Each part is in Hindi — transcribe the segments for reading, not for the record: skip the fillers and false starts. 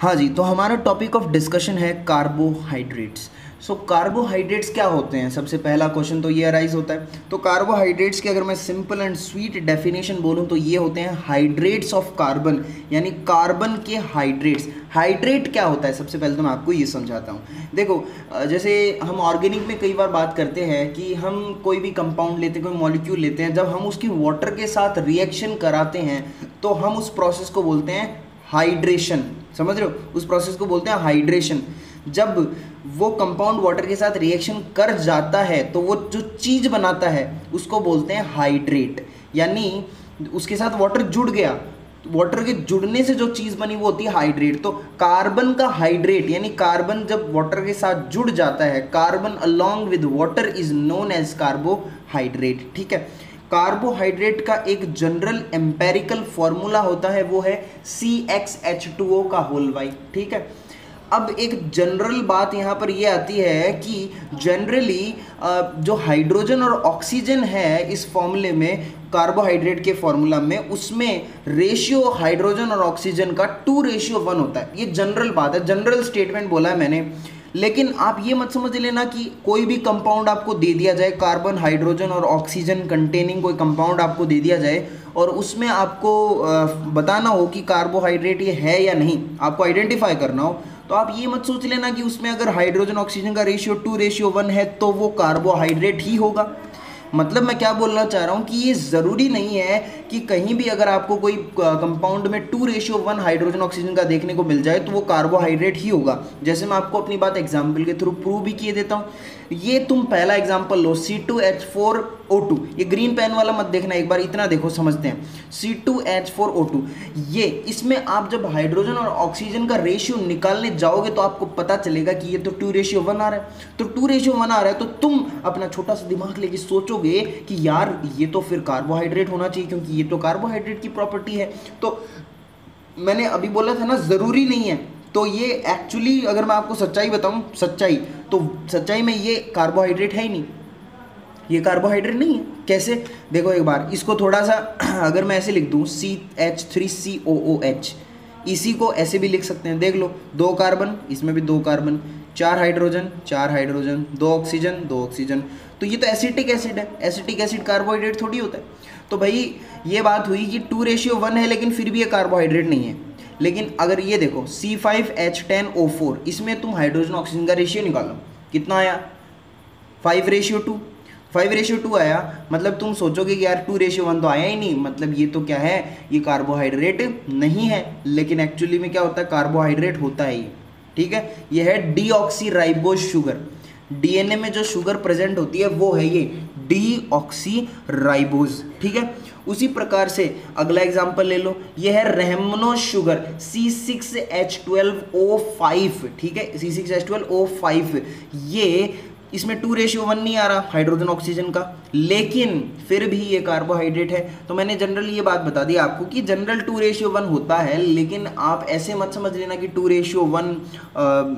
हाँ जी, तो हमारा टॉपिक ऑफ डिस्कशन है कार्बोहाइड्रेट्स। सो कार्बोहाइड्रेट्स क्या होते हैं, सबसे पहला क्वेश्चन तो ये अराइज होता है। तो कार्बोहाइड्रेट्स की अगर मैं सिंपल एंड स्वीट डेफिनेशन बोलूँ तो ये होते हैं हाइड्रेट्स ऑफ कार्बन, यानी कार्बन के हाइड्रेट्स। हाइड्रेट क्या होता है, सबसे पहले तो मैं आपको ये समझाता हूँ। देखो, जैसे हम ऑर्गेनिक में कई बार बात करते हैं कि हम कोई भी कंपाउंड लेते हैं, कोई मॉलिक्यूल लेते हैं, जब हम उसकी वाटर के साथ रिएक्शन कराते हैं तो हम उस प्रोसेस को बोलते हैं हाइड्रेशन। समझ रहे हो, उस प्रोसेस को बोलते हैं हाइड्रेशन। जब वो कंपाउंड वाटर के साथ रिएक्शन कर जाता है तो वो जो चीज़ बनाता है उसको बोलते हैं हाइड्रेट, यानी उसके साथ वाटर जुड़ गया, वाटर के जुड़ने से जो चीज़ बनी वो होती है हाइड्रेट। तो कार्बन का हाइड्रेट यानी कार्बन जब वाटर के साथ जुड़ जाता है, carbon along with water is known as carbohydrate. ठीक है, कार्बोहाइड्रेट का एक जनरल एम्पेरिकल फॉर्मूला होता है, वो है CxH2O का होल वाई। ठीक है, अब एक जनरल बात यहाँ पर ये आती है कि जनरली जो हाइड्रोजन और ऑक्सीजन है इस फॉर्मूले में, कार्बोहाइड्रेट के फॉर्मूला में, उसमें रेशियो हाइड्रोजन और ऑक्सीजन का 2:1 होता है। ये जनरल बात है, जनरल स्टेटमेंट बोला है मैंने। लेकिन आप ये मत समझ लेना कि कोई भी कंपाउंड आपको दे दिया जाए, कार्बन हाइड्रोजन और ऑक्सीजन कंटेनिंग कोई कंपाउंड आपको दे दिया जाए और उसमें आपको बताना हो कि कार्बोहाइड्रेट ये है या नहीं, आपको आइडेंटिफाई करना हो, तो आप ये मत सोच लेना कि उसमें अगर हाइड्रोजन ऑक्सीजन का रेशियो 2:1 है तो वो कार्बोहाइड्रेट ही होगा। मतलब मैं क्या बोलना चाह रहा हूँ कि ये ज़रूरी नहीं है कि कहीं भी अगर आपको कोई कंपाउंड में 2:1 हाइड्रोजन ऑक्सीजन का देखने को मिल जाए तो वो कार्बोहाइड्रेट ही होगा। जैसे मैं आपको अपनी बात एग्जाम्पल के थ्रू प्रूव भी किए देता हूँ। ये तुम पहला एग्जाम्पल लो, C2H4O2। ये ग्रीन पेन वाला मत देखना, एक बार इतना देखो, समझते हैं। C2H4O2, ये इसमें आप जब हाइड्रोजन और ऑक्सीजन का रेशियो निकालने जाओगे तो आपको पता चलेगा कि ये तो 2:1 आ रहा है। तो 2:1 आ रहा है तो तुम अपना छोटा सा दिमाग लेके सोचोगे कि यार ये तो फिर कार्बोहाइड्रेट होना चाहिए, क्योंकि ये तो कार्बोहाइड्रेट की प्रॉपर्टी है। तो मैंने अभी बोला था ना, ज़रूरी नहीं है। तो ये एक्चुअली अगर मैं आपको सच्चाई बताऊं, तो सच्चाई में ये कार्बोहाइड्रेट है ही नहीं, ये कार्बोहाइड्रेट नहीं है। कैसे, देखो एक बार इसको थोड़ा सा अगर मैं ऐसे लिख दूं CH3COOH, इसी को ऐसे भी लिख सकते हैं, देख लो, 2 कार्बन, इसमें भी 2 कार्बन, 4 हाइड्रोजन, 2 ऑक्सीजन। तो ये तो एसिटिक एसिड है, एसिटिक एसिड कार्बोहाइड्रेट थोड़ी होता है। तो भाई ये बात हुई कि 2:1 है लेकिन फिर भी ये कार्बोहाइड्रेट नहीं है। लेकिन अगर ये देखो C5H10O4, इसमें तुम हाइड्रोजन ऑक्सीजन का रेशियो निकालो, कितना आया, 5:2। 5:2 आया, मतलब तुम सोचोगे कि यार 2:1 तो आया ही नहीं, मतलब ये तो क्या है, ये कार्बोहाइड्रेट नहीं है। लेकिन एक्चुअली में क्या होता है, कार्बोहाइड्रेट होता है ये। ठीक है, ये है डीऑक्सीराइबोज शुगर। डीएनए में जो शुगर प्रेजेंट होती है वो है ये डीऑक्सीराइबोज। ठीक है, उसी प्रकार से अगला एग्जांपल ले लो, ये है रेमनो शुगर C6H12O5। ठीक है, C6H12O5, ये इसमें 2:1 नहीं आ रहा हाइड्रोजन ऑक्सीजन का, लेकिन फिर भी ये कार्बोहाइड्रेट है। तो मैंने जनरल ये बात बता दी आपको कि जनरल 2:1 होता है, लेकिन आप ऐसे मत समझ लेना कि 2:1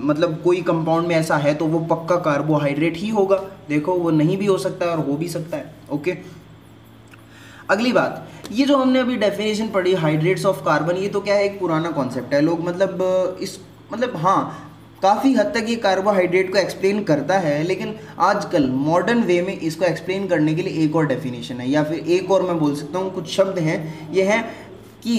मतलब कोई कंपाउंड में ऐसा है तो वो पक्का कार्बोहाइड्रेट ही होगा। देखो, वो नहीं भी हो सकता है और हो भी सकता है। ओके, अगली बात, ये जो हमने अभी डेफिनेशन पढ़ी हाइड्रेट्स ऑफ कार्बन, ये तो क्या है, एक पुराना कॉन्सेप्ट है। लोग मतलब हाँ, काफ़ी हद तक ये कार्बोहाइड्रेट को एक्सप्लेन करता है, लेकिन आजकल मॉडर्न वे में इसको एक्सप्लेन करने के लिए एक और डेफिनेशन है, या फिर एक और मैं बोल सकता हूँ, कुछ शब्द हैं। ये है कि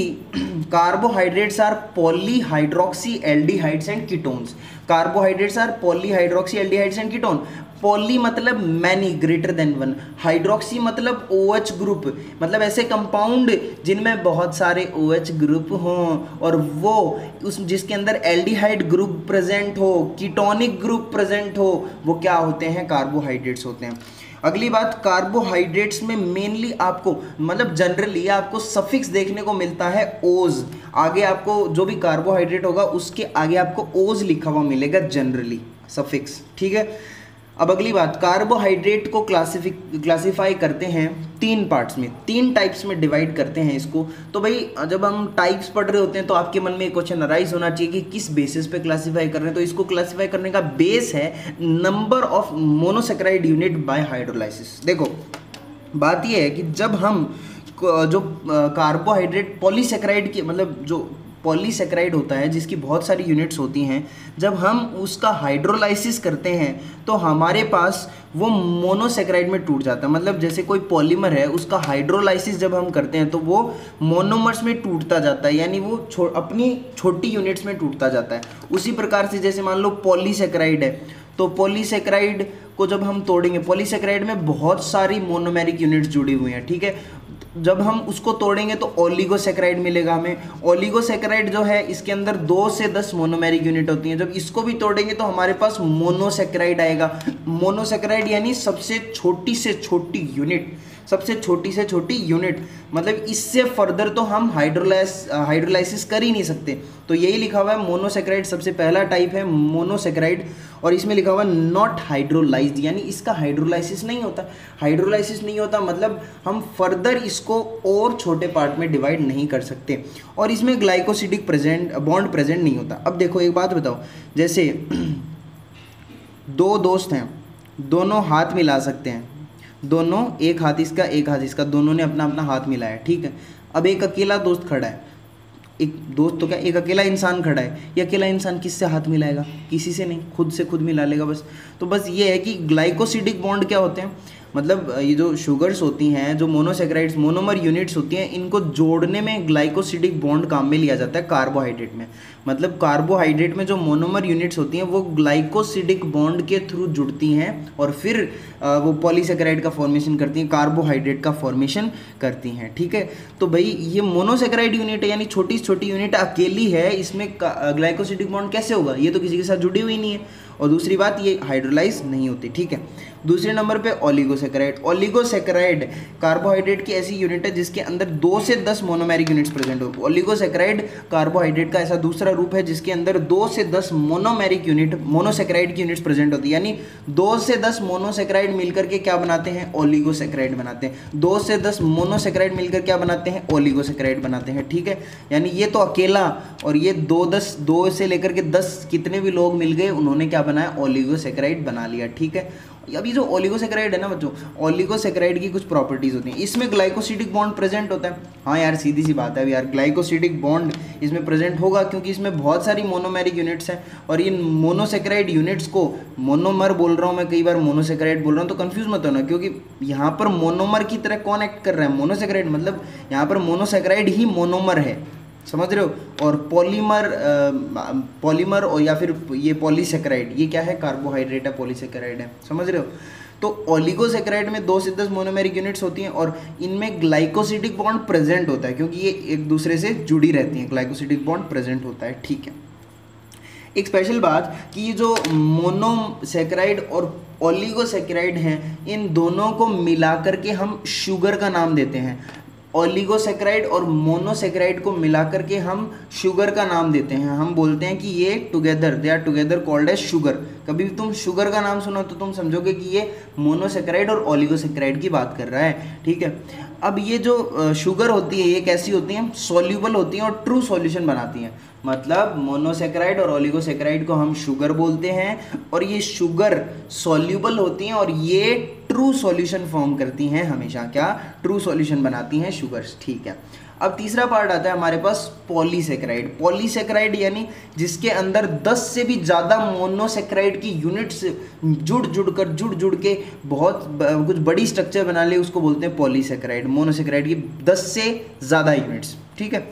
carbohydrates are polyhydroxy aldehydes and ketones. Carbohydrates are polyhydroxy aldehydes and ketone. Poly मतलब मैनी, ग्रेटर देन 1। हाइड्रोक्सी मतलब OH ग्रुप, मतलब ऐसे कंपाउंड जिनमें बहुत सारे OH ग्रुप हों और वो उस जिसके अंदर एल्डिहाइड ग्रुप प्रेजेंट हो, कीटोनिक ग्रुप प्रेजेंट हो, वो क्या होते हैं, कार्बोहाइड्रेट्स होते हैं। अगली बात, कार्बोहाइड्रेट्स में मेनली आपको मतलब जनरली आपको सफिक्स देखने को मिलता है ओज। आगे आपको जो भी कार्बोहाइड्रेट होगा उसके आगे आपको ओज लिखा हुआ मिलेगा, जनरली सफिक्स। ठीक है, अब अगली बात, कार्बोहाइड्रेट को क्लासिफाई करते हैं 3 पार्ट्स में, 3 टाइप्स में डिवाइड करते हैं इसको। तो भाई जब हम टाइप्स पढ़ रहे होते हैं तो आपके मन में एक क्वेश्चन अराइज होना चाहिए कि किस बेसिस पे क्लासिफाई कर रहे हैं। तो इसको क्लासिफाई करने का बेस है number of monosaccharide unit bye hydrolysis. देखो, बात यह है कि जब हम जो कार्बोहाइड्रेट पॉलीसेक्राइड की मतलब जो पॉलीसेकेराइड होता है जिसकी बहुत सारी यूनिट्स होती हैं, जब हम उसका हाइड्रोलाइसिस करते हैं तो हमारे पास वो मोनोसेकेराइड में टूट जाता है। मतलब जैसे कोई पॉलीमर है, उसका हाइड्रोलाइसिस जब हम करते हैं तो वो मोनोमर्स में टूटता जाता है, यानी वो अपनी छोटी यूनिट्स में टूटता जाता है। उसी प्रकार से जैसे मान लो पॉलीसेकेराइड है, तो पॉलीसेकेराइड को जब हम तोड़ेंगे, पॉलीसेकेराइड में बहुत सारी मोनोमेरिक यूनिट्स जुड़ी हुई हैं, ठीक है। जब हम उसको तोड़ेंगे तो ओलिगोसेकेराइड मिलेगा हमें। ओलिगोसेकेराइड जो है इसके अंदर 2 से 10 मोनोमेरिक यूनिट होती हैं। जब इसको भी तोड़ेंगे तो हमारे पास मोनोसेकेराइड आएगा। मोनोसेकेराइड यानी सबसे छोटी से छोटी यूनिट, सबसे छोटी से छोटी यूनिट, मतलब इससे फर्दर तो हम हाइड्रोलाइसिस कर ही नहीं सकते। तो यही लिखा हुआ है मोनोसेकेराइड सबसे पहला टाइप है मोनोसेकेराइड, और इसमें लिखा हुआ है नॉट हाइड्रोलाइज्ड, यानी इसका हाइड्रोलाइसिस नहीं होता। हाइड्रोलाइसिस नहीं होता मतलब हम फर्दर इसको और छोटे पार्ट में डिवाइड नहीं कर सकते, और इसमें ग्लाइकोसिडिक बॉन्ड प्रेजेंट नहीं होता। अब देखो एक बात बताओ, जैसे दो दोस्त हैं, दोनों हाथ मिला सकते हैं, दोनों एक हाथ इसका एक हाथ इसका, दोनों ने अपना अपना हाथ मिलाया, ठीक है। अब एक अकेला दोस्त खड़ा है, एक दोस्त तो क्या, एक अकेला इंसान खड़ा है, ये अकेला इंसान किससे हाथ मिलाएगा? किसी से नहीं, खुद से खुद मिला लेगा बस। तो बस ये है कि ग्लाइकोसिडिक बॉन्ड क्या होते हैं, मतलब ये जो शुगर्स होती हैं, जो मोनोसेकेराइड्स मोनोमर यूनिट्स होती हैं, इनको जोड़ने में ग्लाइकोसिडिक बॉन्ड काम में लिया जाता है कार्बोहाइड्रेट में। मतलब कार्बोहाइड्रेट में जो मोनोमर यूनिट्स होती हैं वो ग्लाइकोसिडिक बॉन्ड के थ्रू जुड़ती हैं और फिर वो पॉलीसेकेराइड का फॉर्मेशन करती हैं, कार्बोहाइड्रेट का फॉर्मेशन करती हैं, ठीक है। तो भाई ये मोनोसेकेराइड यूनिट है, यानी छोटी छोटी यूनिट अकेली है, इसमें ग्लाइकोसिडिक बॉन्ड कैसे होगा? ये तो किसी के साथ जुड़ी हुई नहीं है। और दूसरी बात, ये हाइड्रोलाइज नहीं होती, ठीक है। दूसरे नंबर पे ओलिगोसेकेराइड। ओलिगोसेकेराइड कार्बोहाइड्रेट की ऐसी यूनिट है जिसके अंदर 2 से 10 मोनोमेरिक यूनिट्स प्रेजेंट हो। ओलिगोसेकेराइड कार्बोहाइड्रेट का ऐसा दूसरा रूप है जिसके अंदर 2 से 10 मोनोमेरिक यूनिट मोनोसेकेराइड की यूनिट्स प्रेजेंट होती है, यानी 2 से 10 मोनोसेकेराइड मिलकर के क्या बनाते हैं? ओलिगोसेकेराइड बनाते हैं। 2 से 10 मोनोसेकेराइड मिलकर क्या बनाते हैं? ओलिगोसेकेराइड बनाते हैं, ठीक है। यानी ये तो अकेला, और ये 2 से लेकर के 10 कितने भी लोग मिल गए, उन्होंने क्या बनाया? ओलिगोसेकेराइड बना लिया, ठीक है। अब ये जो ओलिगोसेकेराइड है ना बच्चों, ओलिगोसेकेराइड की कुछ प्रॉपर्टीज होती हैं, इसमें ग्लाइकोसिडिक बॉन्ड प्रेजेंट होता है। हाँ यार, सीधी सी बात है यार, ग्लाइकोसिडिक बॉन्ड इसमें प्रेजेंट होगा क्योंकि इसमें बहुत सारी मोनोमेरिक यूनिट्स हैं, और इन मोनोसेकेराइड यूनिट्स को मोनोमर बोल रहा हूँ मैं, कई बार मोनोसेकेराइड बोल रहा हूँ, तो कंफ्यूज मत होना, क्योंकि यहाँ पर मोनोमर की तरह कौन एक्ट कर रहा है? मोनोसेकेराइड, मतलब यहाँ पर मोनोसेकेराइड ही मोनोमर है, समझ रहे हो। और पॉलीमर और या फिर ये पॉलीसेकेराइड, ये क्या है? कार्बोहाइड्रेट है, पॉलीसेकेराइड है, समझ रहे हो। तो ओलिगोसेकेराइड में 2 से 10 मोनोमेरिक यूनिट्स होती हैं और इनमें ग्लाइकोसिडिक बॉन्ड प्रेजेंट होता है क्योंकि ये एक दूसरे से जुड़ी रहती हैं, ग्लाइकोसिडिक बॉन्ड प्रेजेंट होता है, ठीक है। एक स्पेशल बात कि ये जो मोनोसेकेराइड और ओलिगोसेकेराइड हैं, इन दोनों को मिला करके हम शुगर का नाम देते हैं। ओलिगोसेकेराइड और मोनोसेकेराइड को मिलाकर के हम शुगर का नाम देते हैं। हम बोलते हैं कि ये together, they are together called as sugar. कभी भी तुम शुगर का नाम सुनो तो तुम समझोगे कि ये मोनोसेकेराइड और ओलिगोसेकेराइड की बात कर रहा है, ठीक है। अब ये जो शुगर होती है, ये कैसी होती हैं? सॉल्यूबल होती हैं और ट्रू सॉल्यूशन बनाती हैं। मतलब मोनोसेकेराइड और ओलिगोसेकेराइड को हम शुगर बोलते हैं और ये शुगर सॉल्यूबल होती हैं और ये ट्रू सॉल्यूशन फॉर्म करती हैं हमेशा। क्या? ट्रू सॉल्यूशन बनाती हैं शुगर्स, ठीक है। अब तीसरा पार्ट आता है हमारे पास पॉलीसेकेराइड। पॉलीसेकेराइड यानी जिसके अंदर 10 से भी ज़्यादा मोनोसेकेराइड की यूनिट्स जुड़ के बहुत कुछ बड़ी स्ट्रक्चर बना ले, उसको बोलते हैं पॉलीसेकेराइड। मोनोसेकेराइड की 10 से ज़्यादा यूनिट्स, ठीक है।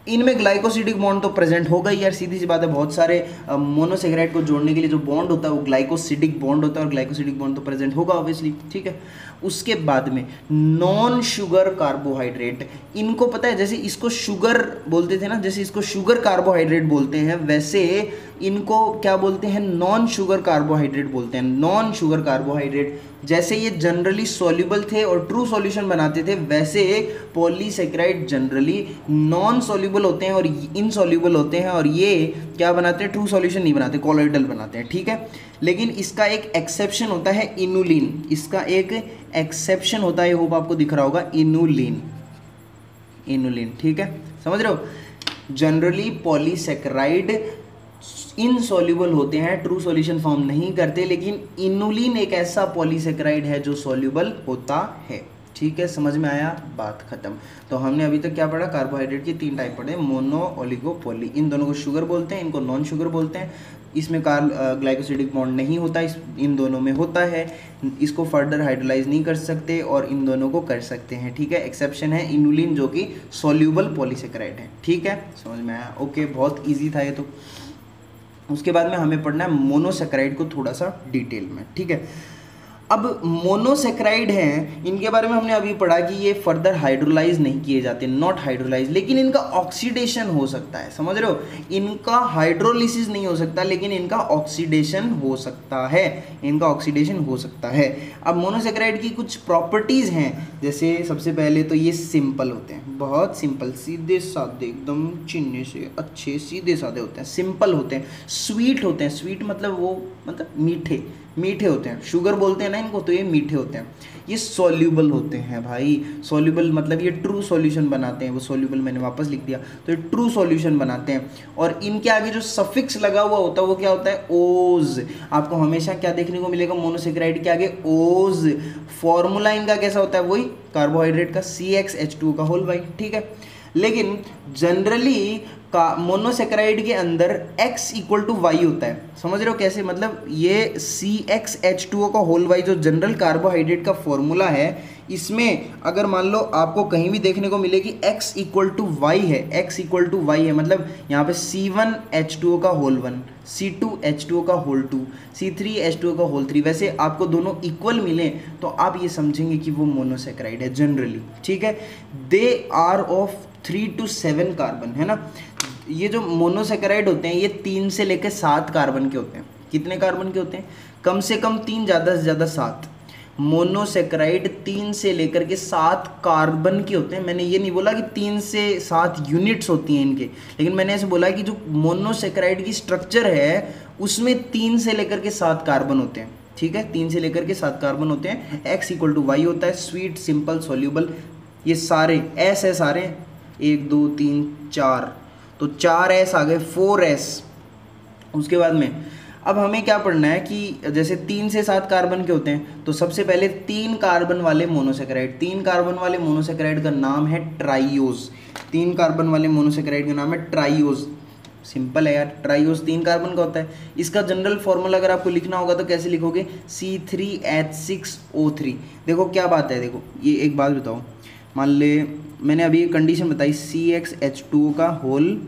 इनमें ग्लाइकोसिडिक बॉन्ड तो प्रेजेंट होगा ही यार, सीधी सी बात है। बहुत सारे मोनोसेकेराइड को जोड़ने के लिए जो बॉन्ड होता है वो ग्लाइकोसिडिक बॉन्ड होता है और ग्लाइकोसिडिक बॉन्ड तो प्रेजेंट होगा ऑब्वियसली, ठीक है। उसके बाद में नॉन शुगर कार्बोहाइड्रेट, इनको पता है जैसे इसको शुगर बोलते थे ना, जैसे इसको शुगर कार्बोहाइड्रेट बोलते हैं, वैसे इनको क्या बोलते हैं? नॉन शुगर कार्बोहाइड्रेट बोलते हैं। नॉन शुगर कार्बोहाइड्रेट, जैसे ये जनरली सॉल्युबल थे और ट्रू सॉल्यूशन बनाते थे, वैसे पॉलीसेकेराइड जनरली नॉन सॉल्युबल होते हैं और इनसॉल्युबल होते हैं, और ये क्या बनाते हैं? ट्रू सॉल्यूशन नहीं बनाते, कॉलोइडल बनाते हैं, ठीक है। लेकिन इसका एक एक्सेप्शन होता है, इनुलिन। इसका एक एक्सेप्शन होता है, होप आपको दिख रहा होगा, इनुलिन, ठीक है, समझ रहे हो। जनरली पॉलीसेकेराइड इनसॉल्युबल होते हैं, ट्रू सॉल्यूशन फॉर्म नहीं करते, लेकिन इनुलिन एक ऐसा पॉलीसेकेराइड है जो सॉल्युबल होता है, ठीक है, समझ में आया, बात खत्म। तो हमने अभी तक क्या पढ़ा, कार्बोहाइड्रेट की 3 टाइप पढ़े, मोनो, ओलिगो, पॉली। इन दोनों को शुगर बोलते हैं, इनको नॉन शुगर बोलते हैं। इसमें ग्लाइकोसिडिक बॉन्ड नहीं होता, इन दोनों में होता है। इसको फर्दर हाइड्रोलाइज नहीं कर सकते और इन दोनों को कर सकते हैं, ठीक है। एक्सेप्शन है इनुलिन जो कि सोल्यूबल पॉलीसेकेराइड है, ठीक है, समझ में आया, ओके, बहुत ईजी था ये तो। उसके बाद में हमें पढ़ना है मोनोसेकेराइड को थोड़ा सा डिटेल में, ठीक है। अब मोनोसेक्राइड हैं, इनके बारे में हमने अभी पढ़ा कि ये फर्दर हाइड्रोलाइज नहीं किए जाते, नॉट हाइड्रोलाइज, लेकिन इनका ऑक्सीडेशन हो सकता है, समझ रहे हो, इनका हाइड्रोलिसिस नहीं हो सकता लेकिन इनका ऑक्सीडेशन हो सकता है, इनका ऑक्सीडेशन हो सकता है। अब मोनोसेक्राइड की कुछ प्रॉपर्टीज़ हैं, जैसे सबसे पहले तो ये सिंपल होते हैं, बहुत सिंपल, सीधे साधे, एकदम चिन्ह से अच्छे सीधे साधे होते हैं, सिंपल होते हैं, स्वीट होते हैं, स्वीट मतलब वो मतलब मीठे, मीठे होते हैं, शुगर बोलते हैं ना इनको, तो ये मीठे होते हैं। ये सॉल्यूबल होते हैं भाई, सॉल्यूबल मतलब ये ट्रू सॉल्यूशन बनाते हैं, वो सॉल्यूबल मैंने वापस लिख दिया, तो ये ट्रू सॉल्यूशन बनाते हैं। और इनके आगे जो सफिक्स लगा हुआ होता है वो क्या होता है, ओज। आपको हमेशा क्या देखने को मिलेगा मोनोसेक्राइड के आगे, ओज। फॉर्मूला इनका कैसा होता है, वही कार्बोहाइड्रेट का CxH2O का होल वाई, ठीक है। लेकिन जनरली का मोनोसेक्राइड के अंदर x इक्वल टू वाई होता है, समझ रहे हो कैसे, मतलब ये CxH2O का होल वाई जो जनरल कार्बोहाइड्रेट का फॉर्मूला है, इसमें अगर मान लो आपको कहीं भी देखने को मिले कि x इक्वल टू वाई है, x इक्वल टू वाई है, मतलब यहाँ पे C1H2O का होल 1, C2H2O का होल 2, C3H2O का होल 3, वैसे आपको दोनों इक्वल मिले तो आप ये समझेंगे कि वो मोनोसेक्राइड है जनरली, ठीक है। They are of 3 to 7 carbon, है ना। ये जो मोनोसेक्राइड होते हैं ये 3 से लेकर 7 कार्बन के होते हैं। कितने कार्बन के होते हैं, कम से कम 3, ज़्यादा से ज़्यादा 7। मोनोसेक्राइड 3 से लेकर के 7 कार्बन के होते हैं। मैंने ये नहीं बोला कि 3 से 7 यूनिट्स होती हैं इनके, लेकिन मैंने ऐसे बोला कि जो मोनोसेक्राइड की स्ट्रक्चर है उसमें 3 से लेकर के 7 कार्बन होते हैं, ठीक है, 3 से लेकर के 7 कार्बन होते हैं। x इक्वल टू वाई होता है, स्वीट, सिंपल, सोल्यूबल, ये सारे S है सारे, 1 2 3 4, तो 4S आ गए, 4S। उसके बाद में अब हमें क्या पढ़ना है कि जैसे 3 से 7 कार्बन के होते हैं, तो सबसे पहले 3 कार्बन वाले मोनोसेक्राइड, 3 कार्बन वाले मोनोसेक्राइड का नाम है ट्राइयोज। 3 कार्बन वाले मोनोसेक्राइड का नाम है ट्राइयोज, सिंपल है यार, ट्राइयोज 3 कार्बन का होता है। इसका जनरल फॉर्मूला अगर आपको लिखना होगा तो कैसे लिखोगे, C3H6O3। देखो क्या बात है, देखो ये एक बात बताओ, मान ले मैंने अभी एक कंडीशन बताई CxH2O का होल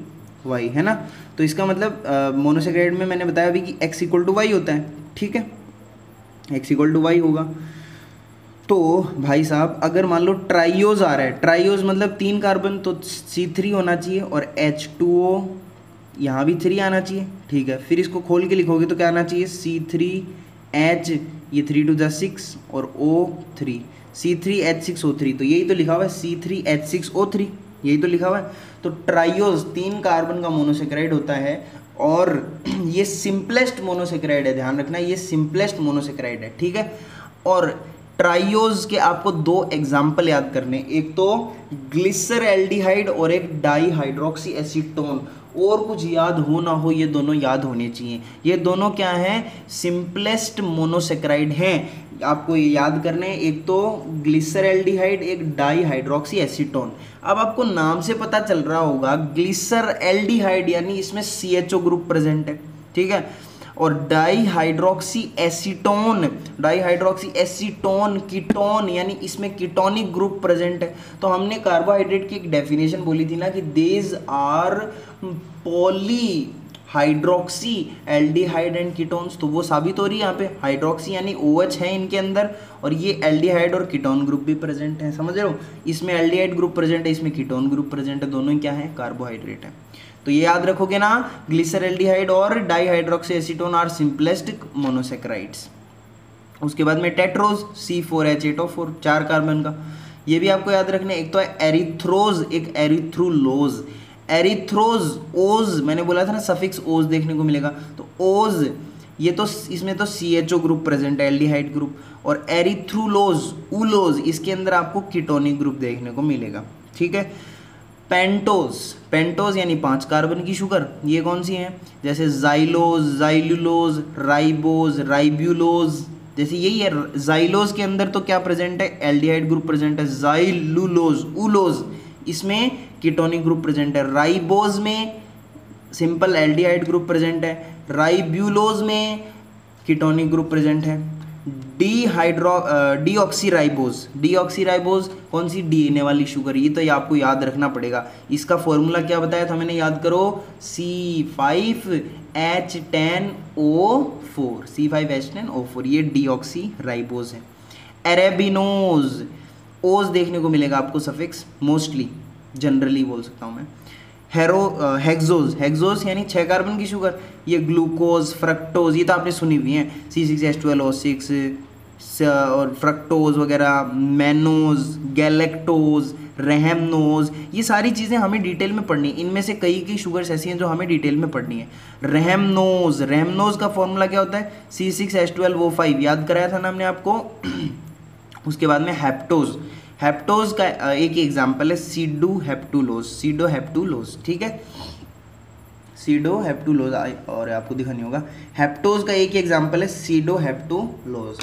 वाई, है ना, तो इसका मतलब मोनोसेक्राइड में मैंने बताया अभी कि x इक्वल टू वाई होता है, ठीक है, x इक्वल टू वाई होगा। तो भाई साहब अगर मान लो ट्राइयोज आ रहा है, ट्राइयोज मतलब 3 कार्बन, तो C3 होना चाहिए और H2O यहाँ भी 3 आना चाहिए, ठीक है। फिर इसको खोल के लिखोगे तो क्या आना चाहिए, C3H, ये 3 2 6 और O3, C3H6O3, तो यही तो लिखा हुआ है C3H6O3, यही तो लिखा हुआ है। तो ट्राइयोज 3 कार्बन का मोनोसेक्राइड होता है और ये सिंपलेस्ट मोनोसेक्राइड है, ध्यान रखना ये सिंपलेस्ट मोनोसेक्राइड है, ठीक है। और ट्राइयोज के आपको 2 एग्जाम्पल याद करने, एक तो ग्लिसर एल्डिहाइड और एक डाई हाइड्रोक्सी एसीटोन। और कुछ याद हो ना हो, ये दोनों याद होने चाहिए। ये दोनों क्या हैं, सिंपलेस्ट मोनोसेक्राइड हैं, आपको ये याद करने हैं, एक तो ग्लिसर एल्डिहाइड, एक डाई हाइड्रोक्सी एसीटोन। अब आपको नाम से पता चल रहा होगा ग्लिसर एल्डिहाइड यानी इसमें CHO ग्रुप प्रेजेंट है, ठीक है, और di hydroxy acetone, die hydroxy acetone ketone यानी इसमें कीटोनिक ग्रुप प्रेजेंट है। तो हमने कार्बोहाइड्रेट की एक डेफिनेशन बोली थी ना कि these are poly hydroxy aldehyde and ketones, तो वो साबित हो रही है यहाँ पे, हाइड्रोक्सी यानी OH है इनके अंदर और ये एल्डिहाइड और कीटोन ग्रुप भी प्रेजेंट है, समझ रहे हो, इसमें एल्डिहाइड ग्रुप प्रेजेंट है, इसमें कीटोन ग्रुप प्रेजेंट है, दोनों ही क्या है, कार्बोहाइड्रेट है। तो ये याद रखोगे ना, ग्लिसर एल्डिहाइड और di hydroxy acetone are simplest monosaccharides. उसके बाद में टेट्रोज C4H8O4, 4 कार्बन का, ये भी आपको याद रखना है। एक तो है एरिथ्रोज, एक एरिथ्रोलोज। एरिथ्रोज ओज, मैंने बोला था ना सफिक्स ओज देखने को मिलेगा, तो ओज ये तो इसमें तो CHO ग्रुप प्रेजेंट है, एल्डिहाइड ग्रुप, और एरिथ्रोलोज उलोज, इसके अंदर आपको कीटोनिक ग्रुप देखने को मिलेगा, ठीक है। पेंटोज, पेंटोज यानी 5 कार्बन की शुगर, ये कौन सी हैं, जैसे जाइलोज, जाइलुलोज, राइबोज, राइब्यूलोज, जैसे यही है, जाइलोज के अंदर तो क्या प्रेजेंट है, एल्डिहाइड ग्रुप प्रेजेंट है, जाइलुलोज उलोज इसमें कीटोनिक ग्रुप प्रेजेंट है, राइबोज में सिंपल एल्डिहाइड ग्रुप प्रेजेंट है, राइब्यूलोज में कीटोनिक ग्रुप प्रेजेंट है, डीऑक्सीराइबोज कौन सी, डीएनए वाली शुगर, ये तो ये आपको याद रखना पड़ेगा। इसका फॉर्मूला क्या बताया था मैंने, याद करो, C5H10O4, ये डीऑक्सीराइबोज है। एरेबिनोज, ओज देखने को मिलेगा आपको सफिक्स, मोस्टली जनरली बोल सकता हूँ मैं। हेक्सोज यानी 6 कार्बन की शुगर, ये ग्लूकोज, फ्रक्टोज, ये तो आपने सुनी हुई है, C6H12O6 और फ्रक्टोज वगैरह, मैनोज, गैलेक्टोज, रेहमनोज, ये सारी चीज़ें हमें डिटेल में पढ़नी है। इनमें से कई की शुगर्स ऐसी हैं जो हमें डिटेल में पढ़नी है। रेहमनोज का फॉर्मूला क्या होता है, C6H12O5, याद कराया था ना हमने आपको। उसके बाद में हेप्टोज का एक एग्जाम्पल है सीडोहेप्टुलोज, ठीक है, सीडोहेप्टुलोज, और आपको दिखा नहीं होगा। हेप्टोज का एक एग्जाम्पल है सीडोहेप्टुलोज।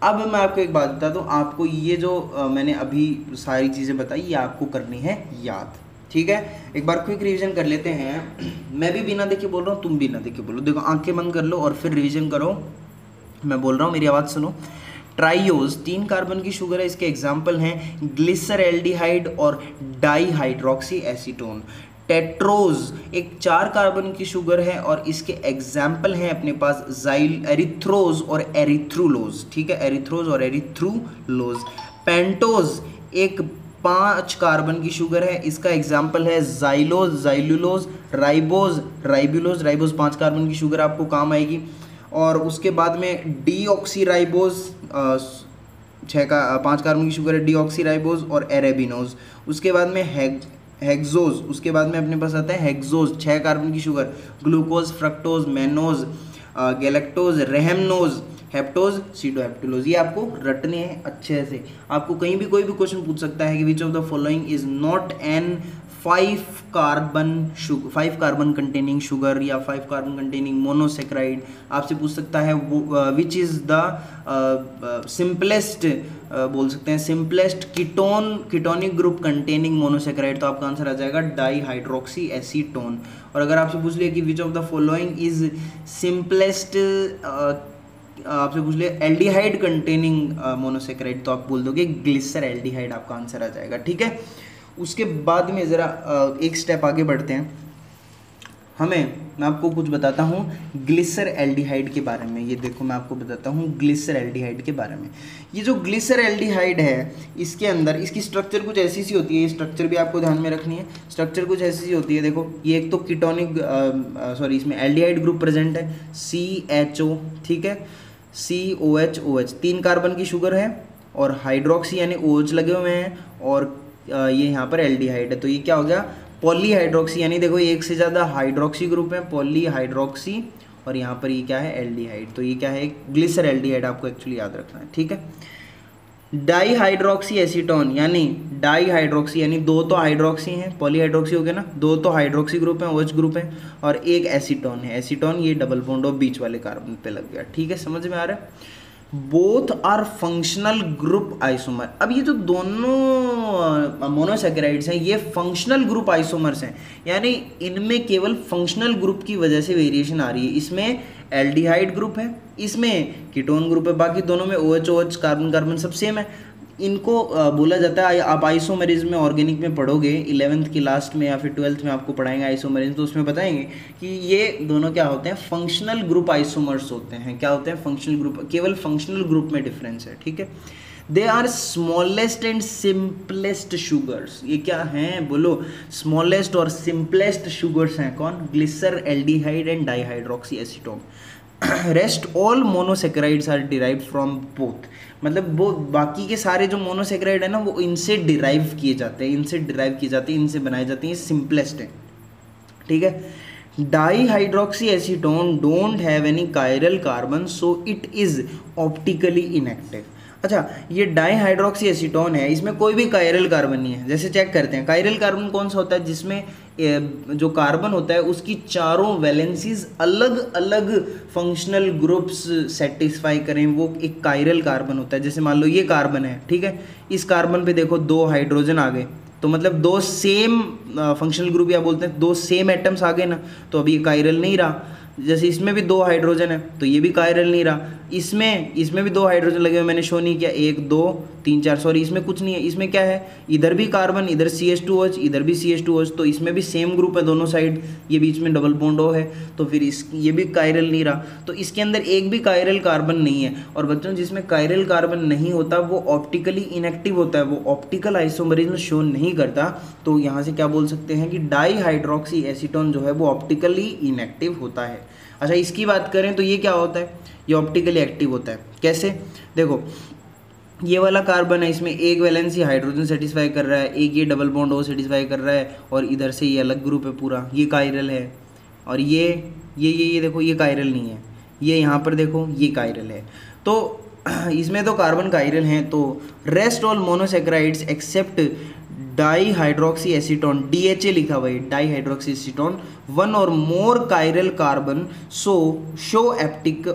अब मैं आपको एक बात बता दूं, आपको ये जो मैंने अभी सारी चीज़ें बताई ये आपको करनी है याद, ठीक है। एक बार क्विक रिवीजन कर लेते हैं। मैं भी बिना देखे बोल रहा हूँ, तुम भी ना देखे बोलो, देखो आंखें बंद कर लो और फिर रिवीजन करो। मैं बोल रहा हूँ, मेरी आवाज़ सुनो। ट्राइयोज 3 कार्बन की शुगर है, इसके एग्जाम्पल हैं ग्लिसरएल्डिहाइड और डाईहाइड्रोक्सी एसीटोन। टेट्रोज एक 4 कार्बन की शुगर है और इसके एग्जाम्पल हैं अपने पास एरिथ्रोज और एरिथ्रुलोज, ठीक है, एरिथ्रोज और एरिथ्रुलोज। पेंटोज एक 5 कार्बन की शुगर है, इसका एग्जाम्पल है जाइलुलोज, राइब्यूलोज 5 कार्बन की शुगर आपको काम आएगी। और उसके बाद में डीऑक्सीराइबोज 5 कार्बन की शुगर है, डीऑक्सीराइबोज और एरेबिनोज। उसके बाद में हेक्सोज, उसके बाद में अपने पास आता है हेक्सोज 6 कार्बन की sugar, glucose, fructose, mannose, galactose, rhamnose, heptose, sedoheptulose. ये आपको रटने हैं अच्छे से। आपको कहीं भी कोई भी क्वेश्चन पूछ सकता है कि which of the following is not an 5 carbon containing sugar या 5 कार्बन कंटेनिंग मोनोसेक्राइड। आपसे पूछ सकता है विच इज़ द सिंपलेस्ट, बोल सकते हैं simplest ketonic group containing monosaccharide, तो आपका आंसर आ जाएगा डाईहाइड्रोक्सी एसीटोन। और अगर आपसे पूछ लिया कि which of the following is simplest, आपसे पूछ लिया एल्डिहाइड कंटेनिंग मोनोसेक्राइड, तो आप बोल दोगे ग्लिसरएल्डिहाइड, आपका आंसर आ जाएगा, ठीक है। उसके बाद में ज़रा एक स्टेप आगे बढ़ते हैं। मैं आपको कुछ बताता हूँ ग्लिसरएल्डिहाइड के बारे में। ये देखो मैं आपको बताता हूँ ग्लिसरएल्डिहाइड के बारे में। ये जो ग्लिसरएल्डिहाइड है, इसके अंदर इसकी स्ट्रक्चर कुछ ऐसी सी होती है, ये स्ट्रक्चर भी आपको ध्यान में रखनी है। स्ट्रक्चर कुछ ऐसी सी होती है, देखो ये एक तो कीटोनिक इसमें एल्डिहाइड ग्रुप प्रेजेंट है, CHO, ठीक है, COH 3 कार्बन की शुगर है और हाइड्रोक्सी यानी OH लगे हुए हैं, और ये यहाँ पर एल्डिहाइड है, तो ये क्या हो गया, पॉलीहाइड्रोक्सी, यानी देखो एक से ज़्यादा हाइड्रोक्सी ग्रुप है, पॉलीहाइड्रोक्सी, और यहाँ पर ये क्या है, एल्डिहाइड, तो ये क्या है, ग्लिसरएल्डिहाइड, आपको एक्चुअली याद रखना है, ठीक है। डाईहाइड्रोक्सी एसीटोन यानी डाईहाइड्रोक्सी यानी 2 तो हाइड्रोक्सी हैं, पॉलीहाइड्रोक्सी हो गया ना, 2 तो हाइड्रोक्सी ग्रुप हैं, OH ग्रुप है, और एक एसीटोन है। एसीटोन ये डबल बॉन्ड ऑफ बीच वाले कार्बन पे लग गया, ठीक है, समझ में आ रहा है। Both are functional group isomer. अब ये जो दोनों मोनोसेकेराइड्स हैं ये फंक्शनल ग्रुप आइसोमर्स हैं, यानी इनमें केवल फंक्शनल ग्रुप की वजह से वेरिएशन आ रही है। इसमें एल्डिहाइड ग्रुप है, इसमें कीटोन ग्रुप है, बाकी दोनों में OH कार्बन सब सेम है। इनको बोला जाता है, आप आइसोमेरिज्म में ऑर्गेनिक में पढ़ोगे 11th की लास्ट में या फिर 12th में आपको पढ़ाएंगे आइसोमेरिज्म, तो उसमें बताएंगे कि ये दोनों क्या होते हैं, फंक्शनल ग्रुप आइसोमर्स होते हैं। क्या होते हैं, फंक्शनल ग्रुप, केवल फंक्शनल ग्रुप में डिफरेंस है, ठीक है। They are smallest and simplest sugars. ये क्या हैं, बोलो, स्मॉलेस्ट और सिंपलेस्ट शुगर्स हैं कौन, glyceraldehyde and dihydroxy acetone. Rest all monosaccharides are derived from both, मतलब वो बाकी के सारे जो मोनोसेक्राइड है ना वो इनसे डिराइव किए जाते हैं, इनसे बनाए जाते हैं, सिंपलेस्ट है, ठीक है। Dihydroxy acetone don't have any chiral carbon, so it is optically inactive. अच्छा, ये डाईहाइड्रोक्सी एसीटोन है, इसमें कोई भी कायरल कार्बन नहीं है। जैसे चेक करते हैं, कायरल कार्बन कौन सा होता है, जिसमें जो कार्बन होता है उसकी चारों वैलेंसीज अलग अलग फंक्शनल ग्रुप्स सेटिस्फाई करें, वो एक कायरल कार्बन होता है। जैसे मान लो ये कार्बन है, ठीक है, इस कार्बन पे देखो 2 हाइड्रोजन आ गए, तो मतलब 2 सेम फंक्शनल ग्रुप या बोलते हैं 2 सेम एटम्स आ गए ना, तो अब ये कायरल नहीं रहा। जैसे इसमें भी 2 हाइड्रोजन है तो ये भी कायरल नहीं रहा। इसमें भी 2 हाइड्रोजन लगे हुए, मैंने शो नहीं किया, 1 2 3 4, सॉरी इसमें कुछ नहीं है। इसमें क्या है, इधर भी कार्बन, इधर CH2OH, इधर भी CH2OH, तो इसमें भी सेम ग्रुप है दोनों साइड, ये बीच में डबल बॉन्ड O है, तो फिर ये भी कायरल नहीं रहा। तो इसके अंदर एक भी कायरल कार्बन नहीं है। और बच्चों, जिसमें कायरल कार्बन नहीं होता वो ऑप्टिकली इनएक्टिव होता है, वो ऑप्टिकल आइसोमरिज्म शो नहीं करता। तो यहाँ से क्या बोल सकते हैं कि डाईहाइड्रोक्सी एसीटोन जो है वो ऑप्टिकली इनएक्टिव होता है। अच्छा, इसकी बात करें तो ये क्या होता है, ये ऑप्टिकली एक्टिव होता है। कैसे, देखो ये वाला कार्बन है, इसमें एक वैलेंसी हाइड्रोजन सेटिस्फाई कर रहा है, एक ये डबल बॉन्ड O सेटिस्फाई कर रहा है, और इधर से ये अलग ग्रुप है पूरा, ये कायरल है। और ये देखो ये कायरल नहीं है, ये यहाँ पर देखो ये कायरल है। तो इसमें तो कार्बन कायरल हैं, तो rest all monosaccharides except dihydroxy acetone, DHA लिखा हुआ है, डाईहाइड्रोक्सी एसीटोन, 1 और more chiral carbon show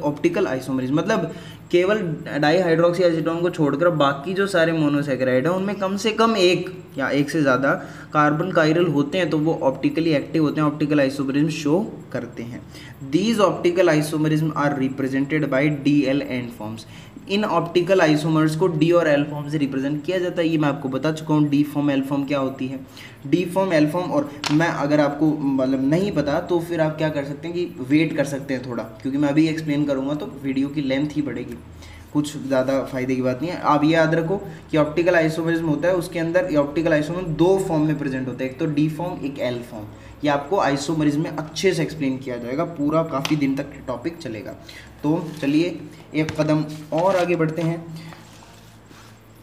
optical isomerism. मतलब केवल डाईहाइड्रोक्सी एसीटोन को छोड़कर बाकी जो सारे मोनोसेक्राइड हैं उनमें कम से कम एक या एक से ज़्यादा कार्बन कायरल होते हैं, तो वो ऑप्टिकली एक्टिव होते हैं, ऑप्टिकल आइसोमरिज्म शो करते हैं। These optical isomerism are represented by DL and forms. इन ऑप्टिकल आइसोमर्स को D और L फॉर्म से रिप्रेजेंट किया जाता है। ये मैं आपको बता चुका हूँ, D फॉर्म L फॉर्म क्या होती है, D फॉर्म L फॉर्म। और मैं अगर आपको मतलब नहीं पता तो फिर आप क्या कर सकते हैं कि वेट कर सकते हैं थोड़ा, क्योंकि मैं अभी एक्सप्लेन करूँगा तो वीडियो की लेंथ ही बढ़ेगी, कुछ ज़्यादा फायदे की बात नहीं है। आप ये याद रखो कि ऑप्टिकल आइसोमरिज्म होता है, उसके अंदर ऑप्टिकल आइसोमर 2 फॉर्म में प्रेजेंट होता है, एक तो D फॉर्म, एक L फॉर्म। ये आपको आइसोमरिज्म में अच्छे से एक्सप्लेन किया जाएगा, पूरा काफ़ी दिन तक टॉपिक चलेगा। तो चलिए एक कदम और आगे बढ़ते हैं।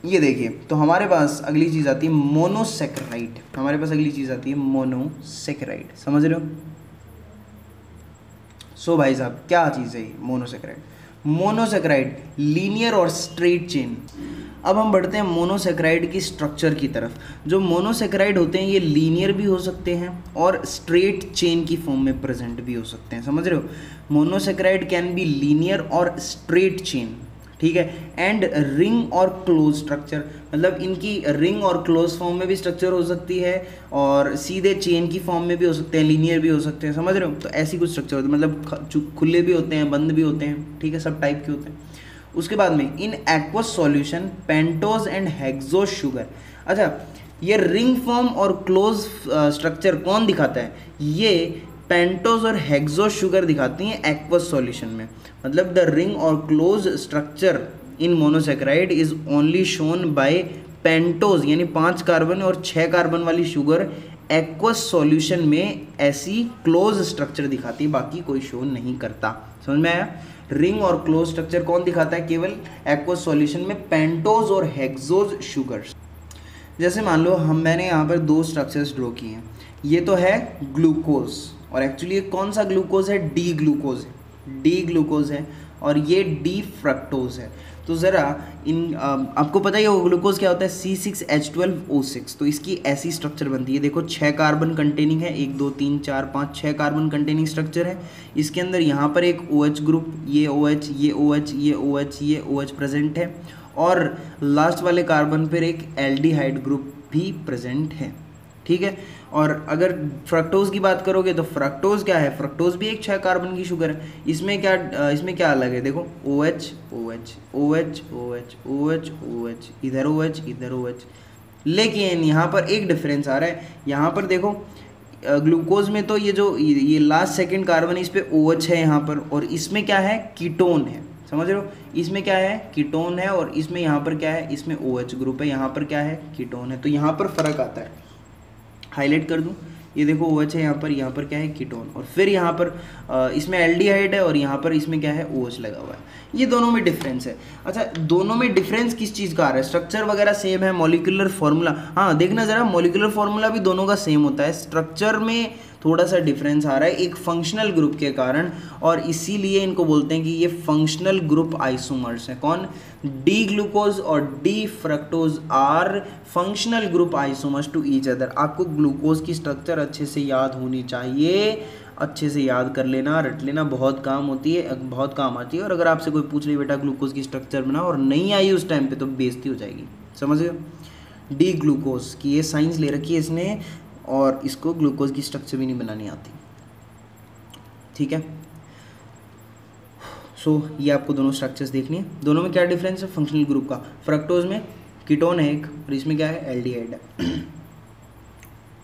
ये देखिए, तो हमारे पास अगली चीज़ आती है मोनोसेक्राइड। हमारे पास अगली चीज़ आती है मोनोसेक्राइड, समझ रहे हो। सो भाई साहब, क्या चीज़ है ये मोनोसेक्राइड? मोनोसेक्राइड लीनियर और स्ट्रेट चेन। अब हम बढ़ते हैं मोनोसेक्राइड की स्ट्रक्चर की तरफ। जो मोनोसेक्राइड होते हैं ये लीनियर भी हो सकते हैं और स्ट्रेट चेन की फॉर्म में प्रेजेंट भी हो सकते हैं, समझ रहे हो। मोनोसेक्राइड कैन बी लीनियर और स्ट्रेट चेन, ठीक है, एंड रिंग और क्लोज स्ट्रक्चर, मतलब इनकी रिंग और क्लोज फॉर्म में भी स्ट्रक्चर हो सकती है और सीधे चेन की फॉर्म में भी हो सकते हैं, लीनियर भी हो सकते हैं, समझ रहे हो। तो ऐसी कुछ स्ट्रक्चर होते हैं, मतलब खुले भी होते हैं, बंद भी होते हैं, ठीक है, सब टाइप के होते हैं। उसके बाद में in aqueous solution pentose and hexose sugar. अच्छा, ये रिंग फॉर्म और क्लोज स्ट्रक्चर कौन दिखाता है? ये पेंटोज और हेक्सोज शुगर दिखाती हैं एक्वस सॉल्यूशन में। मतलब द रिंग और close structure in monosaccharide is only shown by pentose, यानी 5 कार्बन और 6 कार्बन वाली शुगर एक्वस सॉल्यूशन में ऐसी क्लोज स्ट्रक्चर दिखाती है, बाकी कोई शो नहीं करता। समझ में आया? रिंग और क्लोज स्ट्रक्चर कौन दिखाता है? केवल एक्वस सॉल्यूशन में पेंटोज और हेक्सोज शुगर्स। जैसे मान लो मैंने यहाँ पर 2 स्ट्रक्चर्स ड्रॉ किए हैं। ये तो है ग्लूकोज, और एक्चुअली ये कौन सा ग्लूकोज है? डी ग्लूकोज है, डी ग्लूकोज है, और ये डी फ्रक्टोज है। तो ज़रा इन आपको पता ही होगा ग्लूकोज क्या होता है? C6H12O6। तो इसकी ऐसी स्ट्रक्चर बनती है, देखो 6 कार्बन कंटेनिंग है, 1 2 3 4 5 6 कार्बन कंटेनिंग स्ट्रक्चर है। इसके अंदर यहाँ पर एक OH ग्रुप, ये OH, ये OH, ये OH, ये OH प्रेजेंट है, और लास्ट वाले कार्बन पर एक एल्डिहाइड ग्रुप भी प्रेजेंट है, ठीक है। और अगर फ्रक्टोज की बात करोगे तो फ्रक्टोज क्या है? फ्रक्टोज भी एक 6 कार्बन की शुगर है। इसमें क्या अलग है? देखो OH OH OH OH OH OH, इधर OH इधर OH। लेकिन यहाँ पर एक डिफरेंस आ रहा है। यहाँ पर देखो ग्लूकोज में तो ये लास्ट सेकंड कार्बन, इस पे OH है यहाँ पर, और इसमें क्या है? कीटोन है, समझ रहे हो। इसमें क्या है? कीटोन है, और इसमें यहाँ पर क्या है? इसमें OH ग्रुप है, यहाँ पर क्या है? कीटोन है। तो यहाँ पर फर्क आता है, हाईलाइट कर दूं, ये देखो OH है यहाँ पर क्या है? कीटोन। और फिर यहाँ पर इसमें एल्डिहाइड है, और यहाँ पर इसमें क्या है? OH लगा हुआ है। ये दोनों में डिफरेंस है। अच्छा, दोनों में डिफरेंस किस चीज़ का आ रहा है? स्ट्रक्चर वगैरह सेम है, मॉलिक्यूलर फार्मूला, हाँ देखना ज़रा, मॉलिक्यूलर फार्मूला भी दोनों का सेम होता है। स्ट्रक्चर में थोड़ा सा डिफरेंस आ रहा है एक फंक्शनल ग्रुप के कारण, और इसीलिए इनको बोलते हैं कि ये फंक्शनल ग्रुप आइसोमर्स हैं। कौन? डी ग्लूकोज और D fructose are functional group isomers to each other. आपको ग्लूकोज की स्ट्रक्चर अच्छे से याद होनी चाहिए, अच्छे से याद कर लेना, रट लेना, बहुत काम होती है, बहुत काम आती है। और अगर आपसे कोई पूछ ले बेटा ग्लूकोज की स्ट्रक्चर बनाओ और नहीं आई उस टाइम पे, तो बेइज्जती हो जाएगी, समझ गए? डी ग्लूकोज की ये साइंस ले रखी है इसने, और इसको ग्लूकोज की स्ट्रक्चर भी नहीं बनानी आती, ठीक है। सो ये आपको दोनों स्ट्रक्चर्स देखनी है। दोनों में क्या डिफरेंस है फंक्शनल ग्रुप का? फ्रक्टोज में कीटोन है एक, और इसमें क्या है? एल्डिहाइड है।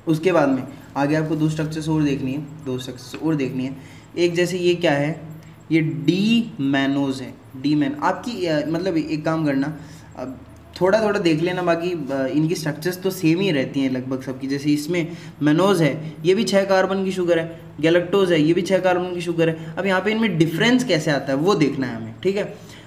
उसके बाद में आगे आपको दो स्ट्रक्चर्स और देखनी है, दो स्ट्रक्चर्स और देखनी है। एक जैसे ये क्या है? ये डी मैनोज है, डी मैन आपकी मतलब एक काम करना, अब थोड़ा थोड़ा देख लेना, बाकी इनकी स्ट्रक्चर्स तो सेम ही रहती हैं लगभग सबकी। जैसे इसमें मैनोज है, ये भी 6 कार्बन की शुगर है, गैलेक्टोज है, ये भी 6 कार्बन की शुगर है। अब यहाँ पे इनमें डिफरेंस कैसे आता है वो देखना है हमें, ठीक है।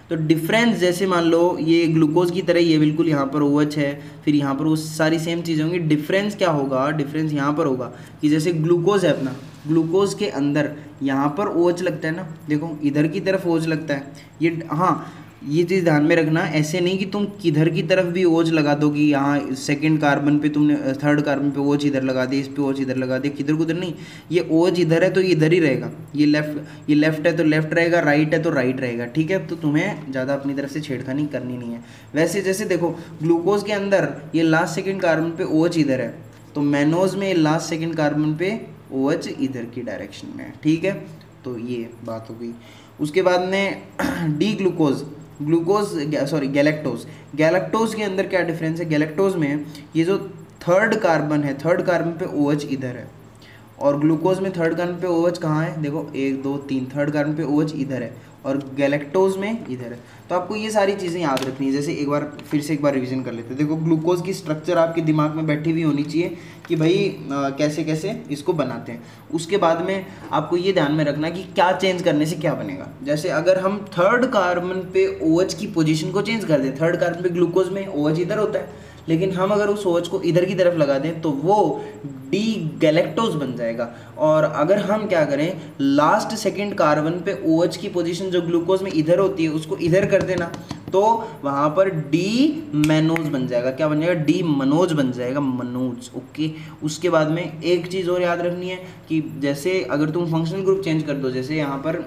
तो डिफरेंस जैसे मान लो ये ग्लूकोज की तरह ये बिल्कुल यहाँ पर OH है, फिर यहाँ पर वो सारी सेम चीज़ें होंगी। डिफरेंस क्या होगा? डिफरेंस यहाँ पर होगा कि जैसे ग्लूकोज है अपना, ग्लूकोज के अंदर यहाँ पर OH लगता है ना, देखो इधर की तरफ OH लगता है ये। हाँ, ये चीज़ ध्यान में रखना, ऐसे नहीं कि तुम किधर की तरफ भी OH लगा दो कि यहाँ सेकंड कार्बन पे तुमने थर्ड कार्बन पे OH इधर लगा दिया, इस पे OH इधर लगा दिया, किधर कुधर नहीं। ये OH इधर है तो ये इधर ही रहेगा, ये लेफ्ट है तो लेफ्ट रहेगा, राइट है तो राइट रहेगा, ठीक है। तो तुम्हें ज़्यादा अपनी तरफ से छेड़खानी करनी नहीं है। वैसे जैसे देखो ग्लूकोज के अंदर ये लास्ट सेकेंड कार्बन पे OH इधर है, तो मैनोज में लास्ट सेकेंड कार्बन पे OH इधर की डायरेक्शन में है, ठीक है। तो ये बात हो गई। उसके बाद में डी ग्लूकोज, गैलेक्टोज के अंदर क्या डिफरेंस है? गैलेक्टोज में ये जो थर्ड कार्बन है, थर्ड कार्बन पे OH इधर है, और ग्लूकोज में थर्ड कार्बन पे OH कहाँ है? देखो 1 2 3, थर्ड कार्बन पे OH इधर है, और गैलेक्टोज में इधर है। तो आपको ये सारी चीज़ें याद रखनी है। जैसे एक बार फिर से एक बार रिवीजन कर लेते हैं। देखो ग्लूकोज की स्ट्रक्चर आपके दिमाग में बैठी हुई होनी चाहिए कि भाई कैसे कैसे इसको बनाते हैं। उसके बाद में आपको ये ध्यान में रखना कि क्या चेंज करने से क्या बनेगा। जैसे अगर हम थर्ड कार्बन पे OH की पोजीशन को चेंज कर दें, थर्ड कार्बन पे ग्लूकोज में OH इधर होता है, लेकिन हम अगर उस OH को इधर की तरफ लगा दें तो वो डी गैलेक्टोज बन जाएगा। और अगर हम क्या करें, लास्ट सेकंड कार्बन पे OH की पोजीशन जो ग्लूकोज में इधर होती है उसको इधर कर देना, तो वहाँ पर डी मैनोज बन जाएगा। क्या बन जाएगा? डी मनोज बन जाएगा, मनोज, ओके। उसके बाद में एक चीज़ और याद रखनी है कि जैसे अगर तुम फंक्शनल ग्रुप चेंज कर दो, जैसे यहाँ पर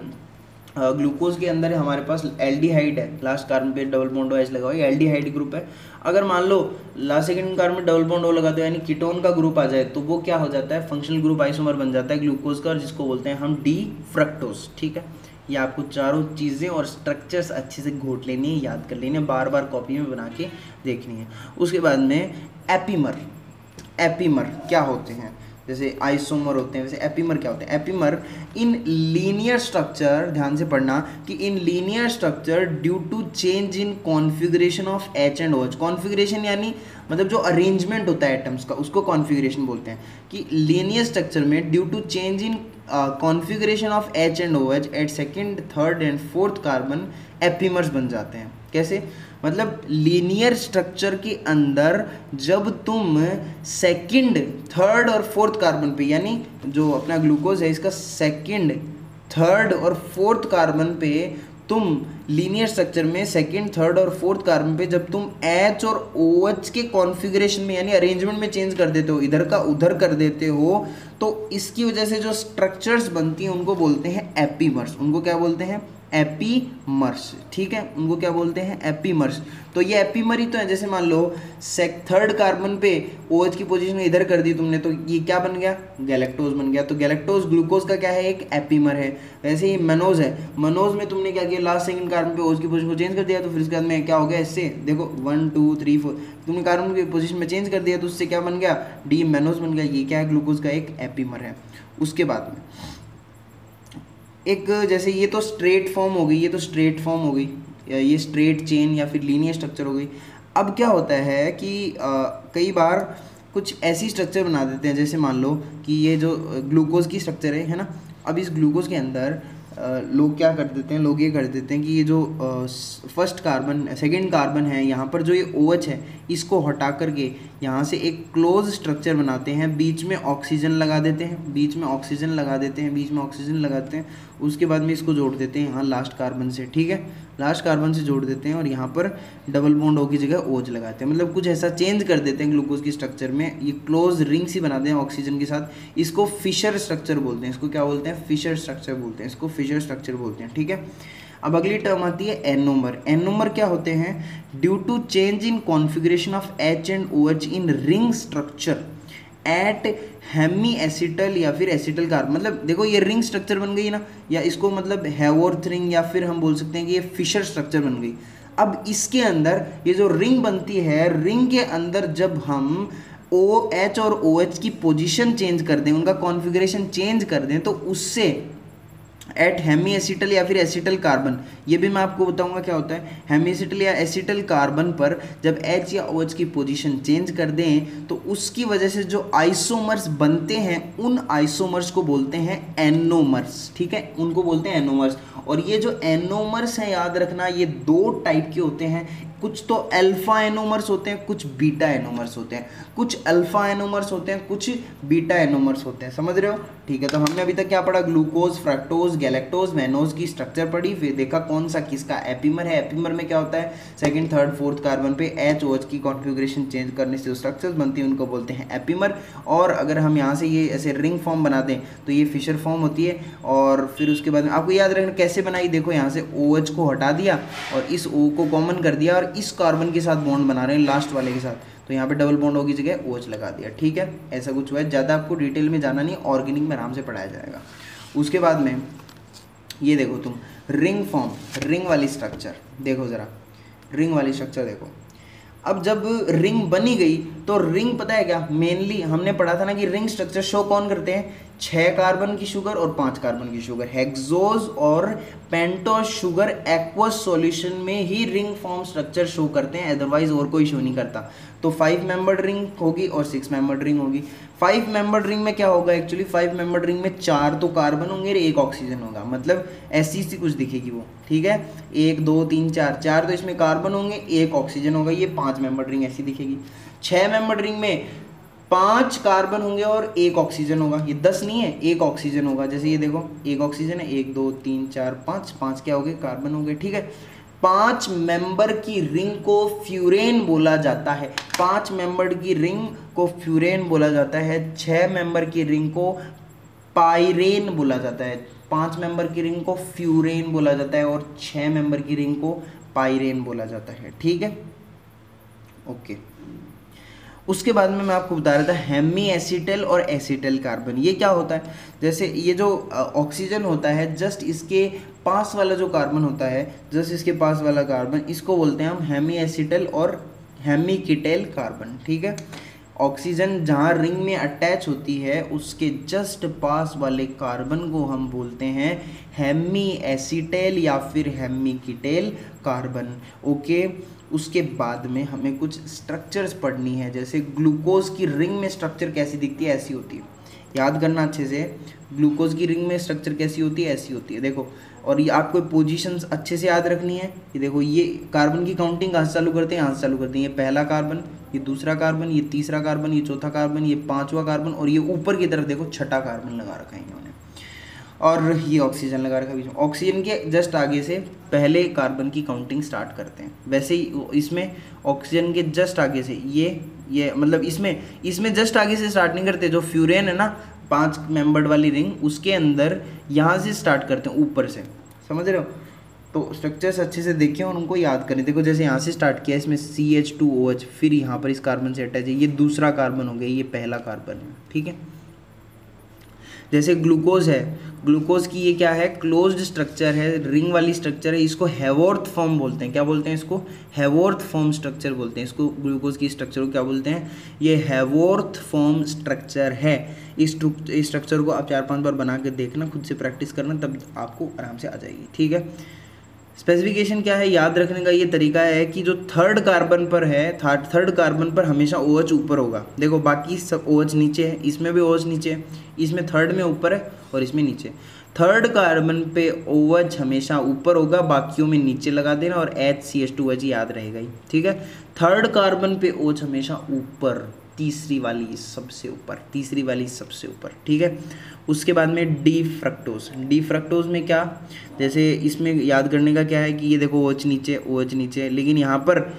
ग्लूकोज के अंदर हमारे पास एल्डिहाइड है, लास्ट कार्बन पे डबल बॉन्ड OH लगा हुआ है, एल्डिहाइड ग्रुप है। अगर मान लो लास्ट सेकंड कार्बन में डबल बॉन्ड O लगा दो, यानी कीटोन का ग्रुप आ जाए, तो वो क्या हो जाता है? फंक्शनल ग्रुप आइसोमर बन जाता है ग्लूकोज का, जिसको बोलते हैं हम डी फ्रक्टोज, ठीक है। ये आपको चारों चीज़ें और स्ट्रक्चर्स अच्छे से घोट लेनी है, याद कर लेनी है, बार बार कॉपी में बना के देखनी है। उसके बाद में एपीमर, एपीमर क्या होते हैं? जैसे आइसोमर होते हैं, वैसे एपीमर क्या होते हैं? एपीमर इन लीनियर स्ट्रक्चर, ध्यान से पढ़ना कि इन linear structure due to change in configuration of H and OH। Configuration यानी मतलब जो अरेंजमेंट होता है एटम्स का, उसको कॉन्फ़िगरेशन बोलते हैं। कि लीनियर स्ट्रक्चर में due to change in configuration of H and OH at second, third and fourth carbon epimers बन जाते हैं। कैसे? मतलब लीनियर स्ट्रक्चर के अंदर जब तुम सेकंड, थर्ड और फोर्थ कार्बन पे, यानी जो अपना ग्लूकोज है इसका सेकंड, थर्ड और फोर्थ कार्बन पे तुम लीनियर स्ट्रक्चर में सेकंड, थर्ड और फोर्थ कार्बन पे जब तुम H और OH के कॉन्फ़िगरेशन में यानी अरेंजमेंट में चेंज कर देते हो, इधर का उधर कर देते हो, तो इसकी वजह से जो स्ट्रक्चर्स बनती हैं उनको बोलते हैं एपीमर्स। उनको क्या बोलते हैं? एपीमर्स, ठीक है। उनको क्या बोलते हैं? एपीमर्स। तो ये एपीमर ही तो है। जैसे मान लो थर्ड कार्बन पे OH की पोजीशन इधर कर दी तुमने, तो ये क्या बन गया? गैलेक्टोज बन गया। तो गैलेक्टोज ग्लूकोज का क्या है? एक एपीमर है। वैसे ही मनोज है, मनोज में तुमने क्या किया? लास्ट सेकंड कार्बन पे OH की पोजीशन को चेंज कर दिया, तो फिर उसके बाद में क्या हो गया? इससे देखो 1 2 3 4 तुमने कार्बन की पोजीशन में चेंज कर दिया, तो उससे क्या बन गया? डी मैनोज बन गया। ये क्या है? ग्लूकोज का एक एपीमर है। उसके बाद में एक, जैसे ये तो स्ट्रेट फॉर्म हो गई, ये तो स्ट्रेट फॉर्म हो गई, ये स्ट्रेट चेन या फिर लीनियर स्ट्रक्चर हो गई। अब क्या होता है कि कई बार कुछ ऐसी स्ट्रक्चर बना देते हैं, जैसे मान लो कि ये जो ग्लूकोज की स्ट्रक्चर है ना, अब इस ग्लूकोज के अंदर लोग क्या कर देते हैं, लोग ये कर देते हैं कि ये जो फर्स्ट कार्बन सेकंड कार्बन है यहाँ पर जो ये OH है इसको हटा करके यहाँ से एक क्लोज स्ट्रक्चर बनाते हैं, बीच में ऑक्सीजन लगा देते हैं, बीच में ऑक्सीजन लगा देते हैं, बीच में ऑक्सीजन लगाते हैं, उसके बाद में इसको जोड़ देते हैं यहाँ लास्ट कार्बन से, ठीक है, लास्ट कार्बन से जोड़ देते हैं और यहाँ पर डबल बॉन्ड O की जगह OH लगाते हैं, मतलब कुछ ऐसा चेंज कर देते हैं ग्लूकोज की स्ट्रक्चर में, ये क्लोज रिंग सी बनाते हैं ऑक्सीजन के साथ। इसको फिशर स्ट्रक्चर बोलते हैं, इसको क्या बोलते हैं, फिशर स्ट्रक्चर बोलते हैं, इसको फिशर स्ट्रक्चर बोलते हैं, ठीक है। अब अगली टर्म आती है एनोमर। एनोमर क्या होते हैं, due to change in configuration of H and OH in ring structure at hemiacetal या फिर एसिटल कार्बन, मतलब देखो ये रिंग स्ट्रक्चर बन गई ना, या इसको मतलब हैवर्थ रिंग, या फिर हम बोल सकते हैं कि ये फिशर स्ट्रक्चर बन गई। अब इसके अंदर ये जो रिंग बनती है, रिंग के अंदर जब हम OH और OH की पोजीशन चेंज कर दें, उनका कॉन्फ़िगरेशन चेंज कर दें, तो उससे एट हेमी एसिटल या फिर एसिटल कार्बन, ये भी मैं आपको बताऊंगा क्या होता है, हेमी एसिटल या एसिटल कार्बन पर जब H या OH की पोजीशन चेंज कर दें तो उसकी वजह से जो आइसोमर्स बनते हैं उन आइसोमर्स को बोलते हैं एनोमर्स, ठीक है, उनको बोलते हैं एनोमर्स। और ये जो एनोमर्स हैं याद रखना, ये दो टाइप के होते हैं, कुछ तो अल्फा एनोमर्स होते हैं, कुछ बीटा एनोमर्स होते हैं, कुछ अल्फा एनोमर्स होते हैं, कुछ बीटा एनोमर्स होते हैं, समझ रहे हो, ठीक है। तो हमने अभी तक क्या पढ़ा, ग्लूकोज, फ्रक्टोज, गैलेक्टोज, मैनोज की स्ट्रक्चर पढ़ी, फिर देखा कौन सा किसका एपिमर है। एपिमर में क्या होता है, सेकंड थर्ड फोर्थ कार्बन पे HOH की कॉन्फ़िगरेशन चेंज करने से जो स्ट्रक्चर्स बनती हैं उनको बोलते हैं एपिमर। और अगर हम यहाँ से ये ऐसे रिंग फॉर्म बना दें तो ये फिशर फॉर्म होती है। और फिर उसके बाद आपको याद रखना कैसे बनाई, देखो यहाँ से OH को हटा दिया और इस O को कॉमन कर दिया और इस कार्बन के साथ बॉन्ड बना रहे हैं लास्ट वाले के साथ, तो यहाँ पे डबल बॉन्ड O की जगह OH लगा दिया, ठीक है, ऐसा कुछ हुआ है। ज़्यादा आपको डिटेल में जाना नहीं, ऑर्गेनिक में आराम से पढ़ाया जाएगा। उसके बाद में ये देखो तुम रिंग फॉर्म, रिंग वाली स्ट्रक्चर देखो ज़रा, रिंग वाली स्ट्रक्चर देखो। अब जब रिंग बनी गई तो रिंग पता है क्या, मेनली हमने पढ़ा था ना कि रिंग स्ट्रक्चर शो कौन करते हैं, 6 कार्बन की शुगर और 5 कार्बन की शुगर, हेक्सोज और पेंटोज शुगर एक्वस सॉल्यूशन में ही रिंग फॉर्म स्ट्रक्चर शो करते हैं, अदरवाइज और कोई शो नहीं करता। तो 5 मेंबर्ड रिंग होगी और 6 मेंबर्ड रिंग होगी। 5 मेंबर्ड रिंग में क्या होगा, एक्चुअली 5 मेंबर्ड रिंग में 4 तो कार्बन होंगे और 1 ऑक्सीजन होगा, मतलब ऐसी सी कुछ दिखेगी वो, ठीक है, 1 2 3 4, 4 तो इसमें कार्बन होंगे, 1 ऑक्सीजन होगा, ये 5 मेंबर्ड रिंग ऐसी दिखेगी। 6 मेंबर्ड रिंग में 5 कार्बन होंगे और 1 ऑक्सीजन होगा, ये 10 नहीं है, 1 ऑक्सीजन होगा, जैसे ये देखो 1 ऑक्सीजन है, 1 2 3 4 5, 5 क्या हो गए, कार्बन हो गए, ठीक है। 5 मेंबर की रिंग को फ्यूरेन बोला जाता है, 5 मेंबर की रिंग को फ्यूरेन बोला जाता है, 6 मेंबर की रिंग को पाइरेन बोला जाता है, 5 मेंबर की रिंग को फ्यूरेन बोला जाता है और 6 मेंबर की रिंग को पाइरेन बोला जाता है, ठीक है, ओके। उसके बाद में मैं आपको बता रहा था हेमी एसिटल और एसिटल कार्बन, ये क्या होता है, जैसे ये जो ऑक्सीजन होता है जस्ट इसके पास वाला जो कार्बन होता है, जस्ट इसके पास वाला कार्बन, इसको बोलते हैं हम हेमी एसिटल और हेमी कीटल कार्बन, ठीक है। ऑक्सीजन जहाँ रिंग में अटैच होती है उसके जस्ट पास वाले कार्बन को हम बोलते हैं हेमी एसिटल या फिर हेमी कीटल कार्बन, ओके। उसके बाद में हमें कुछ स्ट्रक्चर्स पढ़नी है, जैसे ग्लूकोज की रिंग में स्ट्रक्चर कैसी दिखती है, ऐसी होती है, याद करना अच्छे से, ग्लूकोज की रिंग में स्ट्रक्चर कैसी होती है, ऐसी होती है, देखो। और ये आपको पोजीशंस अच्छे से याद रखनी है, ये देखो, ये कार्बन की काउंटिंग कहाँ से चालू करते हैं, यहाँ से चालू करते हैं, ये पहला कार्बन, ये दूसरा कार्बन, ये तीसरा कार्बन, ये चौथा कार्बन, ये 5वां कार्बन, और ये ऊपर की तरफ देखो 6ठा कार्बन लगा रखा है इन्होंने, और ये ऑक्सीजन लगा रखा है बीच में। ऑक्सीजन के जस्ट आगे से पहले कार्बन की काउंटिंग स्टार्ट करते हैं, वैसे ही इसमें ऑक्सीजन के जस्ट आगे से ये मतलब इसमें जस्ट आगे से स्टार्ट नहीं करते, जो फ्यूरेन है ना 5 मेंबर्ड वाली रिंग, उसके अंदर यहाँ से स्टार्ट करते हैं ऊपर से, समझ रहे हो। तो स्ट्रक्चर्स अच्छे से देखें और उनको याद करें। देखो जैसे यहाँ से स्टार्ट किया, इसमें CH2OH, फिर यहाँ पर इस कार्बन से अटैच है, ये दूसरा कार्बन हो गया, ये पहला कार्बन है, ठीक है। जैसे ग्लूकोज है, ग्लूकोज की ये क्या है, क्लोज्ड स्ट्रक्चर है, रिंग वाली स्ट्रक्चर है, इसको हैवर्थ फॉर्म बोलते हैं, क्या बोलते हैं इसको, हैवर्थ फॉर्म स्ट्रक्चर बोलते हैं इसको, ग्लूकोज की स्ट्रक्चर को क्या बोलते हैं, ये हैवर्थ फॉर्म स्ट्रक्चर है। इस स्ट्रक्चर को आप 4-5 बार बना के देखना, खुद से प्रैक्टिस करना, तब आपको आराम से आ जाएगी, ठीक है। स्पेसिफिकेशन क्या है, याद रखने का ये तरीका है कि जो थर्ड कार्बन पर है, थर्ड कार्बन पर हमेशा OH ऊपर होगा, देखो बाकी सब OH नीचे है, इसमें भी OH नीचे है, इसमें थर्ड में ऊपर है और इसमें नीचे। थर्ड कार्बन पे OH हमेशा ऊपर होगा, बाकियों में नीचे लगा देना, और HCH2H याद रहेगा ही, ठीक है। थर्ड कार्बन पे OH हमेशा ऊपर, तीसरी वाली सबसे ऊपर, ठीक है। उसके बाद में डी फ्रक्टोज में क्या, जैसे इसमें याद करने का क्या है कि ये देखो OH नीचे, लेकिन यहाँ पर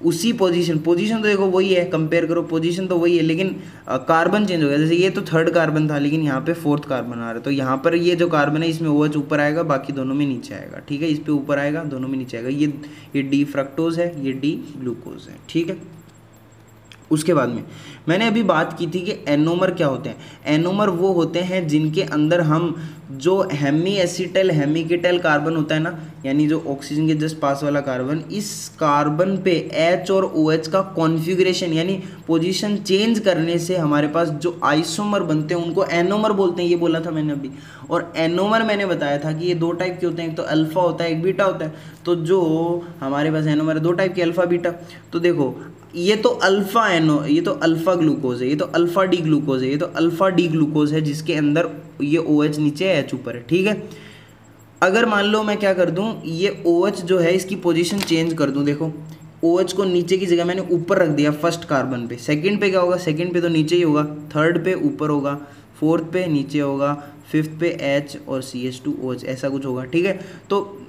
उसी पोजीशन तो देखो वही है, कंपेयर करो पोजीशन तो वही है, लेकिन कार्बन चेंज हो गया। जैसे ये तो थर्ड कार्बन था, लेकिन यहाँ पे फोर्थ कार्बन आ रहा है, तो यहाँ पर ये जो कार्बन है इसमें OH ऊपर आएगा, बाकी दोनों में नीचे आएगा, ठीक है। इस पे ऊपर आएगा, दोनों में नीचे आएगा। ये डी फ्रक्टोज है, ये डी ग्लूकोज है, ठीक है। उसके बाद में मैंने अभी बात की थी कि एनोमर क्या होते हैं। एनोमर वो होते हैं जिनके अंदर हम जो हेमीकेटल कार्बन होता है ना, यानी जो ऑक्सीजन के जस्ट पास वाला कार्बन, इस कार्बन पे H और OH का कॉन्फ़िगरेशन यानी पोजीशन चेंज करने से हमारे पास जो आइसोमर बनते हैं उनको एनोमर बोलते हैं, ये बोला था मैंने अभी। और एनोमर मैंने बताया था कि ये दो टाइप के होते हैं, एक तो अल्फा होता है, एक बीटा होता है। तो जो हमारे पास एनोमर है दो टाइप के, अल्फा बीटा। तो देखो ये तो अल्फा ग्लूकोज है, ये तो अल्फा डी ग्लूकोज है, ये तो अल्फा डी ग्लूकोज है, जिसके अंदर ये OH नीचे है, H ऊपर है, ठीक है। अगर मान लो मैं क्या कर दूं, ये OH जो है इसकी पोजीशन चेंज कर दूं, देखो OH को नीचे की जगह मैंने ऊपर रख दिया फर्स्ट कार्बन पे। सेकंड पे क्या होगा, सेकंड पे तो नीचे ही होगा, थर्ड पे ऊपर होगा, फोर्थ पे नीचे होगा, फिफ्थ पे H और CH2OH ऐसा कुछ होगा, ठीक है। तो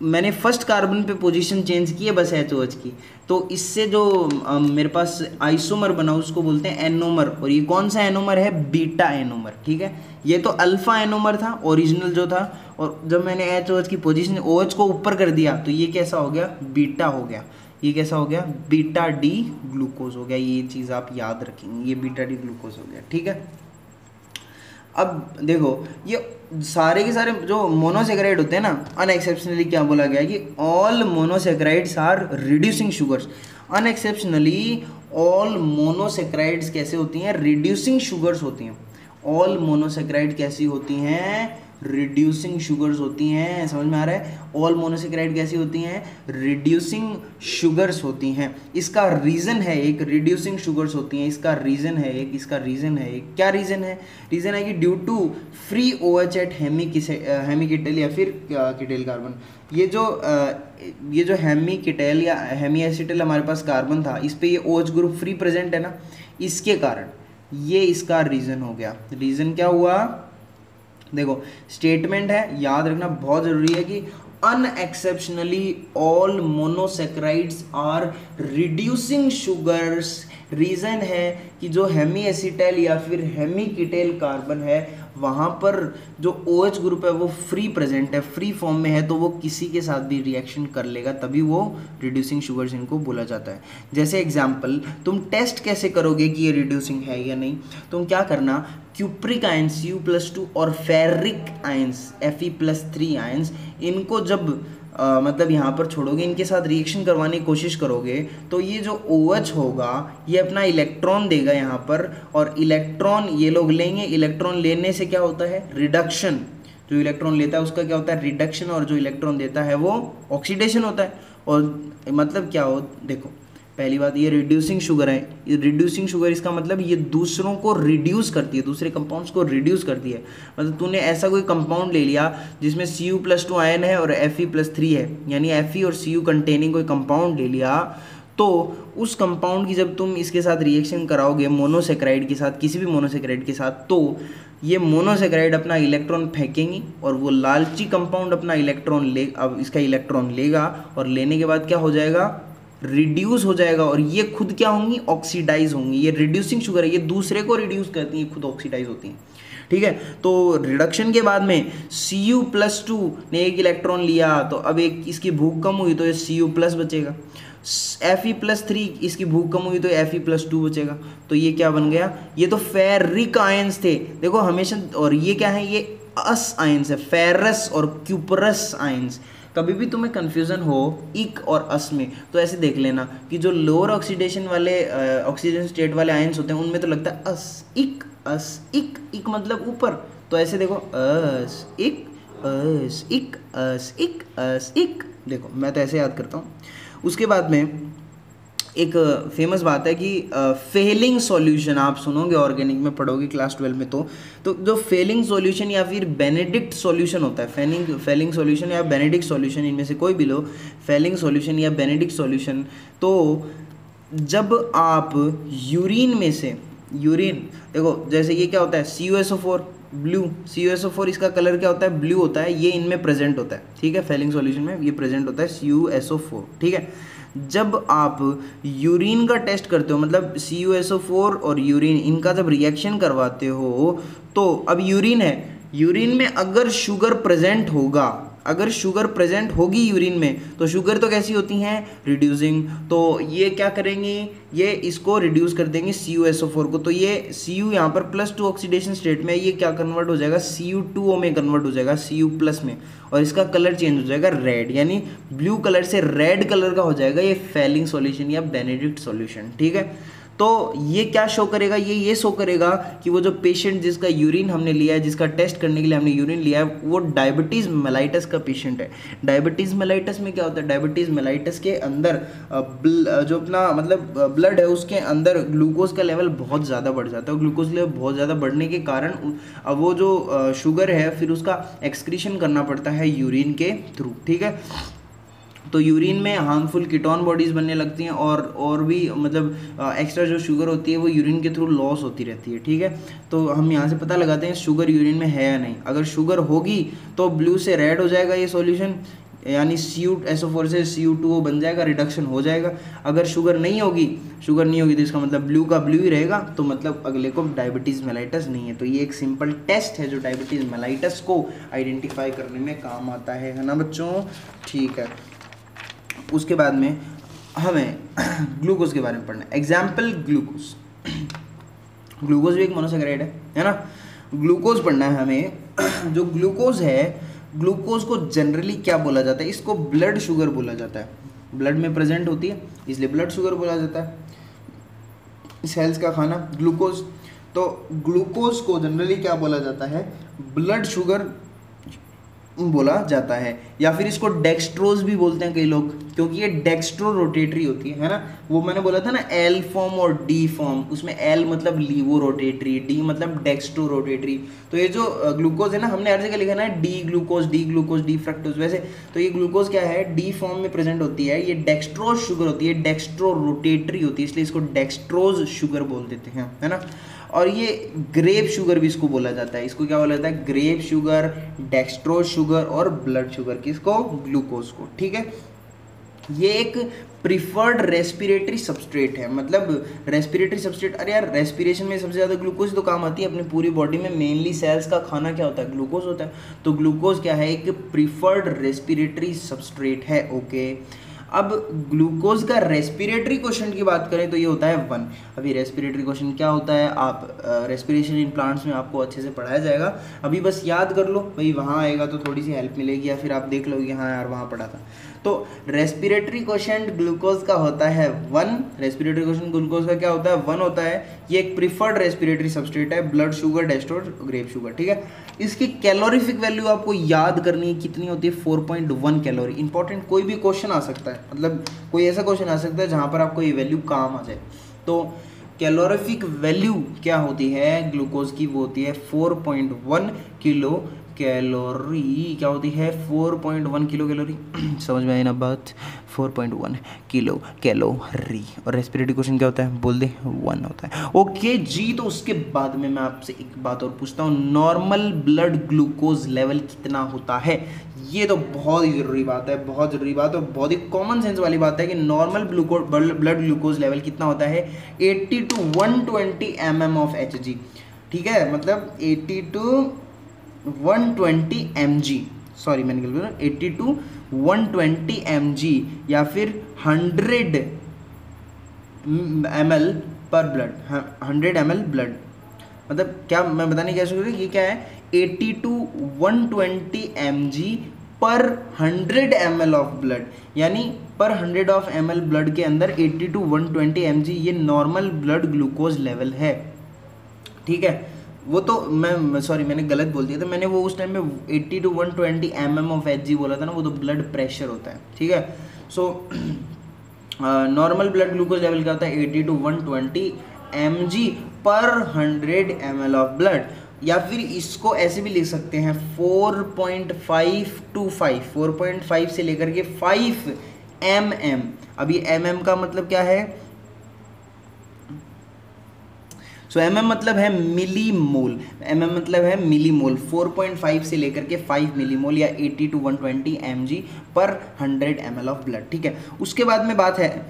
मैंने फर्स्ट कार्बन पे पोजीशन चेंज की है बस HOH की, तो इससे जो मेरे पास आइसोमर बना उसको बोलते हैं एनोमर। और ये कौन सा एनोमर है, बीटा एनोमर, ठीक है। ये तो अल्फा एनोमर था ओरिजिनल जो था, और जब मैंने HOH की पोजीशन OH को ऊपर कर दिया तो ये कैसा हो गया, बीटा हो गया। ये कैसा हो गया, बीटा डी ग्लूकोज हो गया। ये चीज़ आप याद रखेंगे, ये बीटा डी ग्लूकोज हो गया, ठीक है। अब देखो ये सारे के सारे जो मोनोसेक्राइड होते हैं ना, अनएक्सेप्शनली क्या बोला गया है कि all monosaccharides are reducing sugars. Unexceptionally all monosaccharides कैसे होती हैं, रिड्यूसिंग शुगर्स होती हैं। ऑल मोनोसेक्राइड कैसी होती हैं, रिड्यूसिंग शुगर्स होती हैं। समझ में आ रहा है, ऑल मोनोसेक्राइड कैसी होती हैं, रिड्यूसिंग शुगर्स होती हैं। इसका रीज़न है एक, रिड्यूसिंग शुगर्स होती हैं, इसका रीज़न है एक, इसका रीज़न है एक। क्या रीज़न है, रीज़न है कि due to free OH at hemiketal या फिर कीटल कार्बन। ये जो हेमीकेटल या हेमीएसिटल हमारे पास कार्बन था, इस पे ये OH ग्रुप फ्री प्रेजेंट है ना, इसके कारण ये इसका रीज़न हो गया। रीज़न क्या हुआ, देखो स्टेटमेंट है, याद रखना बहुत जरूरी है कि unexceptionally all monosaccharides are reducing sugars. Reason है कि जो हेमीएसिटल या फिर हेमीकेटल कार्बन है वहाँ पर जो OH ग्रुप है वो फ्री प्रेजेंट है, फ्री फॉर्म में है, तो वो किसी के साथ भी रिएक्शन कर लेगा, तभी वो रिड्यूसिंग शुगर्स इनको बोला जाता है। जैसे एग्जांपल, तुम टेस्ट कैसे करोगे कि ये रिड्यूसिंग है या नहीं, तुम क्या करना, क्यूप्रिक आयंस Cu+2 और फेरिक आयंस Fe+3 आयंस, इनको जब मतलब यहाँ पर छोड़ोगे, इनके साथ रिएक्शन करवाने की कोशिश करोगे, तो ये जो OH होगा ये अपना इलेक्ट्रॉन देगा यहाँ पर, और इलेक्ट्रॉन ये लोग लेंगे। इलेक्ट्रॉन लेने से क्या होता है, रिडक्शन। जो इलेक्ट्रॉन लेता है उसका क्या होता है, रिडक्शन, और जो इलेक्ट्रॉन देता है वो ऑक्सीडेशन होता है। और मतलब क्या हो, देखो पहली बात ये रिड्यूसिंग शुगर है। ये रिड्यूसिंग शुगर इसका मतलब ये दूसरों को रिड्यूस करती है, दूसरे कंपाउंड्स को रिड्यूस करती है। मतलब तूने ऐसा कोई कंपाउंड ले लिया जिसमें Cu+2 आयन है और Fe+3 है, यानी Fe और Cu कंटेनिंग कोई कंपाउंड ले लिया, तो उस कंपाउंड की जब तुम इसके साथ रिएक्शन कराओगे मोनोसेक्राइड के साथ, किसी भी मोनोसेक्राइड के साथ, तो ये मोनोसेक्राइड अपना इलेक्ट्रॉन फेंकेंगी और वो लालची कंपाउंड अपना इलेक्ट्रॉन अब इसका इलेक्ट्रॉन लेगा, और लेने के बाद क्या हो जाएगा, रिड्यूस हो जाएगा, और ये खुद क्या होंगी, ऑक्सीडाइज होंगी। ये रिड्यूसिंग शुगर है, ये दूसरे को रिड्यूस करती हैं, खुद ऑक्सीडाइज होती हैं, ठीक है। तो रिडक्शन के बाद में Cu+2 ने एक इलेक्ट्रॉन लिया, तो अब एक इसकी भूख कम हुई तो ये Cu+ बचेगा। Fe+3 इसकी भूख कम हुई तो Fe+2 बचेगा। तो ये क्या बन गया, ये तो फेरिक आयंस थे, देखो हमेशा। और ये क्या है, ये अस आयंस है, फेरस और क्यूपरस आयंस। कभी भी तुम्हें कन्फ्यूज़न हो इक और अस में, तो ऐसे देख लेना कि जो लोअर ऑक्सीडेशन वाले ऑक्सीजन स्टेट वाले आयंस होते हैं उनमें तो लगता है अस इक, इक मतलब ऊपर। तो ऐसे देखो, अस इक, अस इक, अस इक, अस इक। देखो मैं तो ऐसे याद करता हूँ। उसके बाद में एक फेमस बात है कि फेलिंग सॉल्यूशन, आप सुनोगे ऑर्गेनिक में पढ़ोगे क्लास 12 में, तो जो फेलिंग सॉल्यूशन या फिर बेनेडिक्ट सॉल्यूशन होता है, फेलिंग सॉल्यूशन या बेनेडिक्ट सॉल्यूशन, इनमें से कोई भी लो, फेलिंग सॉल्यूशन या बेनेडिक्ट सॉल्यूशन, तो जब आप यूरिन में से, यूरिन देखो जैसे ये क्या होता है CuSO4 ब्लू, CuSO4 इसका कलर क्या होता है, ब्लू होता है, ये इनमें प्रेजेंट होता है, ठीक है, फेलिंग सॉल्यूशन में ये प्रेजेंट होता है CuSO4, ठीक है। जब आप यूरिन का टेस्ट करते हो, मतलब CuSO4 और यूरिन इनका जब रिएक्शन करवाते हो, तो अब यूरिन है, यूरिन में अगर शुगर प्रेजेंट होगा, अगर शुगर प्रेजेंट होगी यूरिन में, तो शुगर तो कैसी होती हैं, रिड्यूसिंग, तो ये क्या करेंगे, ये इसको रिड्यूस कर देंगे CuSO4 को, तो ये Cu यहाँ पर +2 ऑक्सीडेशन स्टेट में, ये क्या कन्वर्ट हो जाएगा, Cu2O में कन्वर्ट हो जाएगा, Cu+ में, और इसका कलर चेंज हो जाएगा रेड, यानी ब्लू कलर से रेड कलर का हो जाएगा ये फेलिंग सॉल्यूशन या बेनेडिक्ट सॉल्यूशन, ठीक है। तो ये क्या शो करेगा, ये शो करेगा कि वो जो पेशेंट जिसका यूरिन हमने लिया है, जिसका टेस्ट करने के लिए हमने यूरिन लिया है, वो डायबिटीज़ मेलाइटस का पेशेंट है। डायबिटीज़ मेलाइटस में क्या होता है, डायबिटीज़ मेलाइटस के अंदर जो अपना मतलब ब्लड है उसके अंदर ग्लूकोज का लेवल बहुत ज़्यादा बढ़ जाता है, ग्लूकोज लेवल बहुत ज़्यादा बढ़ने के कारण अब वो जो शुगर है फिर उसका एक्सक्रीशन करना पड़ता है यूरिन के थ्रू, ठीक है। तो यूरिन में हार्मफुल कीटोन बॉडीज़ बनने लगती हैं, और भी मतलब एक्स्ट्रा जो शुगर होती है वो यूरिन के थ्रू लॉस होती रहती है, ठीक है। तो हम यहाँ से पता लगाते हैं शुगर यूरिन में है या नहीं। अगर शुगर होगी तो ब्लू से रेड हो जाएगा ये सॉल्यूशन, यानी CuSO4 से Cu2O बन जाएगा, रिडक्शन हो जाएगा। अगर शुगर नहीं होगी तो इसका मतलब ब्लू का ब्लू ही रहेगा, तो मतलब अगले को डायबिटीज़ मेलाइटस नहीं है। तो ये एक सिंपल टेस्ट है जो डायबिटीज़ मेलाइटस को आइडेंटिफाई करने में काम आता है ना बच्चों, ठीक है। उसके बाद में हमें ग्लूकोज के बारे में पढ़ना है। एग्जाम्पल ग्लूकोज भी एक मोनोसैकेराइड है ना। ग्लूकोज पढ़ना है हमें। जो ग्लूकोज है, ग्लूकोज को जनरली क्या बोला जाता है, इसको ब्लड शुगर बोला जाता है, ब्लड में प्रेजेंट होती है इसलिए ब्लड शुगर बोला जाता है। सेल्स का खाना ग्लूकोज, तो ग्लूकोज को जनरली क्या बोला जाता है, ब्लड शुगर बोला जाता है, या फिर इसको डेक्सट्रोज भी बोलते हैं कई लोग, क्योंकि ये डेक्स्ट्रो रोटेटरी होती है ना। वो मैंने बोला था ना एल फॉर्म और डी फॉर्म, उसमें एल मतलब लीवो रोटेटरी, डी मतलब डेक्स्ट्रो रोटेटरी। तो ये जो ग्लूकोज है ना, हमने हर जगह लिखा ना डी ग्लूकोज डी फ्रक्टोज, वैसे तो ये ग्लूकोज क्या है, डी फॉर्म में प्रेजेंट होती है, ये डेक्स्ट्रोज शुगर होती है, डेक्स्ट्रो रोटेटरी होती है, इसलिए इसको डेक्स्ट्रोज शुगर बोल देते हैं, है ना। और ये ग्रेप शुगर भी इसको बोला जाता है, इसको क्या बोला जाता है, ग्रेप शुगर, डेक्स्ट्रोज शुगर और ब्लड शुगर, किसको, ग्लूकोज को, ठीक है। ये एक प्रिफर्ड रेस्पिरेटरी सबस्ट्रेट है, मतलब रेस्पिरेटरी सबस्ट्रेट, अरे यार रेस्पिरेशन में सबसे ज़्यादा ग्लूकोज तो काम आती है अपनी पूरी बॉडी में, मेनली सेल्स का खाना क्या होता है, ग्लूकोज होता है। तो ग्लूकोज क्या है, एक प्रिफर्ड रेस्पिरेटरी सबस्ट्रेट है, ओके। अब ग्लूकोज का रेस्पिरेटरी क्वेश्चन की बात करें तो ये होता है 1। अभी रेस्पिरेटरी क्वेश्चन क्या होता है, आप रेस्पिरेशन इन प्लांट्स में आपको अच्छे से पढ़ाया जाएगा, अभी बस याद कर लो भाई, वहाँ आएगा तो थोड़ी सी हेल्प मिलेगी, या फिर आप देख लोगे हाँ यार वहाँ पढ़ा था। तो रेस्पिरेटरी क्वेश्चन ग्लूकोज का होता है 1, रेस्पिरेटरी क्वेश्चन ग्लूकोज का क्या होता है, 1 होता है। ये एक प्रिफर्ड रेस्पिरेटरी सबस्ट्रेट है, blood sugar, dextrose, grape sugar, ठीक है। इसकी कैलोरीफिक वैल्यू आपको याद करनी है, कितनी होती है, 4.1 कैलोरी। इंपॉर्टेंट कोई भी क्वेश्चन आ सकता है, मतलब कोई ऐसा क्वेश्चन आ सकता है जहाँ पर आपको ये वैल्यू काम आ जाए। तो कैलोरीफिक वैल्यू क्या होती है ग्लूकोज की, वो होती है 4.1 किलो कैलोरी, क्या होती है 4.1 किलो कैलोरी समझ में आई ना बात, 4.1 किलो कैलोरी। और रेस्पिरेटरी क्वेश्चन क्या होता है, बोल दे 1 होता है, ओके जी। तो उसके बाद में मैं आपसे एक बात और पूछता हूँ, नॉर्मल ब्लड ग्लूकोज लेवल कितना होता है। ये तो बहुत ही ज़रूरी बात है, बहुत ज़रूरी बात, और बहुत ही कॉमन सेंस वाली बात है कि नॉर्मल ब्लड ग्लूकोज लेवल कितना होता है, 80 to 120 mm ऑफ Hg, ठीक है, मतलब 80 to 120 mg, सॉरी मैंने गलत बोला, 80 to 120 mg या फिर 100 ml पर ब्लड, 100 ml ब्लड, मतलब क्या मैं बताने क्या शुरू ये क्या है, 80 to 120 mg पर 100 ml ऑफ ब्लड, यानी पर 100 ऑफ ml ब्लड के अंदर 80 to 120 mg ये नॉर्मल ब्लड ग्लूकोज लेवल है, ठीक है। वो तो मैं सॉरी मैंने गलत बोल दिया था, मैंने वो उस टाइम में 80 to 120 mm ऑफ Hg बोला था ना, वो तो ब्लड प्रेशर होता है, ठीक है। So normal blood glucose level क्या होता है 80 to 120 mg पर 100 ml ऑफ ब्लड, या फिर इसको ऐसे भी लिख सकते हैं 4.5 से लेकर के 5 mm। अभी mm का मतलब क्या है, सो mm मतलब है मिलीमोल, mm मतलब है मिलीमोल। 4.5 से लेकर के 5 मिलीमोल या 80 to 120 mg पर 100 ml ऑफ ब्लड, ठीक है। उसके बाद में बात है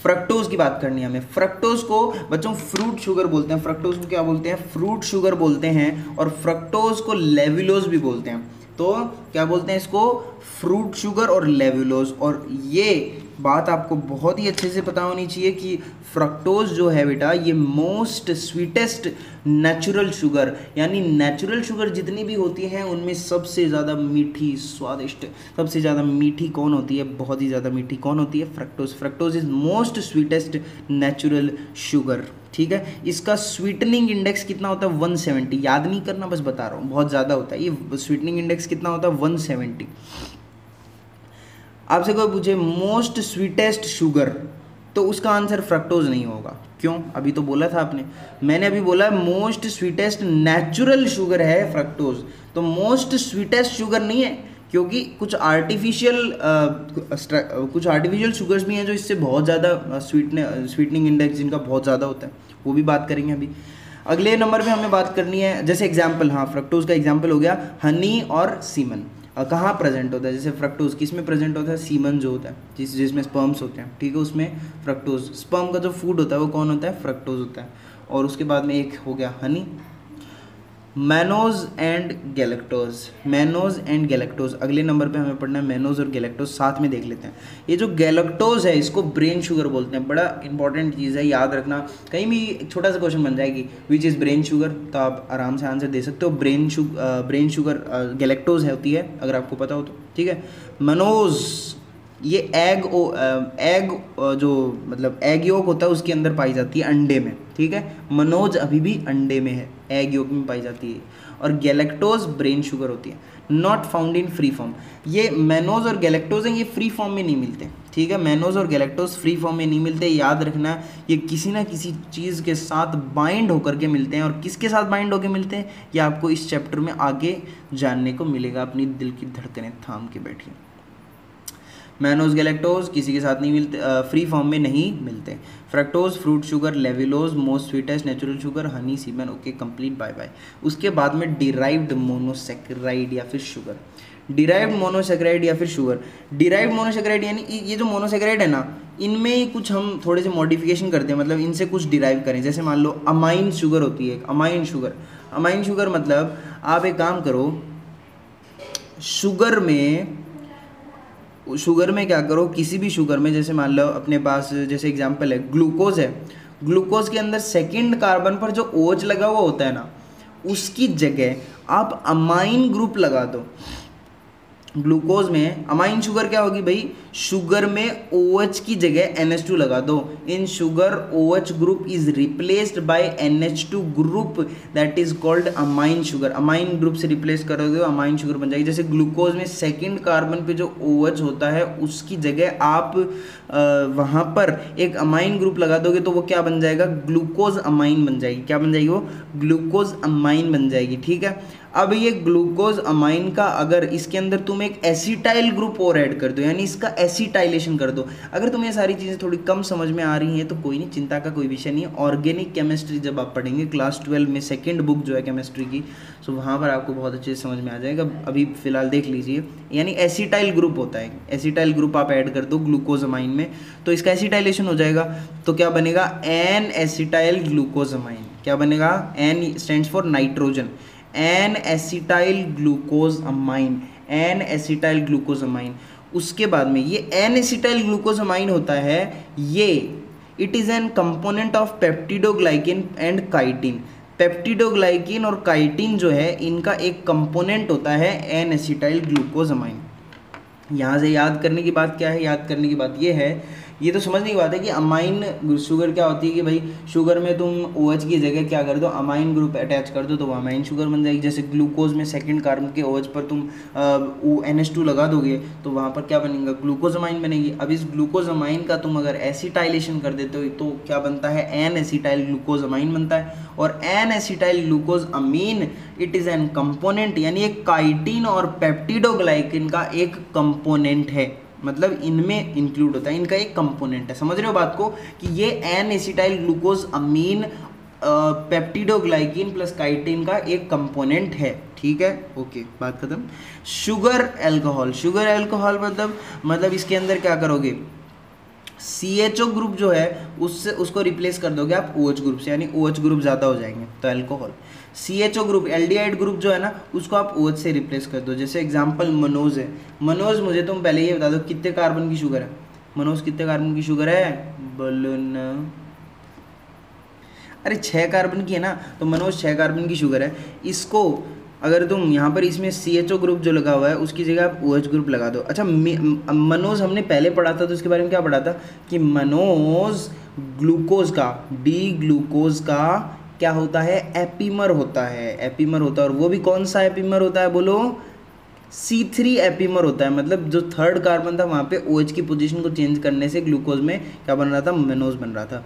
फ्रक्टोज की बात करनी है हमें। फ्रक्टोज को बच्चों फ्रूट शुगर बोलते हैं, फ्रक्टोज को क्या बोलते हैं, फ्रूट शुगर बोलते हैं, और फ्रक्टोज को लेविलोज भी बोलते हैं। तो क्या बोलते हैं इसको, फ्रूट शुगर और लेविलोज। और ये बात आपको बहुत ही अच्छे से पता होनी चाहिए कि फ्रक्टोज जो है बेटा ये मोस्ट स्वीटेस्ट नेचुरल शुगर, यानी नेचुरल शुगर जितनी भी होती हैं उनमें सबसे ज़्यादा मीठी स्वादिष्ट, सबसे ज़्यादा मीठी कौन होती है, बहुत ही ज़्यादा मीठी कौन होती है, fructose. Fructose is most sweetest natural sugar, ठीक है। इसका स्वीटनिंग इंडेक्स कितना होता है 170, याद नहीं करना, बस बता रहा हूँ, बहुत ज़्यादा होता है ये स्वीटनिंग इंडेक्स कितना होता है 170। आपसे कोई पूछे मोस्ट स्वीटेस्ट शुगर, तो उसका आंसर फ्रक्टोज नहीं होगा। क्यों, अभी तो बोला था आपने, मैंने अभी बोला मोस्ट स्वीटेस्ट नेचुरल शुगर है फ्रक्टोज, तो मोस्ट स्वीटेस्ट शुगर नहीं है, क्योंकि कुछ आर्टिफिशियल शुगर्स भी हैं जो इससे बहुत ज़्यादा स्वीटनिंग इंडेक्स जिनका बहुत ज़्यादा होता है, वो भी बात करेंगे अभी। अगले नंबर पे हमें बात करनी है, जैसे एग्जाम्पल, हाँ फ्रक्टोज का एग्जाम्पल हो गया हनी और सीमन। कहाँ प्रेजेंट होता है, जैसे फ्रक्टोज किस में प्रेजेंट होता है, सीमन जो होता है जिसमें स्पर्म्स होते हैं, ठीक है, उसमें फ्रक्टोज, स्पर्म का जो फूड होता है वो कौन होता है, फ्रक्टोज होता है। और उसके बाद में एक हो गया Honey, mannose and galactose, mannose and galactose. अगले नंबर पे हमें पढ़ना है मैनोज और गैलेक्टोज, साथ में देख लेते हैं। ये जो गैलेक्टोज है इसको ब्रेन शुगर बोलते हैं, बड़ा इंपॉर्टेंट चीज़ है, याद रखना, कहीं भी एक छोटा सा क्वेश्चन बन जाएगी विच इज़ ब्रेन शुगर, तो आप आराम से आंसर दे सकते हो। ब्रेन शुगर गैलेक्टोज है होती है, अगर आपको पता हो तो, ठीक है। मनोज ये एग जो मतलब एग योक होता है उसके अंदर पाई जाती है, अंडे में, ठीक है। मनोज अभी भी अंडे में है, एग योक में पाई जाती है। और गैलेक्टोज ब्रेन शुगर होती है, not found in free form. ये मैनोज और गैलेक्टोज हैं, ये फ्री फॉर्म में नहीं मिलते, ठीक है। मैनोज और गैलेक्टोज फ्री फॉर्म में नहीं मिलते, याद रखना, ये किसी ना किसी चीज़ के साथ बाइंड होकर के मिलते हैं। और किसके साथ बाइंड होकर मिलते हैं ये आपको इस चैप्टर में आगे जानने को मिलेगा, अपनी दिल की धड़कनें थाम के बैठिए। मैनोज गैलेक्टोज किसी के साथ नहीं मिलते, फ्री फॉर्म में नहीं मिलते। Fructose fruit sugar, levulose most sweetest natural sugar, honey, semen, okay complete, bye bye. उसके बाद में डिराइव्ड मोनोसेक्राइड या फिर शुगर, डिराइव्ड मोनोसेक्राइड या फिर शुगर। डिराइव्ड मोनोसेक्राइड यानी ये जो मोनोसेक्राइड है ना, इनमें कुछ हम थोड़े से मॉडिफिकेशन करते हैं, मतलब इनसे कुछ डिराइव करें। जैसे मान लो अमाइन शुगर होती है, अमाइन शुगर। अमाइन शुगर मतलब आप एक काम करो, शुगर में क्या करो, किसी भी शुगर में, जैसे मान लो अपने पास जैसे एग्जांपल है ग्लूकोज है, ग्लूकोज के अंदर सेकंड कार्बन पर जो OH लगा हुआ होता है ना, उसकी जगह आप अमाइन ग्रुप लगा दो। ग्लूकोज में अमाइन शुगर क्या होगी भाई, शुगर में OH की जगह NH2 लगा दो। इन sugar OH group is replaced by NH2 group, that is called amine sugar. Amine group से रिप्लेस करोगे अमाइन शुगर बन जाएगी। जैसे ग्लूकोज में सेकंड कार्बन पे जो OH होता है उसकी जगह आप वहाँ पर एक अमाइन ग्रुप लगा दोगे तो वो क्या बन जाएगा, ग्लूकोज अमाइन बन जाएगी। क्या बन जाएगी वो, ग्लूकोज अमाइन बन जाएगी, ठीक है। अब ये ग्लूकोज अमाइन का अगर इसके अंदर तुम एक एसिटाइल ग्रुप और ऐड कर दो, यानी इसका एसिटाइलेशन कर दो। अगर तुम्हें ये सारी चीज़ें थोड़ी कम समझ में आ रही हैं तो कोई नहीं, चिंता का कोई विषय नहीं है। ऑर्गेनिक केमिस्ट्री जब आप पढ़ेंगे क्लास 12 में, सेकंड बुक जो है केमिस्ट्री की, सो वहाँ पर आपको बहुत अच्छे से समझ में आ जाएगा। अभी फिलहाल देख लीजिए, यानी एसिटाइल ग्रुप होता है, एसिटाइल ग्रुप आप ऐड कर दो ग्लूकोज अमाइन में तो इसका एसिटाइलेशन हो जाएगा। तो क्या बनेगा, एन एसिटाइल ग्लूकोज अमाइन। क्या बनेगा, N stands for nitrogen, N acetyl glucosamine, N acetyl glucosamine. उसके बाद में ये एन एसिटाइल ग्लूकोज अमाइन होता है, ये it is an component of peptidoglycan and chitin. Peptidoglycan और काइटिन जो है इनका एक कंपोनेंट होता है एन एसिटाइल ग्लूकोज अमाइन। यहाँ से याद करने की बात क्या है, याद करने की बात ये है ये तो समझने की बात है कि अमाइन शुगर क्या होती है कि भाई शुगर में तुम OH की जगह क्या कर दो, अमाइन ग्रुप अटैच कर दो तो वो अमाइन शुगर बन जाएगी। जैसे ग्लूकोज में सेकंड कार्बन के OH पर तुम NH2 लगा दोगे तो वहाँ पर क्या बनेगा, ग्लूकोज अमाइन बनेगी। अब इस ग्लूकोज अमाइन का तुम अगर एसिटाइलेशन कर देते हो तो क्या बनता है, एन एसिटाइल ग्लूकोज अमाइन बनता है। और N acetyl glucosamine it is an component, यानी एक काइटिन और पेप्टिडोग्लाइकिन का एक कंपोनेंट है, मतलब इनमें इंक्लूड होता है, इनका एक कंपोनेंट है। समझ रहे हो बात को कि ये एन एसिटाइल ग्लूकोज अमीन पेप्टिडोग्लाइकिन प्लस काइटिन का एक कंपोनेंट है, ठीक है, ओके, बात खत्म। शुगर अल्कोहल, शुगर अल्कोहल मतलब इसके अंदर क्या करोगे, CHO ग्रुप जो है उससे उसको रिप्लेस कर दोगे आप OH ग्रुप से, यानी OH ग्रुप ज़्यादा हो जाएंगे तो alcohol. CHO group aldehyde group जो है ना उसको आप OH से रिप्लेस कर दो। जैसे एग्जांपल मनोज है, मनोज मुझे तुम पहले ये बता दो कितने कार्बन की शुगर है, मनोज कितने कार्बन की शुगर है, बोलो ना, अरे 6 कार्बन की है ना, तो मनोज 6 कार्बन की शुगर है। इसको अगर तुम यहाँ पर इसमें CHO ग्रुप जो लगा हुआ है उसकी जगह आप OH ग्रुप लगा दो। अच्छा मनोज हमने पहले पढ़ा था तो उसके बारे में क्या पढ़ा था कि मनोज ग्लूकोज का, डी ग्लूकोज का क्या होता है, एपीमर होता है, एपीमर होता है। और वो भी कौन सा एपीमर होता है, बोलो C3 एपीमर होता है। मतलब जो थर्ड कार्बन था वहाँ पे OH की पोजीशन को चेंज करने से ग्लूकोज में क्या बन रहा था, मेनोज बन रहा था,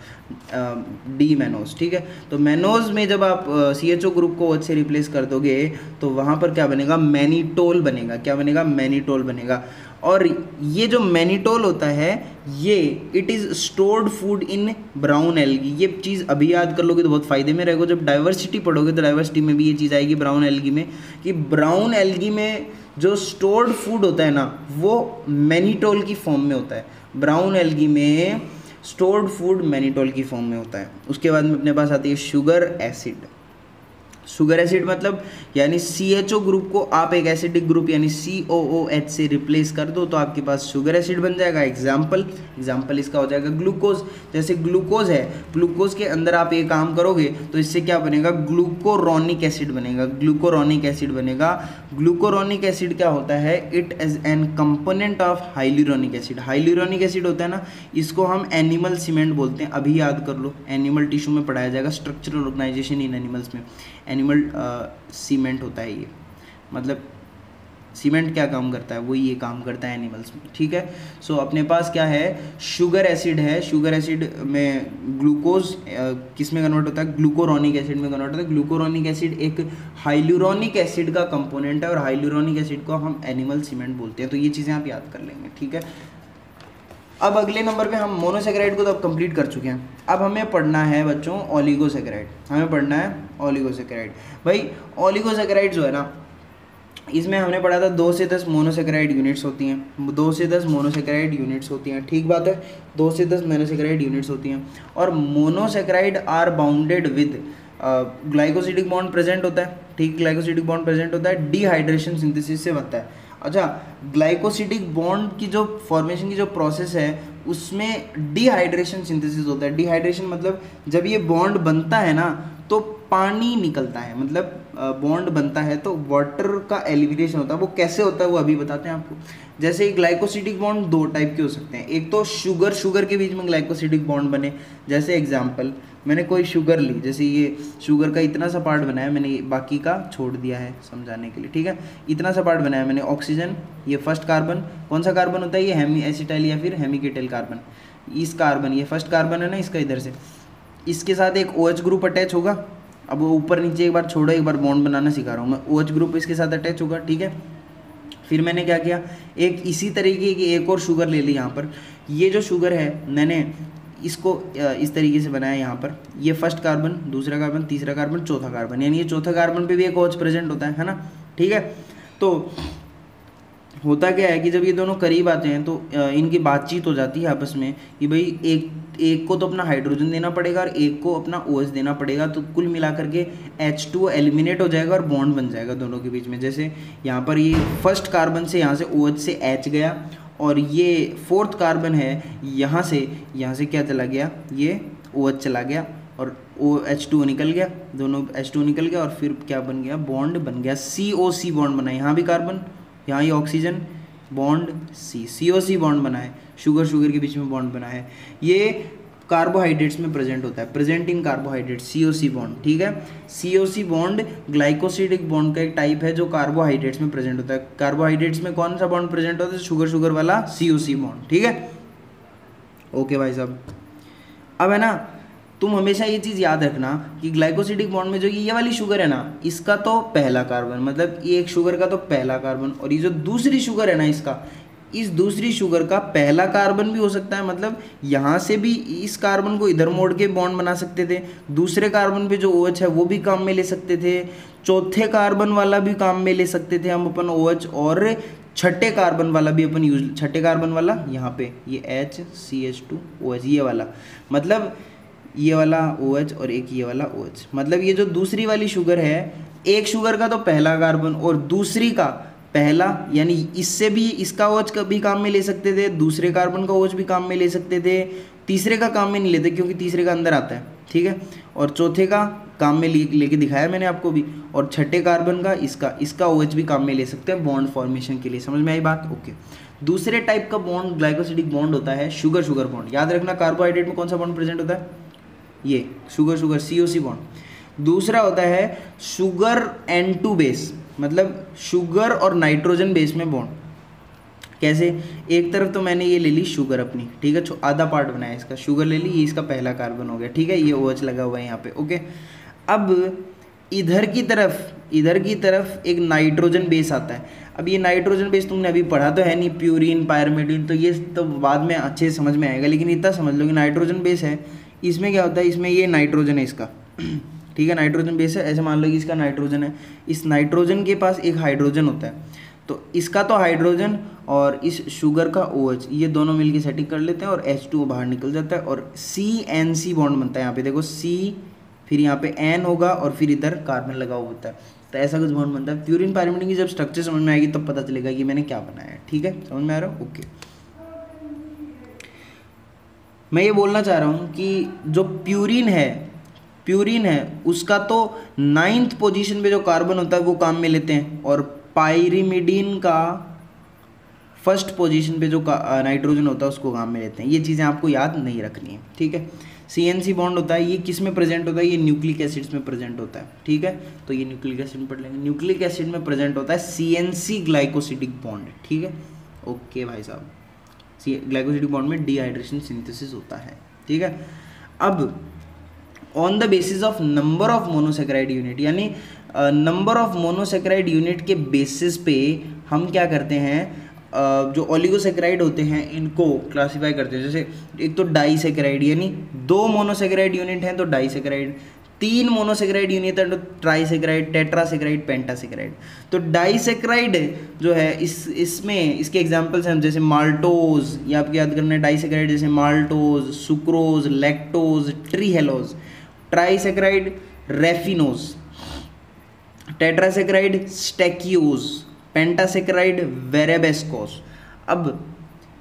डी मेनोज, ठीक है। तो मेनोज में जब आप CHO ग्रुप को OH से रिप्लेस कर दोगे तो वहाँ पर क्या बनेगा, मैनिटोल बनेगा। क्या बनेगा, मैनिटोल बनेगा। और ये जो मैनिटोल होता है ये it is stored food in brown algae. ये चीज़ अभी याद कर लोगे तो बहुत फायदे में रहेगा। जब डाइवर्सिटी पढ़ोगे तो डाइवर्सिटी में भी ये चीज़ आएगी ब्राउन एल्गी में, कि ब्राउन एल्गी में जो स्टोर्ड फूड होता है ना वो मैनिटोल की फॉर्म में होता है। ब्राउन एल्गी में स्टोर्ड फूड मैनिटोल की फॉर्म में होता है। उसके बाद में अपने पास आती है शुगर एसिड। शुगर एसिड मतलब यानी CHO ग्रुप को आप एक एसिडिक ग्रुप यानी COOH से रिप्लेस कर दो तो आपके पास शुगर एसिड बन जाएगा। एग्जाम्पल इसका हो जाएगा ग्लूकोज। जैसे ग्लूकोज है, ग्लूकोज के अंदर आप ये काम करोगे तो इससे क्या बनेगा, ग्लूकोरोनिक एसिड बनेगा। ग्लूकोरोनिक एसिड बनेगा। ग्लूकोरोनिक एसिड क्या होता है, it is an component of hyaluronic acid. Hyaluronic acid होता है ना, इसको हम एनिमल सीमेंट बोलते हैं। अभी याद कर लो, एनिमल टिश्यू में पढ़ाया जाएगा, स्ट्रक्चरल ऑर्गेनाइजेशन इन एनिमल्स में एनिमल सीमेंट होता है ये। मतलब सीमेंट क्या काम करता है, वो ये काम करता है एनिमल्स में, ठीक है। सो अपने पास क्या है, शुगर एसिड है। शुगर एसिड में ग्लूकोज किस में कन्वर्ट होता है, ग्लूकोरोनिक एसिड में कन्वर्ट होता है। ग्लूकोरोनिक एसिड एक हाइलुरोनिक एसिड का कंपोनेंट है और हाइलुरोनिक एसिड को हम एनिमल सीमेंट बोलते हैं। तो ये चीज़ें आप याद कर लेंगे, ठीक है। अब अगले नंबर पे हम मोनोसेकेराइड को तो अब कंप्लीट कर चुके हैं। अब हमें पढ़ना है बच्चों ओलिगोसेकेराइड। हमें पढ़ना है ओलिगोसेकेराइड। भाई ओलिगोसेकेराइड जो है ना, इसमें हमने पढ़ा था 2 से 10 मोनोसेकेराइड यूनिट्स होती हैं। 2 से 10 मोनोसेकेराइड यूनिट्स होती हैं, ठीक बात है। 2 से 10 मोनोसेकेराइड यूनिट्स होती हैं और monosaccharide are bounded with glycosidic bond present होता है, ठीक। ग्लाइकोसिडिक बॉन्ड प्रेजेंट होता है, डिहाइड्रेशन सिंथेसिस से बनता है। अच्छा, ग्लाइकोसिडिक बॉन्ड की जो फॉर्मेशन की जो प्रोसेस है उसमें डिहाइड्रेशन सिंथेसिस होता है। डिहाइड्रेशन मतलब जब ये बॉन्ड बनता है ना तो पानी निकलता है, मतलब बॉन्ड बनता है तो वाटर का एलिमिनेशन होता है। वो कैसे होता है वो अभी बताते हैं आपको। जैसे ग्लाइकोसिडिक बॉन्ड 2 टाइप के हो सकते हैं। एक तो शुगर के बीच में ग्लाइकोसिडिक बॉन्ड बने। जैसे एग्जांपल, मैंने कोई शुगर ली, जैसे ये शुगर का इतना सा पार्ट बनाया मैंने, बाकी का छोड़ दिया है समझाने के लिए, ठीक है। इतना सा पार्ट बनाया मैंने, ऑक्सीजन, ये फर्स्ट कार्बन, कौन सा कार्बन होता है ये, हेमी एसिटाइल या फिर हेमिकेटाइल कार्बन। इस कार्बन, ये फर्स्ट कार्बन है ना इसका, इधर से इसके साथ एक OH ग्रुप अटैच होगा। अब वो ऊपर नीचे एक बार छोड़ो, एक बार बॉन्ड बनाना सिखा रहा हूँ मैं। OH ग्रुप इसके साथ अटैच होगा, ठीक है। फिर मैंने क्या किया, एक इसी तरीके की एक और शुगर ले ली। यहाँ पर ये जो शुगर है मैंने इसको इस तरीके से बनाया। यहाँ पर ये फर्स्ट कार्बन, दूसरा कार्बन, तीसरा कार्बन, चौथा कार्बन, यानी ये चौथा कार्बन पे भी एक OH प्रेजेंट होता है ना, ठीक है। तो होता क्या है कि जब ये दोनों करीब आते हैं तो इनकी बातचीत हो जाती है आपस में कि भाई एक को तो अपना हाइड्रोजन देना पड़ेगा और एक को अपना OH देना पड़ेगा। तो कुल मिलाकर के H2 एलिमिनेट हो जाएगा और बॉन्ड बन जाएगा दोनों के बीच में। जैसे यहाँ पर ये फर्स्ट कार्बन से यहाँ से OH से H गया और ये फोर्थ कार्बन है, यहाँ से क्या चला गया, ये OH चला गया और H2 निकल गया, दोनों H2 निकल गया और फिर क्या बन गया, बॉन्ड बन गया, COC बॉन्ड बना। यहाँ भी कार्बन, यहाँ ये oxygen, bond C, COC bond बना है, शुगर शुगर के बीच में बॉन्ड बना है, ये कार्बोहाइड्रेट्स में प्रेजेंट होता है, प्रेजेंट इन कार्बोहाइड्रेट, COC बॉन्ड, ठीक है। COC बॉन्ड ग्लाइकोसिडिक बॉन्ड का एक टाइप है जो कार्बोहाइड्रेट्स में प्रेजेंट होता है। कार्बोहाइड्रेट्स में कौन सा बॉन्ड प्रेजेंट होता है? शुगर शुगर वाला COC बॉन्ड, ठीक है। ओके भाई साहब, अब है ना, तुम हमेशा ये चीज़ याद रखना कि ग्लाइकोसिडिक बॉन्ड में जो ये वाली शुगर है ना, इसका तो पहला कार्बन, मतलब ये एक शुगर का तो पहला कार्बन, और ये जो दूसरी शुगर है ना इसका, इस दूसरी शुगर का पहला कार्बन भी हो सकता है, मतलब यहाँ से भी इस कार्बन को इधर मोड़ के बॉन्ड बना सकते थे, दूसरे कार्बन पे जो OH है वो भी काम में ले सकते थे, चौथे कार्बन वाला भी काम में ले सकते थे हम अपन OH, और छठे कार्बन वाला भी अपन यूज, छठे कार्बन वाला यहाँ पे ये HCH2OH ये वाला, मतलब ये वाला OH और एक ये वाला OH, मतलब ये जो दूसरी वाली शुगर है, एक शुगर का तो पहला कार्बन और दूसरी का पहला, यानी इससे भी इसका OH का भी काम में ले सकते थे, दूसरे कार्बन का OH भी काम में ले सकते थे, तीसरे का काम में नहीं लेते क्योंकि तीसरे का अंदर आता है, ठीक है, और चौथे का काम में लेके दिखाया मैंने आपको भी, और छठे कार्बन का इसका OH भी काम में ले सकते हैं बॉन्ड फॉर्मेशन के लिए। समझ में आई बात? ओके। दूसरे टाइप का बॉन्ड ग्लाइकोसिडिक बॉन्ड होता है शुगर शुगर बॉन्ड। याद रखना कार्बोहाइड्रेट में कौन सा बॉन्ड प्रेजेंट होता है? ये शुगर शुगर COC बॉन्ड। दूसरा होता है शुगर N2 बेस, मतलब शुगर और नाइट्रोजन बेस में बॉन्ड। कैसे? एक तरफ तो मैंने ये ले ली शुगर अपनी, ठीक है, आधा पार्ट बनाया इसका, शुगर ले ली, ये इसका पहला कार्बन हो गया, ठीक है, ये OH लगा हुआ है यहाँ पे, ओके। अब इधर की तरफ एक नाइट्रोजन बेस आता है। अब ये नाइट्रोजन बेस तुमने अभी पढ़ा तो है नहीं, प्यूरिन पायरमिडीन, तो ये तो बाद में अच्छे से समझ में आएगा, लेकिन इतना समझ लो कि नाइट्रोजन बेस है, इसमें क्या होता है, इसमें ये नाइट्रोजन है इसका, ठीक है, नाइट्रोजन बेस है, ऐसे मान लो कि इसका नाइट्रोजन है, इस नाइट्रोजन के पास एक हाइड्रोजन होता है, तो इसका तो हाइड्रोजन और इस शुगर का OH ये दोनों मिलके सेटिंग कर लेते हैं और H2 बाहर निकल जाता है और CNC बॉन्ड बनता है। यहाँ पे देखो C, फिर यहाँ पे N होगा और फिर इधर कार्बन लगा हुआ होता है, तो ऐसा कुछ बॉन्ड बनता है। प्यूरिन पायरमिडीन की जब स्ट्रक्चर समझ में आएगी तब पता चलेगा कि मैंने क्या बनाया है, ठीक है, समझ में आ रहा है? ओके। मैं ये बोलना चाह रहा हूँ कि जो प्यूरिन है उसका तो 9th पोजीशन पे जो कार्बन होता है वो काम में लेते हैं, और पायरिमिडीन का 1st पोजीशन पे जो नाइट्रोजन होता है उसको काम में लेते हैं। ये चीज़ें आपको याद नहीं रखनी है, ठीक है। CNC बॉन्ड होता है, ये किस में प्रेजेंट होता है? ये न्यूक्लिक एसिड्स में प्रेजेंट होता है, ठीक है, तो ये न्यूक्लिक एसिड में पढ़ लेंगे। न्यूक्लिक एसिड में प्रेजेंट होता है CNC ग्लाइकोसिडिक बॉन्ड, ठीक है, ओके भाई साहब। ग्लाइकोसिडिक बॉन्ड में डिहाइड्रेशन सिंथेसिस होता है, ठीक है। अब on the basis of number of monosaccharide unit, यानी नंबर ऑफ मोनोसेक्राइड यूनिट के बेसिस पे हम क्या करते हैं, जो ओलिगोसेक्राइड होते हैं इनको क्लासिफाई करते हैं। जैसे एक तो डाइसेक्राइड, यानी 2 मोनोसेक्राइड यूनिट हैं तो डाइसेक्राइड, 3 मोनोसेक्राइड यूनिट है तो ट्राइसेक्राइड, टेट्रासेक्राइड, पेंटासेक्राइड। तो डाइसेक्राइड जो है इसमें इसके एग्जांपल्स हैं जैसे माल्टोज, ये आपको याद करना है, डाइसेक्राइड जैसे maltose, sucrose, lactose, trehalose. Trisaccharide raffinose, tetrasaccharide stachyose, pentasaccharide verbascose. अब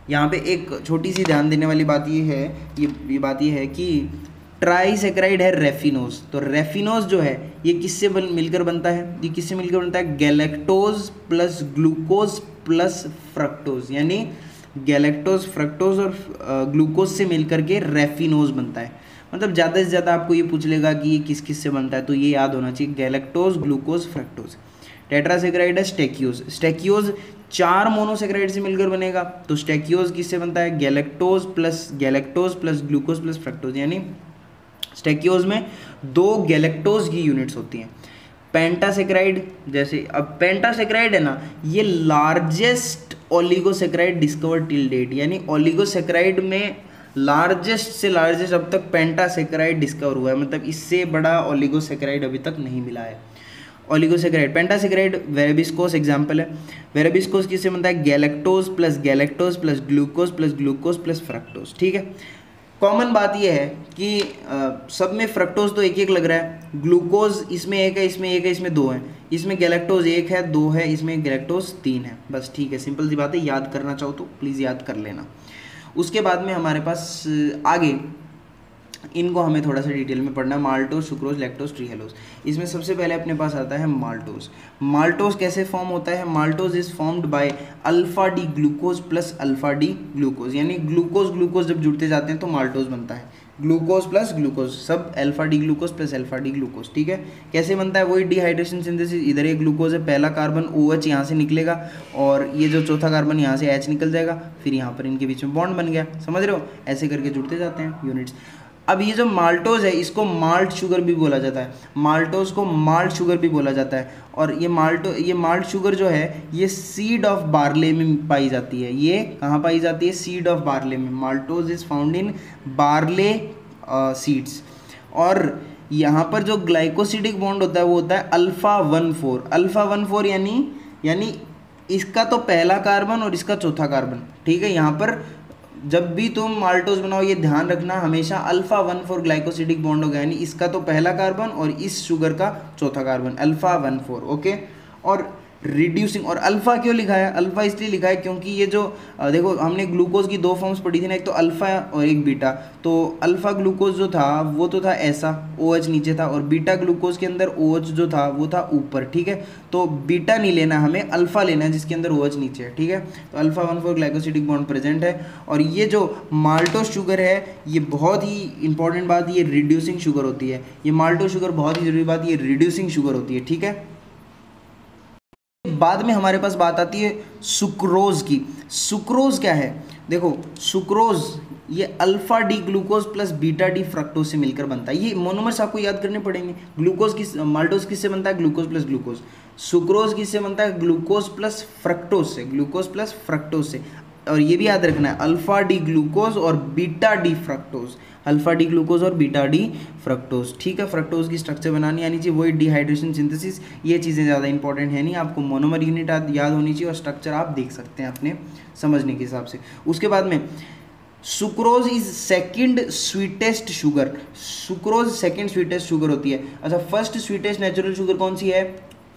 यहाँ पे एक छोटी सी ध्यान देने वाली बात ये है, ये बात ये है कि ट्राइसेक्राइड है रेफिनोज, तो रेफिनोज जो है ये किससे मिलकर बनता है? ये किससे मिलकर बनता है? Galactose plus glucose plus fructose, यानी गैलेक्टोज, फ्रक्टोज और ग्लूकोज से मिलकर के रेफिनोज बनता है। मतलब ज़्यादा से ज़्यादा आपको ये पूछ लेगा कि ये किस किस से बनता है, तो ये याद होना चाहिए, गैलेक्टोज, ग्लूकोज, फ्रक्टोज। टेट्रासेक्राइड है स्टेक्यूज, स्टेक्यूज 4 मोनोसेक्राइड से मिलकर बनेगा, तो स्टेक्यूज किससे बनता है? Galactose plus glucose plus fructose, यानी स्टेक्यूज में 2 गैलेक्टोज की यूनिट्स होती हैं। पेंटासेक्राइड, जैसे अब पेंटासेक्राइड है ना, ये largest oligosaccharide discovered till date, यानी ओलिगोसेक्राइड में लार्जेस्ट से लार्जेस्ट अब तक पेंटासेक्राइड डिस्कवर हुआ है, मतलब इससे बड़ा ओलिगोसेक्राइड अभी तक नहीं मिला है। ओलिगोसेक्राइड, पेंटासेक्राइड वेरेबिस्कोस एग्जाम्पल है। वेरेबिस्कोस किससे बनता है? Galactose plus glucose plus fructose, ठीक है। कॉमन बात यह है कि सब में फ्रक्टोज तो एक एक लग रहा है, ग्लूकोज इसमें एक है, इसमें एक है, इसमें 2 है, इसमें गैलेक्टोज 1 है, 2 है, इसमें गैलेक्टोज 3 है, बस ठीक है, सिंपल सी बात है। याद करना चाहो तो प्लीज़ याद कर लेना। उसके बाद में हमारे पास आगे इनको हमें थोड़ा सा डिटेल में पढ़ना है। Maltose, sucrose, lactose, trehalose. इसमें सबसे पहले अपने पास आता है माल्टोज। माल्टोज कैसे फॉर्म होता है? Maltose is formed by alpha D glucose plus alpha D glucose, यानी ग्लूकोज ग्लूकोज जब जुड़ते जाते हैं तो माल्टोज बनता है। ग्लूकोज प्लस ग्लूकोज, सब alpha D glucose plus alpha D glucose, ठीक है। कैसे बनता है? वही डिहाइड्रेशन सिंथेसिस। इधर एक ग्लूकोज है, पहला कार्बन OH यहाँ से निकलेगा और ये जो चौथा कार्बन यहाँ से H निकल जाएगा, फिर यहाँ पर इनके बीच में बॉन्ड बन गया, समझ रहे हो? ऐसे करके जुड़ते जाते हैं यूनिट्स। अब ये जो माल्टोज है इसको माल्ट शुगर भी बोला जाता है, माल्टोज को माल्ट शुगर भी बोला जाता है। और ये माल्ट शुगर जो है ये सीड ऑफ बार्ले में पाई जाती है। ये कहाँ पाई जाती है? सीड ऑफ बार्ले में। Maltose is found in barley seeds. और यहाँ पर जो ग्लाइकोसिडिक बॉन्ड होता है वो होता है अल्फा 1,4। अल्फा 1,4 यानी इसका तो पहला कार्बन और इसका चौथा कार्बन, ठीक है। यहाँ पर जब भी तुम माल्टोज बनाओ ये ध्यान रखना, हमेशा अल्फा 1,4 ग्लाइकोसिडिक बॉन्ड होगा, यानी इसका तो पहला कार्बन और इस शुगर का चौथा कार्बन, अल्फा 1,4, ओके। और रिड्यूसिंग, और अल्फा क्यों लिखा है? अल्फा इसलिए लिखा है क्योंकि ये जो देखो हमने ग्लूकोज की दो फॉर्म्स पढ़ी थी ना, एक तो अल्फा और एक बीटा। तो अल्फा ग्लूकोज जो था वो तो था ऐसा, OH नीचे था, और बीटा ग्लूकोज के अंदर OH जो था वो था ऊपर, ठीक है। तो बीटा नहीं लेना, हमें अल्फा लेना है जिसके अंदर OH नीचे है, ठीक है। तो अल्फा 1,4 ग्लाइकोसिडिक बॉन्ड प्रेजेंट है। और ये जो माल्टोज शुगर है ये बहुत ही इंपॉर्टेंट बात, ये रिड्यूसिंग शुगर होती है। ये माल्टोज शुगर बहुत ही जरूरी बात, ये रिड्यूसिंग शुगर होती है, ठीक है। बाद में हमारे पास बात आती है सुक्रोज की। सुक्रोज क्या है? देखो सुक्रोज ये alpha D glucose plus beta D fructose से मिलकर बनता है। ये मोनोमर्स आपको याद करने पड़ेंगे। ग्लूकोज किस, माल्टोज किससे बनता है? Glucose plus glucose. सुक्रोज किससे बनता है? ग्लूकोज प्लस फ्रक्टोज से, ग्लूकोज प्लस फ्रक्टोज से। और ये भी याद रखना है अल्फा डी ग्लूकोज और beta D fructose, alpha D glucose और बीटा डी फ्रक्टोज, ठीक है। फ्रक्टोज की स्ट्रक्चर बनानी आनी चाहिए, वही डिहाइड्रेशन सिंथेसिस। ये चीज़ें ज़्यादा इंपॉर्टेंट है नहीं, आपको मोनोमर यूनिट याद होनी चाहिए और स्ट्रक्चर आप देख सकते हैं अपने समझने के हिसाब से। उसके बाद में sucrose is second sweetest sugar. Sucrose second sweetest sugar होती है। अच्छा, फर्स्ट स्वीटेस्ट नेचुरल शुगर कौन सी है?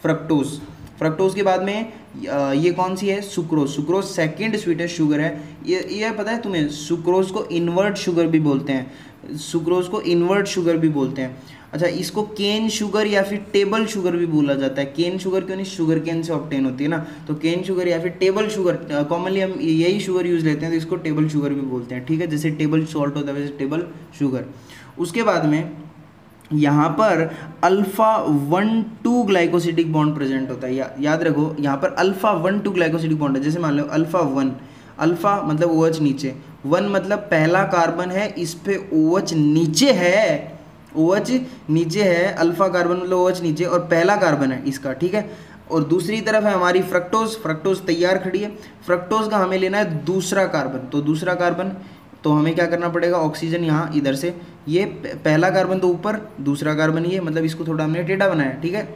फ्रक्टोज। फ्रक्टोज के बाद में ये कौन सी है? Sucrose. Sucrose second sweetest sugar है। ये पता है तुम्हें? सुक्रोज को इन्वर्ट शुगर भी बोलते हैं, सुक्रोज को इन्वर्ट शुगर भी बोलते हैं। अच्छा, इसको केन शुगर या फिर टेबल शुगर भी बोला जाता है। केन शुगर क्यों नहीं? शुगर केन से ऑब्टेन होती है ना, तो केन शुगर या फिर टेबल शुगर, कॉमनली हम यही शुगर यूज लेते हैं, तो इसको टेबल शुगर भी बोलते हैं, ठीक है। जैसे टेबल सॉल्ट होता है वैसे टेबल शुगर। उसके बाद में यहाँ पर अल्फा 1,2 ग्लाइकोसिडिक बॉन्ड प्रेजेंट होता है। याद रखो यहाँ पर अल्फा 1,2 ग्लाइकोसिडिक बॉन्ड है। जैसे मान लो अल्फा 1, अल्फा मतलब OH नीचे, 1 मतलब पहला कार्बन है, इस पे OH नीचे है, OH नीचे है, अल्फा कार्बन मतलब OH नीचे और पहला कार्बन है इसका, ठीक है। और दूसरी तरफ है हमारी फ्रक्टोज। फ्रक्टोज तैयार खड़ी है। फ्रक्टोज का हमें लेना है दूसरा कार्बन, तो दूसरा कार्बन तो हमें क्या करना पड़ेगा? ऑक्सीजन यहाँ इधर से, ये पहला कार्बन तो ऊपर, दूसरा कार्बन ये, मतलब इसको थोड़ा हमने टेढ़ा बनाया, ठीक है।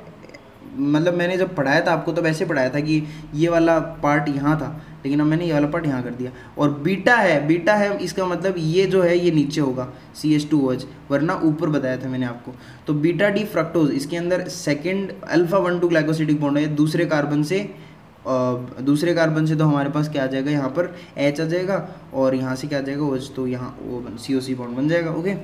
मतलब मैंने जब पढ़ाया था आपको तो वैसे पढ़ाया था कि ये वाला पार्ट यहाँ था, लेकिन अब मैंने ये वाला पार्ट यहाँ कर दिया। और बीटा है इसका मतलब ये जो है ये नीचे होगा CH2OH, वरना ऊपर बताया था मैंने आपको। तो बीटा डी फ्रक्टोज, इसके अंदर सेकेंड अल्फा 1,2 ग्लाइकोसिडिक बॉन्ड है। दूसरे कार्बन से तो हमारे पास क्या आ जाएगा? यहाँ पर H आ जाएगा और यहाँ से क्या आ जाएगा? OH, तो यहाँ COC बॉन्ड बन जाएगा, ओके।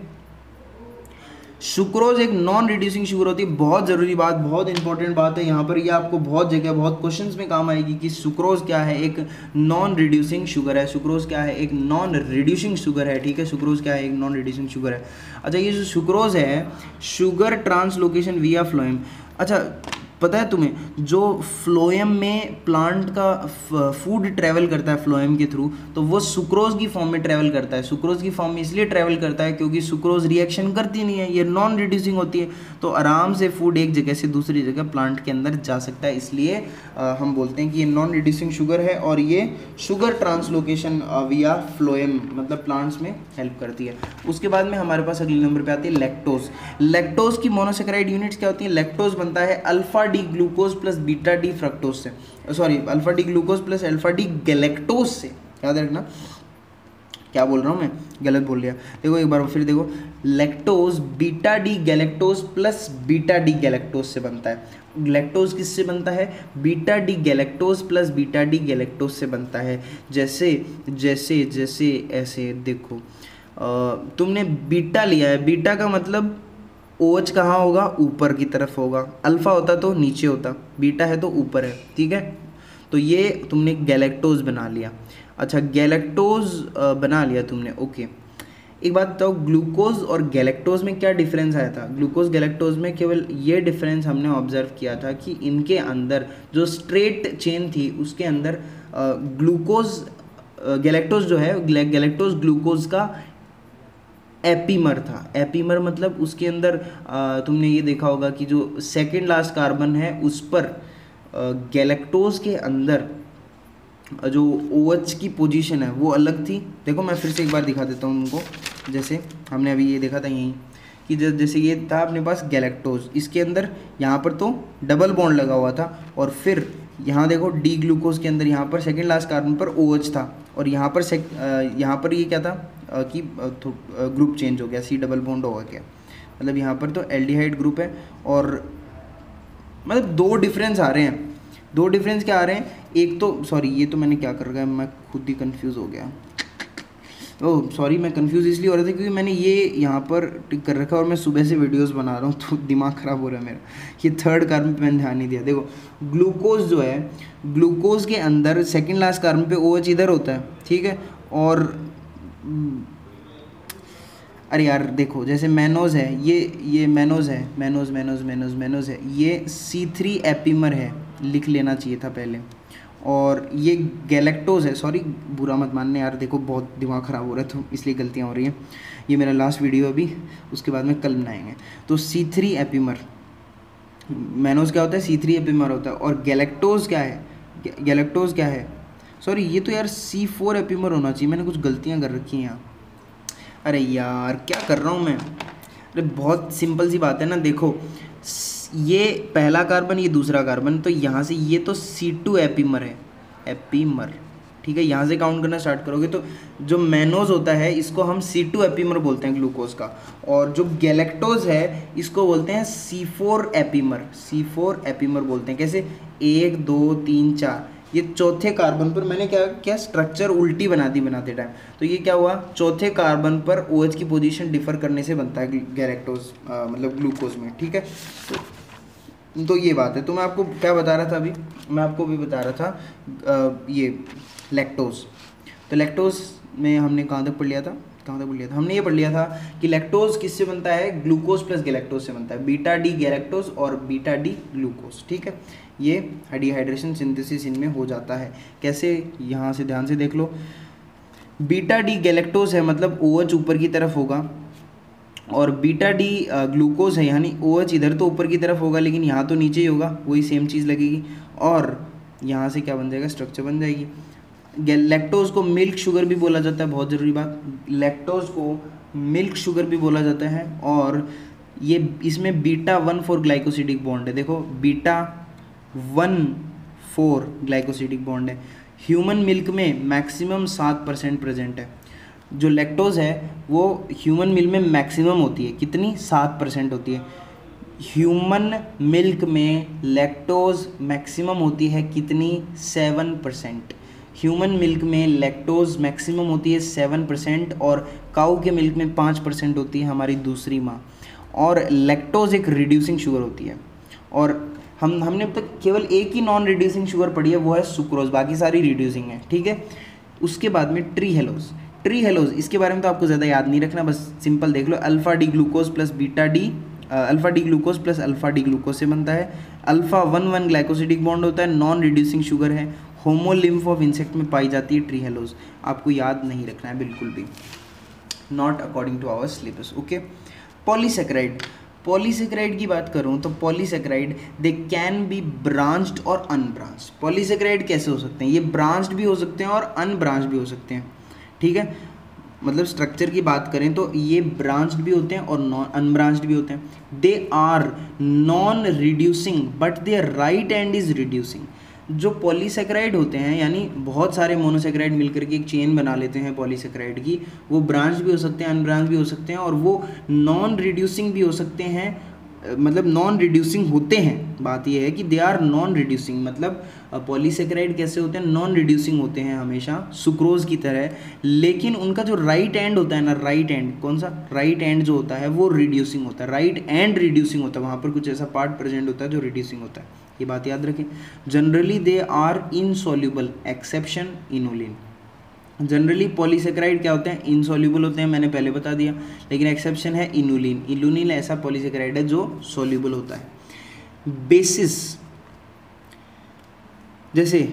सुक्रोज एक नॉन रिड्यूसिंग शुगर होती है। बहुत ज़रूरी बात, बहुत इंपॉर्टेंट बात है यहाँ पर, ये आपको बहुत जगह बहुत क्वेश्चंस में काम आएगी कि सुक्रोज क्या है? एक नॉन रिड्यूसिंग शुगर है। सुक्रोज क्या है? एक नॉन रिड्यूसिंग शुगर है, ठीक है। सुक्रोज क्या है? एक नॉन रिड्यूसिंग शुगर है। अच्छा, ये जो सुक्रोज है, शुगर ट्रांसलोकेशन विया फ्लोएम। अच्छा, पता है तुम्हें, जो फ्लोएम में प्लांट का फूड ट्रैवल करता है फ्लोएम के थ्रू, तो वो सुक्रोज की फॉर्म में ट्रैवल करता है। सुक्रोज की फॉर्म में इसलिए ट्रैवल करता है क्योंकि सुक्रोज रिएक्शन करती नहीं है, ये नॉन रिड्यूसिंग होती है, तो आराम से फूड एक जगह से दूसरी जगह प्लांट के अंदर जा सकता है। इसलिए हम बोलते हैं कि ये नॉन रिड्यूसिंग शुगर है और ये शुगर ट्रांसलोकेशन विया फ्लोएम मतलब प्लांट्स में हेल्प करती है। उसके बाद में हमारे पास अगले नंबर पे आती है लैक्टोज। लैक्टोज की मोनोसेकेराइड यूनिट्स क्या होती हैं? लैक्टोज बनता है alpha D glucose plus beta D fructose से, sorry alpha D glucose plus alpha D galactose से। याद रखना, क्या बोल रहा हूँ मैं? गलत बोल लिया। देखो एक बार फिर देखो, lactose beta D galactose plus beta D galactose से बनता है। लैक्टोज किससे बनता है? Beta D galactose plus beta D galactose से बनता है। जैसे जैसे जैसे ऐसे देखो, तुमने बीटा लिया है, बीटा का मतलब OH कहाँ होगा, ऊपर की तरफ होगा, अल्फ़ा होता तो नीचे होता, बीटा है तो ऊपर है, ठीक है। तो ये तुमने गैलेक्टोज बना लिया। अच्छा, गैलेक्टोज बना लिया तुमने, ओके। एक बात बताओ, ग्लूकोज और गैलेक्टोज में क्या डिफरेंस आया था? ग्लूकोज गैलेक्टोज में केवल ये डिफरेंस हमने ऑब्जर्व किया था कि इनके अंदर जो स्ट्रेट चेन थी उसके अंदर ग्लूकोज गैलेक्टोज जो है, गैलेक्टोज ग्लूकोज का एपीमर था। एपीमर मतलब उसके अंदर तुमने ये देखा होगा कि जो सेकेंड लास्ट कार्बन है उस पर गैलेक्टोज के अंदर जो OH की पोजीशन है वो अलग थी। देखो मैं फिर से एक बार दिखा देता हूँ उनको, जैसे हमने अभी ये देखा था यहीं कि जैसे ये था अपने पास गैलेक्टोज, इसके अंदर यहाँ पर तो डबल बॉन्ड लगा हुआ था, और फिर यहाँ देखो डी ग्लूकोज के अंदर यहाँ पर सेकेंड लास्ट कार्बन पर OH था, और यहाँ पर ये क्या था कि ग्रुप चेंज हो गया, C डबल बॉन्ड हो गया, मतलब यहाँ पर तो एल्डिहाइड ग्रुप है। और मतलब दो डिफरेंस आ रहे हैं। दो डिफरेंस क्या आ रहे हैं? एक तो सॉरी, ये तो मैंने क्या कर रखा है, मैं खुद ही कंफ्यूज हो गया। ओह सॉरी, मैं कंफ्यूज इसलिए हो रहा था क्योंकि मैंने ये यहाँ पर टिक कर रखा है और मैं सुबह से वीडियोस बना रहा हूँ तो दिमाग ख़राब हो रहा है मेरा। ये थर्ड कार्बन पे मैंने ध्यान नहीं दिया। देखो ग्लूकोज जो है, ग्लूकोज के अंदर सेकेंड लास्ट कार्बन पे OH इधर होता है, ठीक है। और अरे यार देखो, जैसे मैनोज है, ये मैनोज है, मैनोज है, ये C3 एपीमर है, लिख लेना चाहिए था पहले। और ये गैलेक्टोज है, सॉरी बुरा मत मानने यार, देखो बहुत दिमाग ख़राब हो रहा है तो इसलिए गलतियाँ हो रही हैं। ये मेरा लास्ट वीडियो अभी, उसके बाद में कल बनाएंगे। तो C3 एपीमर, मैनोज क्या होता है? C3 एपीमर होता है। और गैलेक्टोज क्या है? गैलेक्टोज क्या है? सॉरी ये तो यार C4 एपीमर होना चाहिए, मैंने कुछ गलतियाँ कर रखी हैं यहाँ। अरे यार क्या कर रहा हूँ मैं? अरे बहुत सिंपल सी बात है ना, देखो ये पहला कार्बन, ये दूसरा कार्बन, तो यहाँ से ये तो C2 एपीमर है, एपीमर, ठीक है। यहाँ से काउंट करना स्टार्ट करोगे तो जो मैनोज होता है इसको हम C2 एपीमर बोलते हैं ग्लूकोज का, और जो गैलेक्टोज है इसको बोलते हैं C4 एपीमर, C4 एपीमर बोलते हैं। कैसे? 1 2 3 4, ये चौथे कार्बन पर मैंने क्या स्ट्रक्चर उल्टी बना दी बनाते टाइम, तो ये क्या हुआ, चौथे कार्बन पर OH की पोजीशन डिफर करने से बनता है गैलेक्टोज, मतलब ग्लूकोज में, ठीक है। तो ये बात है। तो मैं आपको क्या बता रहा था अभी? मैं आपको भी बता रहा था ये लैक्टोज। तो लैक्टोज में हमने कहाँ तक पढ़ लिया था? हमने ये पढ़ लिया था कि लैक्टोज किससे बनता है? ग्लूकोज प्लस गैलेक्टोज से बनता है, बीटा डी गैलेक्टोज और बीटा डी ग्लूकोज, ठीक है। ये डिहाइड्रेशन सिंथेसिस इनमें हो जाता है। कैसे? यहाँ से ध्यान से देख लो, बीटा डी गैलेक्टोज है मतलब OH ऊपर की तरफ होगा, और बीटा डी ग्लूकोज है यानी OH इधर तो ऊपर की तरफ होगा लेकिन यहाँ तो नीचे ही होगा, वही सेम चीज़ लगेगी। और यहाँ से क्या बन जाएगा? स्ट्रक्चर बन जाएगी। लैक्टोज को मिल्क शुगर भी बोला जाता है, बहुत ज़रूरी बात, लैक्टोज को मिल्क शुगर भी बोला जाता है। और ये इसमें बीटा 1,4 ग्लाइकोसिडिक बॉन्ड है, देखो बीटा 1,4 ग्लाइकोसिडिक बॉन्ड है। ह्यूमन मिल्क में मैक्सिमम 7% प्रेजेंट है। जो लैक्टोज है वो ह्यूमन मिल्क में मैक्सिमम होती है, कितनी? 7% होती है। ह्यूमन मिल्क में लैक्टोज मैक्सिमम होती है कितनी? 7%। ह्यूमन मिल्क में लैक्टोज मैक्सिमम होती है 7%, और काऊ के मिल्क में 5% होती है, हमारी दूसरी माँ। और लैक्टोज एक रिड्यूसिंग शुगर होती है, और हमने अब तक केवल एक ही नॉन रिड्यूसिंग शुगर पढ़ी है, वो है सुक्रोज, बाकी सारी रिड्यूसिंग है, ठीक है। उसके बाद में ट्री हेलोज, इसके बारे में तो आपको ज़्यादा याद नहीं रखना, बस सिंपल देख लो, alpha D glucose plus beta D, alpha D glucose plus alpha D glucose से बनता है। अल्फा 1,1 ग्लाइकोसिडिक बॉन्ड होता है, नॉन रिड्यूसिंग शुगर है, होमोलिम्फ ऑफ इंसेक्ट में पाई जाती है ट्री हेलोज। आपको याद नहीं रखना है बिल्कुल भी, not according to our syllabus, okay. Polysaccharide की बात करूं तो polysaccharide they can be branched और अनब्रांच्ड। पॉलीसेकेराइड कैसे हो सकते हैं? ये ब्रांच्ड भी हो सकते हैं और अनब्रांच्ड भी हो सकते हैं, ठीक है। मतलब स्ट्रक्चर की बात करें तो ये ब्रांच्ड भी होते हैं और नॉन अनब्रांच्ड भी होते हैं। They are non reducing but their right end is reducing. जो पॉलीसेकेराइड होते हैं यानी बहुत सारे मोनोसेकेराइड मिलकर के एक चेन बना लेते हैं पॉलीसेकेराइड की, वो ब्रांच भी हो सकते हैं, अनब्रांच भी हो सकते हैं, और वो नॉन रिड्यूसिंग भी हो सकते हैं, मतलब नॉन रिड्यूसिंग होते हैं। बात ये है कि दे आर नॉन रिड्यूसिंग, मतलब पॉलीसेकेराइड कैसे होते हैं, नॉन रिड्यूसिंग होते हैं हमेशा सुक्रोज की तरह, लेकिन उनका जो राइट एंड होता है ना, राइट एंड कौन सा, राइट एंड जो होता है वो रिड्यूसिंग होता है, राइट एंड रिड्यूसिंग होता है, वहाँ पर कुछ ऐसा पार्ट प्रेजेंट होता है जो रिड्यूसिंग होता है, ये बात याद रखें। Generally they are insoluble, exception inulin. Generally polysaccharide क्या होते हैं, इनसॉल्युबल होते हैं, मैंने पहले बता दिया, लेकिन एक्सेप्शन है इनुलिन। इनुलिन ऐसा पॉलीसेकेराइड है जो सॉल्युबल होता है। बेसिस, जैसे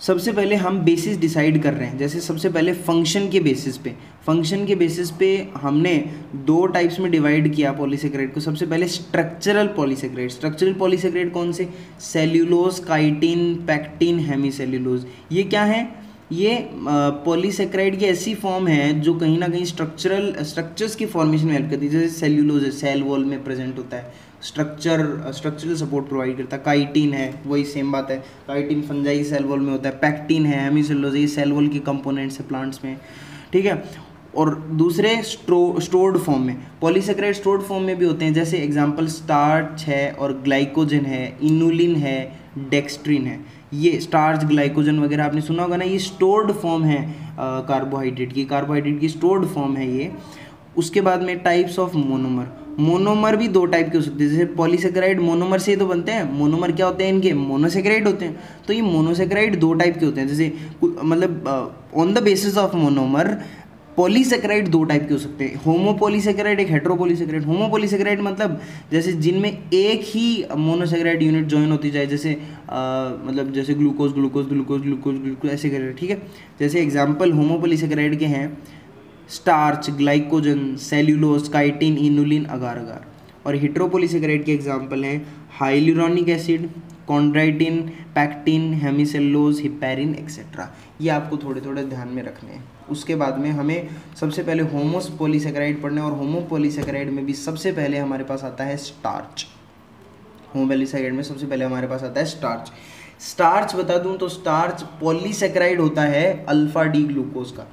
सबसे पहले हम बेसिस डिसाइड कर रहे हैं, जैसे सबसे पहले फंक्शन के बेसिस पे हमने दो टाइप्स में डिवाइड किया पॉलीसेकेराइड को। सबसे पहले स्ट्रक्चरल पॉलीसेकेराइड कौन से, सेल्यूलोज, काइटिन, पैक्टिन, हेमीसेल्यूलोज। ये क्या है, ये पॉलीसेकेराइड की ऐसी फॉर्म है जो कहीं ना कहीं स्ट्रक्चर्स की फॉर्मेशन में हेल्प करती है। जैसे सेल्यूलोज है, सेल वॉल में प्रेजेंट होता है, स्ट्रक्चरल सपोर्ट प्रोवाइड करता है। काइटिन है, वही सेम बात है, काइटिन फंजाई सेल वॉल में होता है। पैक्टिन है, हेमीसेल्यूलोज, ये सेल वॉल के कंपोनेंट्स है प्लांट्स में, ठीक है। और दूसरे स्टोर्ड फॉर्म में, पॉलीसेकेराइड स्टोर्ड फॉर्म में भी होते हैं, जैसे एग्जांपल स्टार्च है और ग्लाइकोजन है, इनुलिन है, डेक्स्ट्रिन है। ये स्टार्च, ग्लाइकोजन वगैरह आपने सुना होगा ना, ये स्टोर्ड फॉर्म है कार्बोहाइड्रेट की स्टोर्ड फॉर्म है ये। उसके बाद में टाइप्स ऑफ मोनोमर भी दो टाइप के हो सकते हैं। जैसे पॉलीसेकेराइड मोनोमर से ही तो बनते हैं, मोनोमर क्या होते हैं इनके, मोनोसेकेराइड होते हैं। तो ये मोनोसेकेराइड दो टाइप के होते हैं, जैसे मतलब on the basis of monomer polysaccharide दो टाइप के हो सकते हैं, होमोपॉलीसेकेराइड, एक हेटेरोपॉलीसेकेराइड। होमोपॉलीसेकेराइड मतलब जैसे जिनमें एक ही मोनोसेकेराइड यूनिट ज्वाइन होती जाए, जैसे मतलब जैसे ग्लूकोज ऐसे कर, ठीक है। जैसे एग्जांपल होमोपॉलीसेकेराइड के हैं starch, glycogen, cellulose, chitin, inulin, agar agar. और हेटेरोपॉलीसेकेराइड के एग्जांपल हैं hyaluronic acid, chondroitin, pectin, hemicellulose, heparin etcetera. ये आपको थोड़े थोड़े ध्यान में रखने हैं। उसके बाद में हमें सबसे पहले होमोपॉलीसेकेराइड पढ़ने, और होमोपॉलीसेकेराइड में भी सबसे पहले हमारे पास आता है स्टार्च। होमोपॉलीसेकेराइड में सबसे पहले हमारे पास आता है स्टार्च। स्टार्च बता दूं तो स्टार्च पॉलीसेकेराइड होता है अल्फा डी ग्लूकोज का,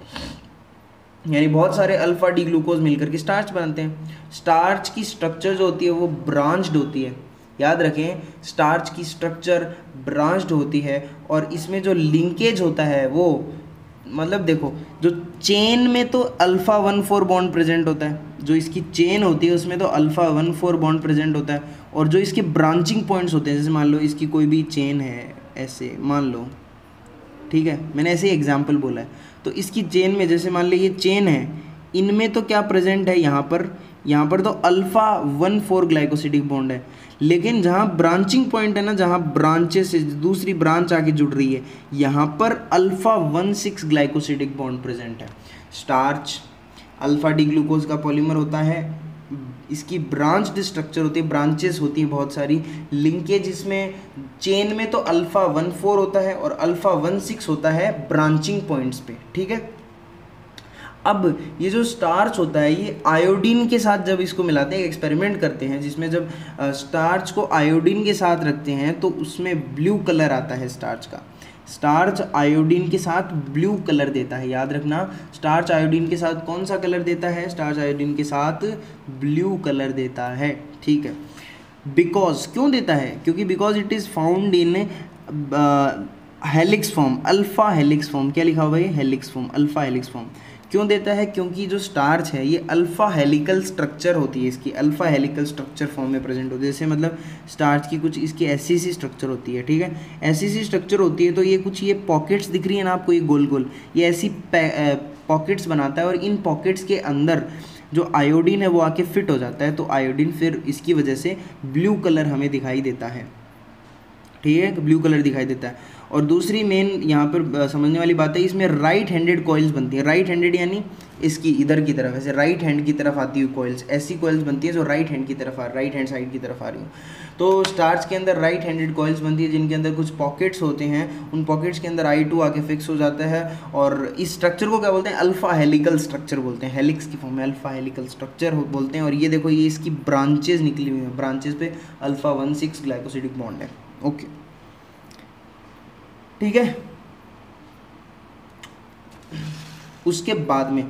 यानी बहुत सारे अल्फा डी ग्लूकोज मिलकर के स्टार्च बनाते हैं। स्टार्च की स्ट्रक्चर जो होती है वो ब्रांच्ड होती है, याद रखें, स्टार्च की स्ट्रक्चर ब्रांच्ड होती है। और इसमें जो लिंकेज होता है वो, मतलब देखो, जो चेन में तो अल्फा 1,4 बॉन्ड प्रेजेंट होता है, जो इसकी चेन होती है उसमें तो अल्फा 1,4 बॉन्ड प्रेजेंट होता है। और जो इसके ब्रांचिंग पॉइंट्स होते हैं, जैसे मान लो इसकी कोई भी चेन है, ऐसे मान लो, ठीक है, मैंने ऐसे ही एग्जाम्पल बोला है, तो इसकी चेन में जैसे मान लो ये चेन है, इनमें तो क्या प्रेजेंट है, यहाँ पर तो अल्फा 1,4 ग्लाइकोसिडिक बॉन्ड है। लेकिन जहाँ ब्रांचिंग पॉइंट है ना, जहाँ ब्रांचेस से दूसरी ब्रांच आके जुड़ रही है, यहाँ पर अल्फा 1,6 ग्लाइकोसिडिक बॉन्ड प्रेजेंट है। स्टार्च अल्फा डी ग्लूकोज का पॉलीमर होता है, इसकी ब्रांच्ड स्ट्रक्चर होती है, ब्रांचेस होती हैं बहुत सारी, लिंकेज इसमें चेन में तो अल्फा 1,4 होता है और अल्फा 1,6 होता है ब्रांचिंग पॉइंट्स पे, ठीक है। अब ये जो स्टार्च होता है, ये आयोडीन के साथ जब इसको मिलाते हैं, एक्सपेरिमेंट करते हैं जिसमें जब स्टार्च को आयोडीन के साथ रखते हैं तो उसमें ब्लू कलर आता है स्टार्च का। स्टार्च आयोडीन के साथ ब्लू कलर देता है, याद रखना, स्टार्च आयोडीन के साथ कौन सा कलर देता है, स्टार्च आयोडीन के साथ ब्लू कलर देता है, ठीक है। बिकॉज क्यों देता है, क्योंकि because it is found in helix form, alpha helix form. क्या लिखा हुआ है, helix form, alpha helix form. क्यों देता है, क्योंकि जो स्टार्च है ये अल्फा हेलिकल स्ट्रक्चर होती है, इसकी अल्फा हेलिकल स्ट्रक्चर फॉर्म में प्रेजेंट होती है। जैसे मतलब स्टार्च की कुछ इसकी ऐसी सी स्ट्रक्चर होती है, ठीक है, ऐसी सी स्ट्रक्चर होती है। तो ये कुछ ये पॉकेट्स दिख रही है ना आपको, ये गोल गोल, ये ऐसी पॉकेट्स बनाता है, और इन पॉकेट्स के अंदर जो आयोडीन है वो आके फिट हो जाता है। तो आयोडीन फिर इसकी वजह से ब्लू कलर हमें दिखाई देता है, ठीक है, ब्लू कलर दिखाई देता है। और दूसरी मेन यहाँ पर समझने वाली बात है, इसमें राइट हैंडेड कॉइल्स बनती है। राइट हैंडेड यानी इसकी इधर की तरफ, ऐसे राइट हैंड की तरफ आती हुई कॉइल्स, ऐसी कॉइल्स बनती है जो राइट हैंड की तरफ राइट हैंड साइड की तरफ आ रही हो। तो स्टार्च के अंदर राइट हैंडेड कॉइल्स बनती है जिनके अंदर कुछ पॉकेट्स होते हैं, उन पॉकेट्स के अंदर I2 आके फिक्स हो जाता है। और इस स्ट्रक्चर को क्या बोलते हैं, अल्फा हेलिकल स्ट्रक्चर बोलते हैं, हेलिक्स की फॉर्म में अल्फा हेलिकल स्ट्रक्चर बोलते हैं। और ये देखो, ये इसकी ब्रांचेज निकली हुई हैं, ब्रांचेज पे अल्फा 1,6 ग्लाइकोसिडिक बॉन्ड है, ओके, ठीक है। उसके बाद में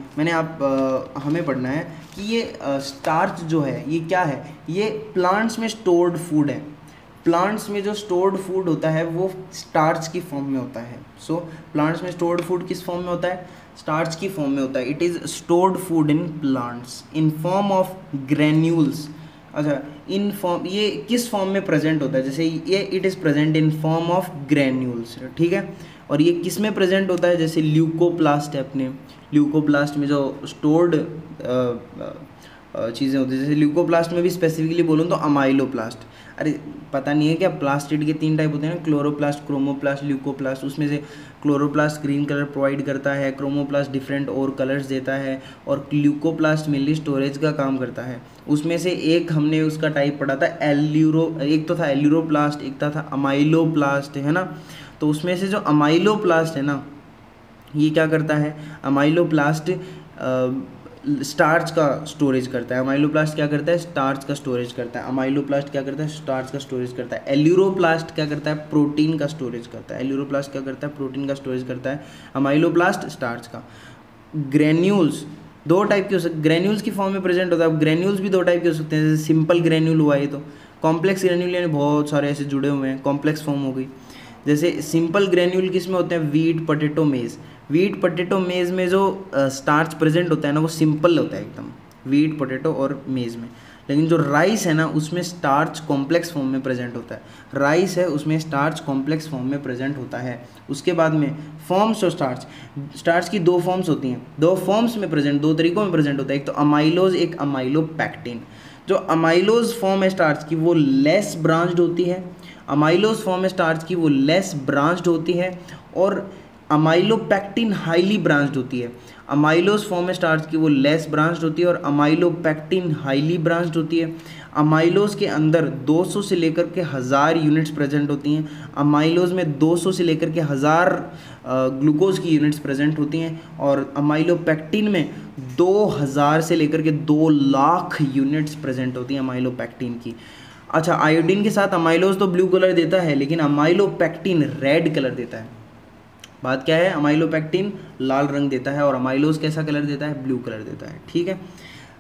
हमें पढ़ना है कि ये स्टार्च जो है ये क्या है, ये प्लांट्स में स्टोर्ड फूड है। प्लांट्स में जो स्टोर्ड फूड होता है वो स्टार्च की फॉर्म में होता है। सो प्लांट्स में स्टोर्ड फूड किस फॉर्म में होता है, स्टार्च की फॉर्म में होता है। It is stored food in plants in form of granules. अच्छा, इन फॉर्म, ये किस फॉर्म में प्रेजेंट होता है, जैसे ये it is present in form of granules, ठीक है। और ये किस में प्रेजेंट होता है, जैसे ल्यूकोप्लास्ट है, अपने ल्यूकोप्लास्ट में जो स्टोर्ड चीज़ें होती है, जैसे ल्यूकोप्लास्ट में भी स्पेसिफिकली बोलूँ तो अमाइलोप्लास्ट। अरे पता नहीं है क्या, प्लास्टिड के 3 टाइप होते हैं ना, क्लोरोप्लास्ट, क्रोमोप्लास्ट, ल्यूकोप्लास्ट। उसमें से क्लोरोप्लास्ट ग्रीन कलर प्रोवाइड करता है, क्रोमोप्लास्ट डिफरेंट और कलर्स देता है, और ल्यूकोप्लास्ट मेनली स्टोरेज का काम करता है। उसमें से एक हमने उसका टाइप पढ़ा था एक तो था एल्यूरोप्लास्ट, एक था अमाइलोप्लास्ट, है ना। तो उसमें से जो अमाइलोप्लास्ट है ना, ये क्या करता है, अमाइलोप्लास्ट स्टार्च का स्टोरेज करता है। अमाइलोप्लास्ट क्या करता है, स्टार्च का स्टोरेज करता है। अमाइलोप्लास्ट क्या करता है, स्टार्च का स्टोरेज करता है। एल्यूरोप्लास्ट क्या करता है, प्रोटीन का स्टोरेज करता है। एल्यूरोप्लास्ट क्या करता है, प्रोटीन का स्टोरेज करता है। अमाइलोप्लास्ट स्टार्च का। ग्रेन्यूल्स 2 टाइप के हो सकते, ग्रेन्यूल्स की फॉर्म में प्रेजेंट होता है। ग्रेन्यूल्स भी 2 टाइप के हो सकते हैं, जैसे सिंपल ग्रेन्यूल हुआ, ये तो कॉम्प्लेक्स ग्रेन्यूल यानी बहुत सारे ऐसे जुड़े हुए हैं, कॉम्प्लेक्स फॉर्म हो गई। जैसे सिंपल ग्रेन्यूल किस में होते हैं, वीट, पोटैटो, मेज़। वीट, पोटैटो, मेज़ में जो स्टार्च प्रेजेंट होता है ना, वो सिंपल होता है एकदम, वीट, पोटैटो और मेज़ में। लेकिन जो राइस है ना, उसमें स्टार्च कॉम्प्लेक्स फॉर्म में प्रेजेंट होता है। राइस है, उसमें स्टार्च कॉम्प्लेक्स फॉर्म में प्रेजेंट होता है। उसके बाद में फॉर्म्स ऑफ स्टार्च की 2 फॉर्म्स होती हैं, 2 फॉर्म्स में प्रेजेंट, 2 तरीकों में प्रेजेंट होता है। एक तो अमाइलोज, एक अमाइलोपैक्टिन। जो अमाइलोज फॉर्म है स्टार्च की, वो लेस ब्रांच्ड होती है। अमाइलोज फॉर्म है स्टार्च की, वो लेस ब्रांच्ड होती है, और अमाइलोपैक्टिन हाईली ब्रांच्ड होती है। अमाइलोज फॉर्म है स्टार्च की, वो लेस ब्रांच्ड होती है, और अमाइलोपैक्टिन हाईली ब्रांच्ड होती है। अमाइलोज के अंदर 200 से लेकर के 1000 यूनिट्स प्रेजेंट होती हैं। अमाइलोज में 200 से लेकर के 1000 ग्लूकोज की यूनिट्स प्रेजेंट होती हैं, और अमाइलोपैक्टिन में 2000 से लेकर के 2 लाख यूनिट्स प्रेजेंट होती हैं अमाइलोपैक्टिन की। अच्छा, आयोडीन के साथ अमाइलोज तो ब्लू कलर देता है, लेकिन अमाइलोपैक्टिन रेड कलर देता है। बात क्या है, अमाइलोपैक्टिन लाल रंग देता है, और अमाइलोज कैसा कलर देता है, ब्लू कलर देता है, ठीक है।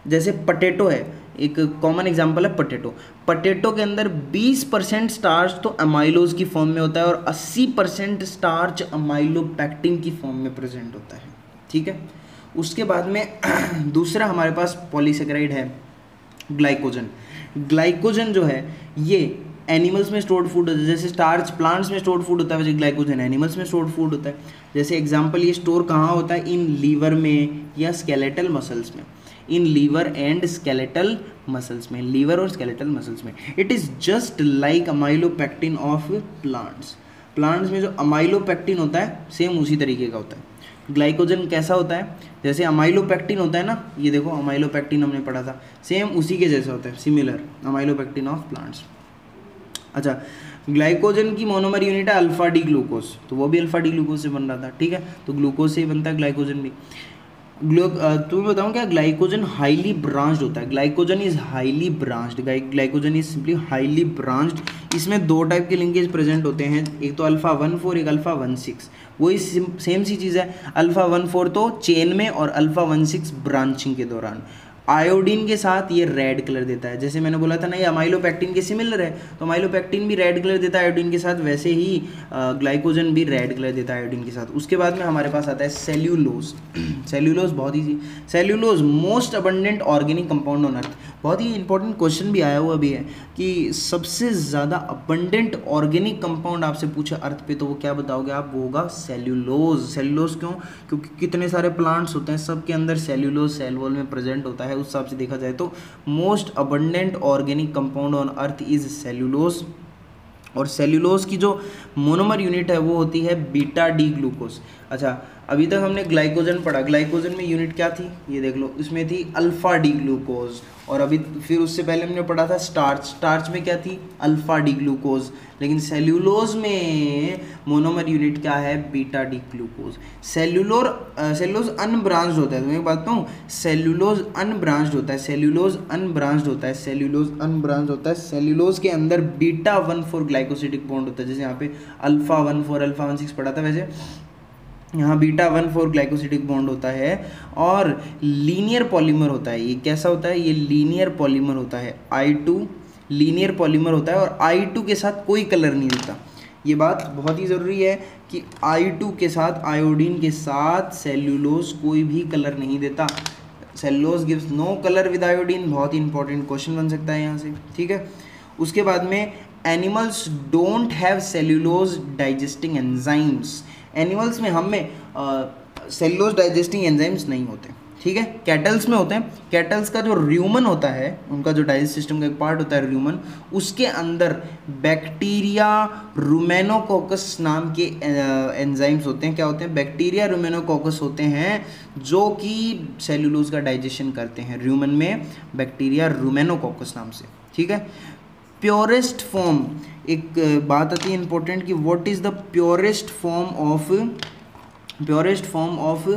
जैसे पोटैटो है, एक कॉमन एग्जांपल है पोटैटो। पोटैटो के अंदर 20% स्टार्च तो अमाइलोज की फॉर्म में होता है, और 80% स्टार्च अमाइलोपैक्टिन की फॉर्म में प्रेजेंट होता है, ठीक है। उसके बाद में दूसरा हमारे पास पॉलीसेकेराइड है, ग्लाइकोजन। ग्लाइकोजन जो है ये एनिमल्स में स्टोर्ड फूड होता है। जैसे स्टार्च प्लांट्स में स्टोर्ड फूड होता है, वैसे ग्लाइकोजन एनिमल्स में स्टोर्ड फूड होता है। जैसे एग्जांपल, ये स्टोर कहाँ होता है, इन लीवर में या स्केलेटल मसल्स में, in liver and skeletal muscles में, लीवर और स्केलेटल मसल्स में। It is just like amylopectin of plants. Plants में जो अमाइलोपैक्टिन होता है सेम उसी तरीके का होता है। ग्लाइकोजन कैसा होता है, जैसे अमाइलोपैक्टिन होता है ना, ये देखो अमाइलोपैक्टिन हमने पढ़ा था, सेम उसी के जैसा होता है, सिमिलर अमाइलोपैक्टिन ऑफ प्लांट्स। अच्छा, ग्लाइकोजन की मोनोमर यूनिट है अल्फा डी ग्लूकोज, तो वो भी अल्फा डी ग्लूकोज से बन रहा था, ठीक है। तो ग्लूकोज से ही बनता है ग्लाइकोजन भी। तुम्हें बताऊँ क्या, ग्लाइकोजन हाईली ब्रांच्ड होता है। Glycogen is highly branched, glycogen is simply highly branched. इसमें 2 टाइप के लिंकेज प्रेजेंट होते हैं, एक तो अल्फा 14, एक अल्फा 16। वही सेम सी चीज़ है, अल्फा 14 तो चेन में और अल्फा 16 ब्रांचिंग के दौरान। आयोडीन के साथ ये रेड कलर देता है, जैसे मैंने बोला था ना ये अमाइलोपैक्टिन के सिमिलर है, तो अमाइलोपैक्टिन भी रेड कलर देता है आयोडीन के साथ, वैसे ही ग्लाइकोजन भी रेड कलर देता है आयोडीन के साथ। उसके बाद में हमारे पास आता है सेल्यूलोज। सेल्यूलोज बहुत ही, cellulose most abundant organic compound on earth. बहुत ही इंपॉर्टेंट क्वेश्चन भी आया हुआ भी है कि सबसे ज़्यादा अबंडेंट ऑर्गेनिक कंपाउंड आपसे पूछे अर्थ पे, तो वो क्या बताओगे आप, वो होगा सेल्यूलोज। सेल्यूलोज क्यों, क्योंकि कितने सारे प्लांट्स होते हैं, सबके अंदर सेल्यूलोज सेल वॉल में प्रेजेंट होता है। उस हिसाब से देखा जाए तो most abundant organic compound on earth is cellulose. और सेल्यूलोज की जो मोनोमर यूनिट है वो होती है बीटा डी ग्लूकोज। अच्छा, अभी तक हमने ग्लाइकोजन पढ़ा, ग्लाइकोजन में यूनिट क्या थी, ये देख लो, इसमें थी अल्फा डी ग्लूकोज। और अभी फिर उससे पहले हमने पढ़ा था स्टार्च, स्टार्च में क्या थी, अल्फा डी ग्लूकोज। लेकिन सेल्यूलोज में मोनोमर यूनिट क्या है, beta D glucose. Cellulose unbranched होता है, तो मैं बात बताऊँ, सेल्यूलोज अनब्रांच्ड होता है, सेल्यूलोज अनब्रांच्ड होता है, सेल्यूलोज अनब्रांच्ड होता है। सेल्यूलोज के अंदर बीटा 14 ग्लाइकोसिडिक बॉन्ड होता है, जैसे यहाँ पे अल्फा 14 अल्फा 16 पढ़ा था। वैसे यहाँ बीटा 1,4 ग्लाइकोसिडिक बॉन्ड होता है और लीनियर पॉलीमर होता है। ये कैसा होता है? ये लीनियर पॉलीमर होता है, I2 लीनियर पॉलीमर होता है और I2 के साथ कोई कलर नहीं देता। ये बात बहुत ही ज़रूरी है कि I2 के साथ, आयोडीन के साथ सेल्यूलोज कोई भी कलर नहीं देता। Cellulose gives no colour with iodine. बहुत ही इंपॉर्टेंट क्वेश्चन बन सकता है यहाँ से, ठीक है। उसके बाद में animals don't have cellulose digesting enzymes. Animals में हमें सेल्यूलोज डाइजेस्टिंग एंजाइम्स नहीं होते, ठीक है। कैटल्स में होते हैं। कैटल्स का जो र्यूमन होता है, उनका जो डाइजेस्ट सिस्टम का एक पार्ट होता है र्यूमन, उसके अंदर बैक्टीरिया रूमेनोकोकस नाम के एंजाइम्स होते हैं। क्या होते हैं? बैक्टीरिया रूमेनोकोकस होते हैं जो कि सेल्यूलोज का डाइजेशन करते हैं। र्यूमन में बैक्टीरिया रूमेनोकोकस नाम से, ठीक है। प्योरेस्ट फॉर्म, एक बात आती है इंपॉर्टेंट कि what is the purest form of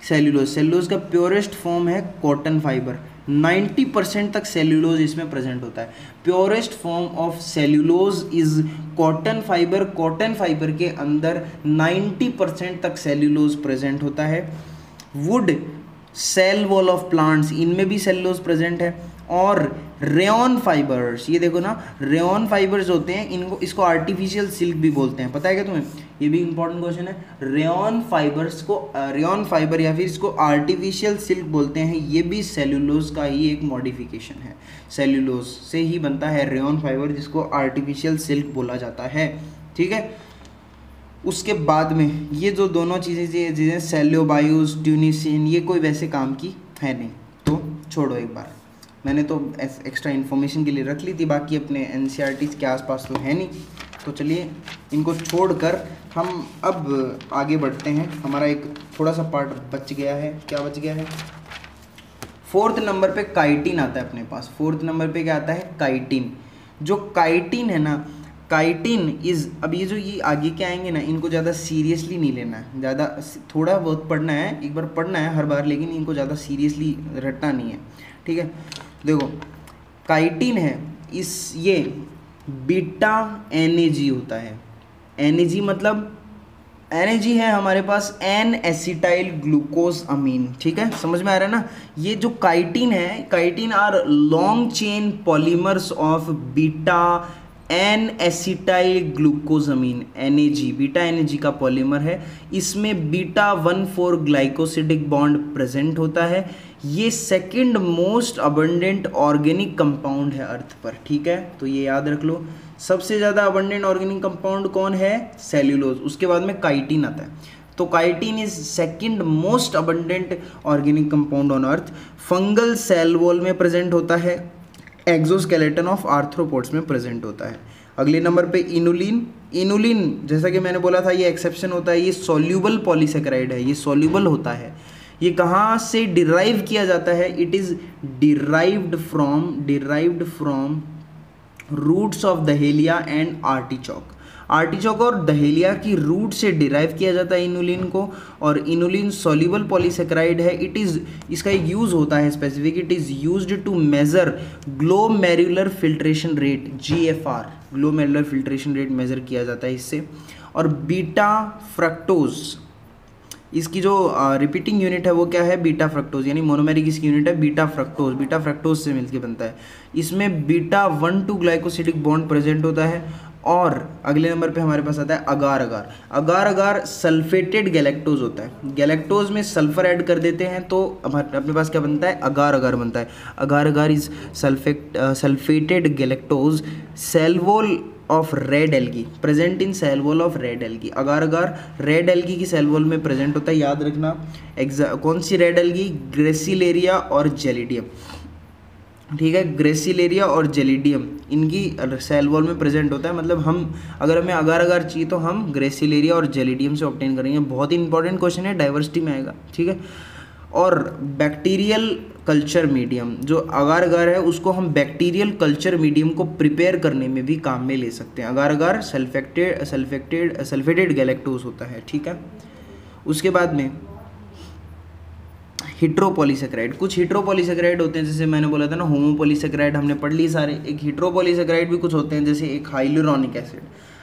cellulose. Cellulose का प्योरेस्ट फॉर्म है कॉटन फाइबर। 90% तक सेल्यूलोज इसमें प्रेजेंट होता है। Purest form of cellulose is cotton fibre. Cotton fibre के अंदर 90% तक सेल्यूलोज प्रेजेंट होता है। Wood, cell wall of plants, इनमें भी सेल्यूलोज प्रेजेंट है। और रेयन फाइबर्स, ये देखो ना, रेयन फाइबर्स होते हैं, इसको आर्टिफिशियल सिल्क भी बोलते हैं। पता है क्या तुम्हें? ये भी इंपॉर्टेंट क्वेश्चन है। रेयन फाइबर्स को रेयन फाइबर या फिर इसको आर्टिफिशियल सिल्क बोलते हैं। ये भी सेल्यूलोज का ही एक मॉडिफिकेशन है। सेल्यूलोज से ही बनता है रेयन फाइबर, जिसको आर्टिफिशियल सिल्क बोला जाता है, ठीक है। उसके बाद में ये जो दोनों चीज़ें सेल्यूबायोस, ट्यूनिसिन, ये कोई वैसे काम की है नहीं, तो छोड़ो एक बार। मैंने तो एक्स्ट्रा इन्फॉर्मेशन के लिए रख ली थी, बाकी अपने NCERT के आसपास तो है नहीं। तो चलिए इनको छोड़कर हम अब आगे बढ़ते हैं। हमारा एक थोड़ा सा पार्ट बच गया है। क्या बच गया है? 4th नंबर पे काइटिन आता है अपने पास। 4th नंबर पे क्या आता है? काइटिन। जो काइटिन है ना, काइटिन इज़, अब ये जो ये आगे के आएंगे ना, इनको ज़्यादा सीरियसली नहीं लेना है। ज़्यादा थोड़ा बहुत पढ़ना है, एक बार पढ़ना है हर बार, लेकिन इनको ज़्यादा सीरियसली रटना नहीं है, ठीक है। देखो काइटिन है, ये बीटा NAG होता है। NAG मतलब NAG है हमारे पास एन एसिटाइल ग्लूकोज अमीन, ठीक है, समझ में आ रहा है ना। ये जो काइटिन है, chitin are long chain polymers of beta N acetyl glucosamine. NAG beta NAG का पॉलीमर है। इसमें बीटा 1,4 ग्लाइकोसिडिक बॉन्ड प्रेजेंट होता है। ये second most abundant organic compound है अर्थ पर, ठीक है। तो ये याद रख लो, सबसे ज़्यादा अबंडेंट ऑर्गेनिक कंपाउंड कौन है? सेल्यूलोज। उसके बाद में काइटिन आता है। तो chitin is second most abundant organic compound on earth. Fungal cell wall में प्रेजेंट होता है। एक्सोस्केलेटन ऑफ आर्थ्रोपोड्स में प्रेजेंट होता है। अगले नंबर पे इनुलिन। इनुलिन जैसा कि मैंने बोला था, ये एक्सेप्शन होता है, ये सॉल्यूबल पॉलीसेकेराइड है, ये सॉल्यूबल होता है। ये कहाँ से डिराइव किया जाता है? It is derived from roots of dahlia and artichoke. Artichoke और दहेलिया की रूट से डिराइव किया जाता है इनुलिन को। और इनुलिन सॉल्यूबल पॉलीसेकेराइड है। इसका एक यूज़ होता है specific, it is used to measure glomerular filtration rate, GFR, glomerular filtration rate measure किया जाता है इससे। और बीटा फ्रक्टोज, इसकी जो रिपीटिंग यूनिट है वो क्या है? बीटा फ्रक्टोज, यानी मोनोमेरिक इसकी यूनिट है बीटा फ्रक्टोज। बीटा फ्रक्टोज से मिलकर बनता है। इसमें बीटा 1,2 ग्लाइकोसिडिक बॉन्ड प्रेजेंट होता है। और अगले नंबर पे हमारे पास आता है अगार अगार। अगार अगार सल्फेटेड गैलेक्टोज होता है। गैलेक्टोज में सल्फर ऐड कर देते हैं तो अपने पास क्या बनता है? अगार अगार बनता है। Agar agar is sulphated galactose cell wall of red algae, present in cell wall of red algae. Agar agar red algae की सेल वॉल में प्रेजेंट होता है, याद रखना। कौन सी रेड एल्गी? ग्रेसिलेरिया और जेलिडियम, ठीक है। ग्रेसिलेरिया और जेलिडियम इनकी सेल वॉल में प्रेजेंट होता है। मतलब हम अगर हमें अगार अगार चाहिए तो हम ग्रेसिलेरिया और जेलिडियम से ऑब्टेन करेंगे। बहुत ही इंपॉर्टेंट क्वेश्चन है, डाइवर्सिटी में आएगा, ठीक है। और बैक्टीरियल कल्चर मीडियम, जो अगार अगार है उसको हम बैक्टीरियल कल्चर मीडियम को प्रिपेयर करने में भी काम में ले सकते हैं। अगार अगार सल्फेटेड गैलेक्टोज होता है, ठीक है। उसके बाद में हिट्रोपॉलीसेकेराइड, कुछ हिट्रोपॉलीसेकेराइड होते हैं, जैसे मैंने बोला था ना होमोपॉलीसेकेराइड हमने पढ़ ली सारे। एक हिट्रोपॉलीसेकेराइड भी कुछ होते हैं, जैसे एक हाइलुरोनिक एसिड।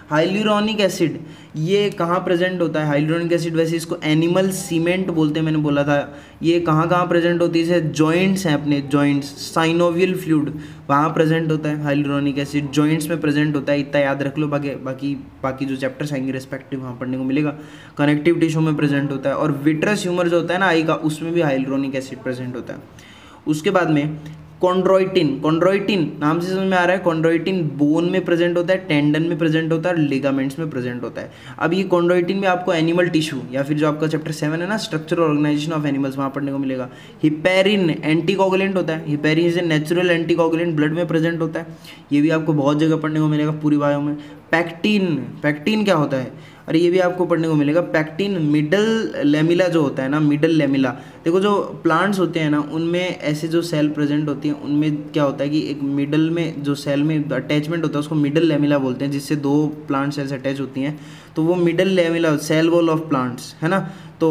हाइलुरोनिक एसिड ये कहाँ प्रेजेंट होता है? हाइलुरोनिक एसिड वैसे इसको एनिमल सीमेंट बोलते हैं, मैंने बोला था। ये कहाँ कहाँ प्रेजेंट होती है? जैसे जॉइंट्स हैं अपने, जॉइंट्स, साइनोवियल फ्लूइड वहाँ प्रेजेंट होता है हाइलुरोनिक एसिड, जॉइंट्स में प्रेजेंट होता है। इतना याद रख लो, बाकी जो चैप्टर्स आएंगे रेस्पेक्टिव वहाँ पढ़ने को मिलेगा। कनेक्टिव टिश्यू में प्रेजेंट होता है, और विट्रस ह्यूमर जो होता है ना आई का, उसमें भी हाइलुरोनिक एसिड प्रेजेंट होता है। उसके बाद में कॉन्ड्रोइटिन नाम से समझ में आ रहा है। कॉन्ड्रोइटिन बोन में प्रेजेंट होता है, टेंडन में प्रेजेंट होता है, और लिगामेंट्स में प्रेजेंट होता है। अब ये कॉन्ड्रोइटिन में आपको एनिमल टिश्यू या फिर जो आपका चैप्टर 7 है ना, स्ट्रक्चर ऑर्गेनाइजेशन ऑफ एनिमल्स, वहाँ पढ़ने को मिलेगा। हिपेरिन एंटीकोगुलेंट होता है, heparin is a natural anticoagulant, blood में प्रेजेंट होता है। ये भी आपको बहुत जगह पढ़ने को मिलेगा पूरी बायो में। पैक्टीन क्या होता है? और ये भी आपको पढ़ने को मिलेगा। पैक्टीन मिडल लेमिला जो होता है ना, मिडल लेमिला, देखो जो प्लांट्स होते हैं ना उनमें ऐसे जो सेल प्रेजेंट होती हैं उनमें क्या होता है कि एक मिडल में जो सेल में अटैचमेंट होता है उसको मिडल लेमिला बोलते हैं, जिससे दो प्लांट सेल्स अटैच होती हैं, तो वो middle lamella, cell wall of plants है ना, तो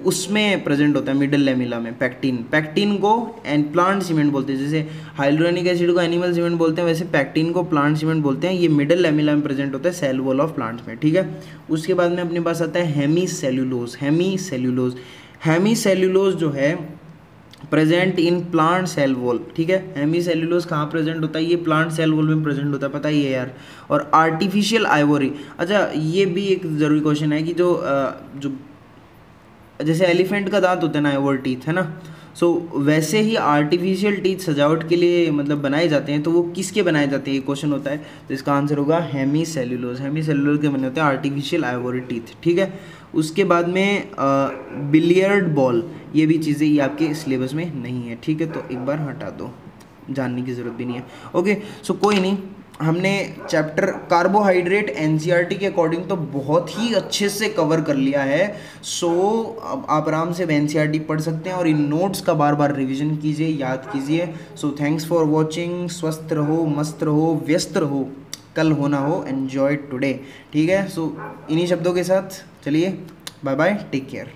उसमें प्रेजेंट होता है मिडल लेमिला में पैक्टीन को प्लांट सीमेंट बोलते हैं। जैसे हाइलुरोनिक एसिड को एनिमल सीमेंट बोलते हैं, वैसे पैक्टीन को प्लांट सीमेंट बोलते हैं। ये मिडल लेमिला में प्रेजेंट होता है, सेल वॉल ऑफ प्लांट्स में, ठीक है। उसके बाद में अपने पास आता है हेमीसेल्यूलोज जो है present in plant cell wall, ठीक है। हेमीसेल्यूलोज कहाँ प्रेजेंट होता है? ये प्लांट सेल वॉल में प्रेजेंट होता है, पता ही है यार। और आर्टिफिशियल आइवोरी, अच्छा ये भी एक ज़रूरी क्वेश्चन है कि जो जैसे एलिफेंट का दांत होता है ना, आइवोर टीथ है ना, सो वैसे ही आर्टिफिशियल टीथ सजावट के लिए मतलब बनाए जाते हैं, तो वो किसके बनाए जाते हैं ये क्वेश्चन होता है, तो इसका आंसर होगा हेमीसेल्यूलोज के बने होते हैं आर्टिफिशियल आइवोरी टीथ, ठीक है। उसके बाद में बिलियर्ड बॉल, ये भी चीज़ें ये आपके सिलेबस में नहीं है, ठीक है, तो एक बार हटा दो, जानने की ज़रूरत भी नहीं है। ओके, सो कोई नहीं, हमने चैप्टर कार्बोहाइड्रेट एनसीईआरटी के अकॉर्डिंग तो बहुत ही अच्छे से कवर कर लिया है। सो अब आप आराम से एनसीईआरटी पढ़ सकते हैं और इन नोट्स का बार बार रिवीजन कीजिए, याद कीजिए। So thanks for watching. स्वस्थ रहो, मस्त रहो, व्यस्त रहो, कल होना हो, एन्जॉय टुडे, ठीक है। सो इन्हीं शब्दों के साथ चलिए, बाय बाय, टेक केयर।